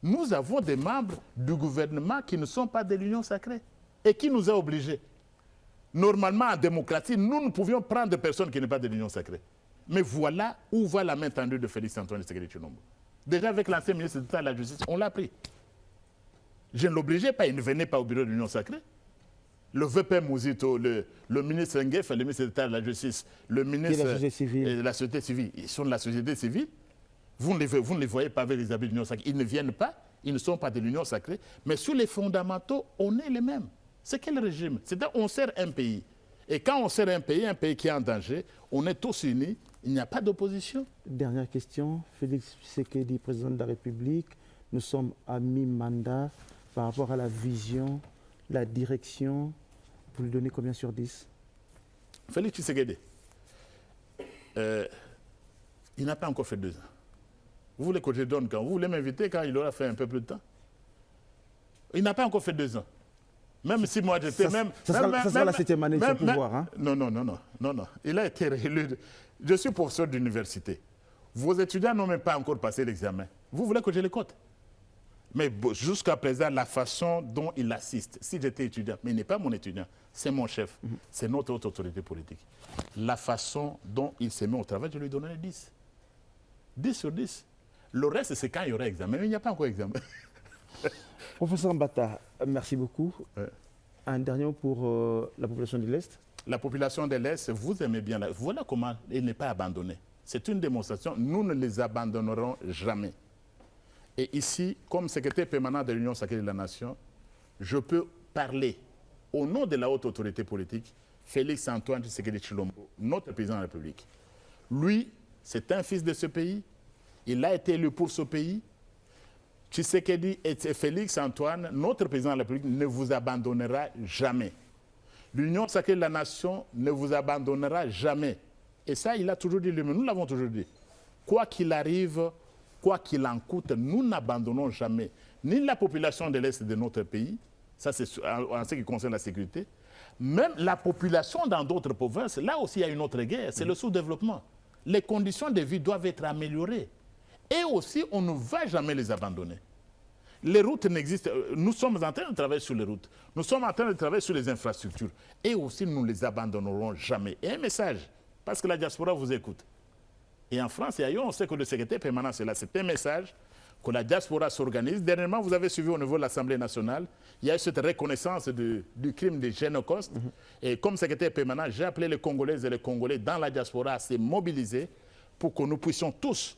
Nous avons des membres du gouvernement qui ne sont pas de l'Union sacrée et qui nous a obligés. Normalement, en démocratie, nous ne pouvions prendre des personnes qui ne sont pas de l'Union sacrée. Mais voilà où va la main tendue de Félix-Antoine Tshisekedi Tshilombo. Déjà avec l'ancien ministre d'État de la Justice, on l'a pris. Je ne l'obligeais pas, il ne venait pas au bureau de l'Union sacrée. Le VP Mouzito, le ministre Nguef, le ministre d'État de la Justice, le ministre de la société civile, ils sont de la société civile. Vous ne les voyez pas avec les habits de l'Union sacrée. Ils ne viennent pas, ils ne sont pas de l'Union sacrée. Mais sur les fondamentaux, on est les mêmes. C'est quel régime? C'est-à-dire qu'on sert un pays. Et quand on sert un pays qui est en danger, on est tous unis, il n'y a pas d'opposition. Dernière question, Félix Tshisekedi, président de la République, nous sommes à mi-mandat par rapport à la vision, la direction. Vous lui donnez combien sur 10? Félix Tshisekedi, il n'a pas encore fait 2 ans. Vous voulez que je donne quand? Vous voulez m'inviter quand il aura fait un peu plus de temps? Il n'a pas encore fait 2 ans. Même si moi j'étais Ça sera la 7e année de son pouvoir. Hein? Non. Il a été réélu. Je suis professeur d'université. Vos étudiants n'ont même pas encore passé l'examen. Vous voulez que je les cote? Mais jusqu'à présent, la façon dont il assiste, si j'étais étudiant, mais il n'est pas mon étudiant, c'est mon chef, c'est notre haute autorité politique. La façon dont il se met au travail, je lui donnerai 10. 10 sur 10. Le reste, c'est quand il y aura examen. Mais il n'y a pas encore examen. Professeur Mbata, merci beaucoup. Un dernier mot pour la population de l'Est. La population de l'Est, vous aimez bien. Voilà comment elle n'est pas abandonnée. C'est une démonstration. Nous ne les abandonnerons jamais. Et ici, comme secrétaire permanent de l'Union sacrée de la nation, je peux parler au nom de la haute autorité politique, Félix-Antoine Tshisekedi Tshilombo, notre président de la République. Lui, c'est un fils de ce pays. Il a été élu pour ce pays. Tshisekedi et Félix-Antoine, notre président de la République, ne vous abandonnera jamais. L'Union sacrée de la nation ne vous abandonnera jamais. Et ça, il a toujours dit lui-même. Nous l'avons toujours dit. Quoi qu'il arrive, quoi qu'il en coûte, nous n'abandonnons jamais ni la population de l'Est de notre pays, ça c'est en ce qui concerne la sécurité, même la population dans d'autres provinces, là aussi il y a une autre guerre, c'est le sous-développement. Les conditions de vie doivent être améliorées. Et aussi, on ne va jamais les abandonner. Les routes n'existent. Nous sommes en train de travailler sur les routes. Nous sommes en train de travailler sur les infrastructures. Et aussi, nous ne les abandonnerons jamais. Et un message, parce que la diaspora vous écoute. Et en France et ailleurs, on sait que le secrétaire permanent, c'est là. C'est un message que la diaspora s'organise. Dernièrement, vous avez suivi au niveau de l'Assemblée nationale, il y a eu cette reconnaissance du crime des Génocoste. Et comme secrétaire permanent, j'ai appelé les Congolaises et les Congolais dans la diaspora à se mobiliser pour que nous puissions tous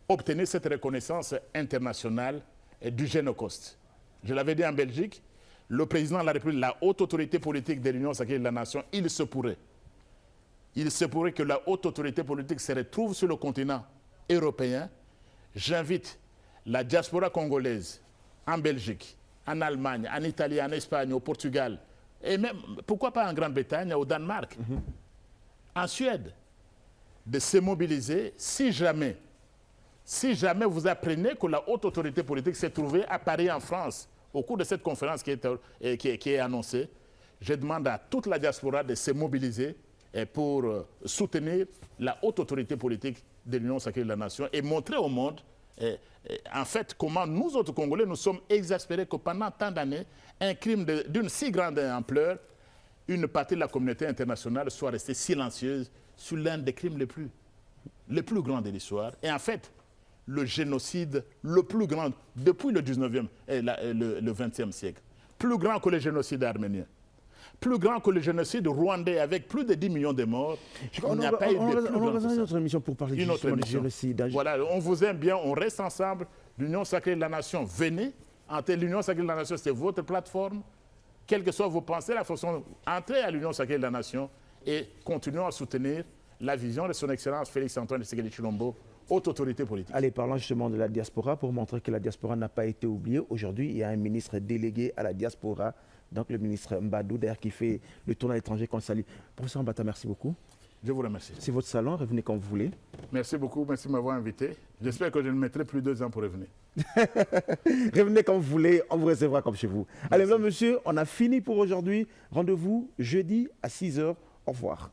obtenir cette reconnaissance internationale du Génocoste. Je l'avais dit en Belgique, le président de la République, la haute autorité politique de l'Union sacrée de la nation, il se pourrait que la haute autorité politique se retrouve sur le continent européen. J'invite la diaspora congolaise en Belgique, en Allemagne, en Italie, en Espagne, au Portugal, et même, pourquoi pas en Grande-Bretagne, au Danemark, en Suède, de se mobiliser si jamais vous apprenez que la haute autorité politique s'est trouvée à Paris, en France, au cours de cette conférence qui est annoncée, je demande à toute la diaspora de se mobiliser pour soutenir la haute autorité politique de l'Union sacrée de la nation et montrer au monde en fait comment nous autres Congolais nous sommes exaspérés que pendant tant d'années, un crime d'une si grande ampleur, une partie de la communauté internationale soit restée silencieuse sur l'un des crimes les plus grands de l'histoire. Et en fait, le génocide le plus grand depuis le 19e et le 20e siècle, plus grand que le génocide arménien, plus grand que le génocide rwandais avec plus de 10 millions de morts. On va une autre émission pour parler du génocide. Voilà, on vous aime bien, on reste ensemble. L'Union sacrée de la nation, venez. L'Union sacrée de la nation, c'est votre plateforme. Quelles que soient vos pensées, la façon, entrez à l'Union sacrée de la nation et continuons à soutenir la vision de son Excellence Félix-Antoine Tshisekedi Tshilombo, haute autorité politique. Allez, parlons justement de la diaspora pour montrer que la diaspora n'a pas été oubliée. Aujourd'hui, il y a un ministre délégué à la diaspora, donc le ministre Mbadou, d'ailleurs, qui fait le tour à l'étranger qu'on salue. Professeur Mbata, merci beaucoup. Je vous remercie. C'est votre salon, revenez quand vous voulez. Merci beaucoup, merci de m'avoir invité. J'espère que je ne mettrai plus 2 ans pour revenir. Revenez quand vous voulez, on vous recevra comme chez vous. Merci. Allez, mesdames, messieurs, on a fini pour aujourd'hui. Rendez-vous jeudi à 6h. Au revoir.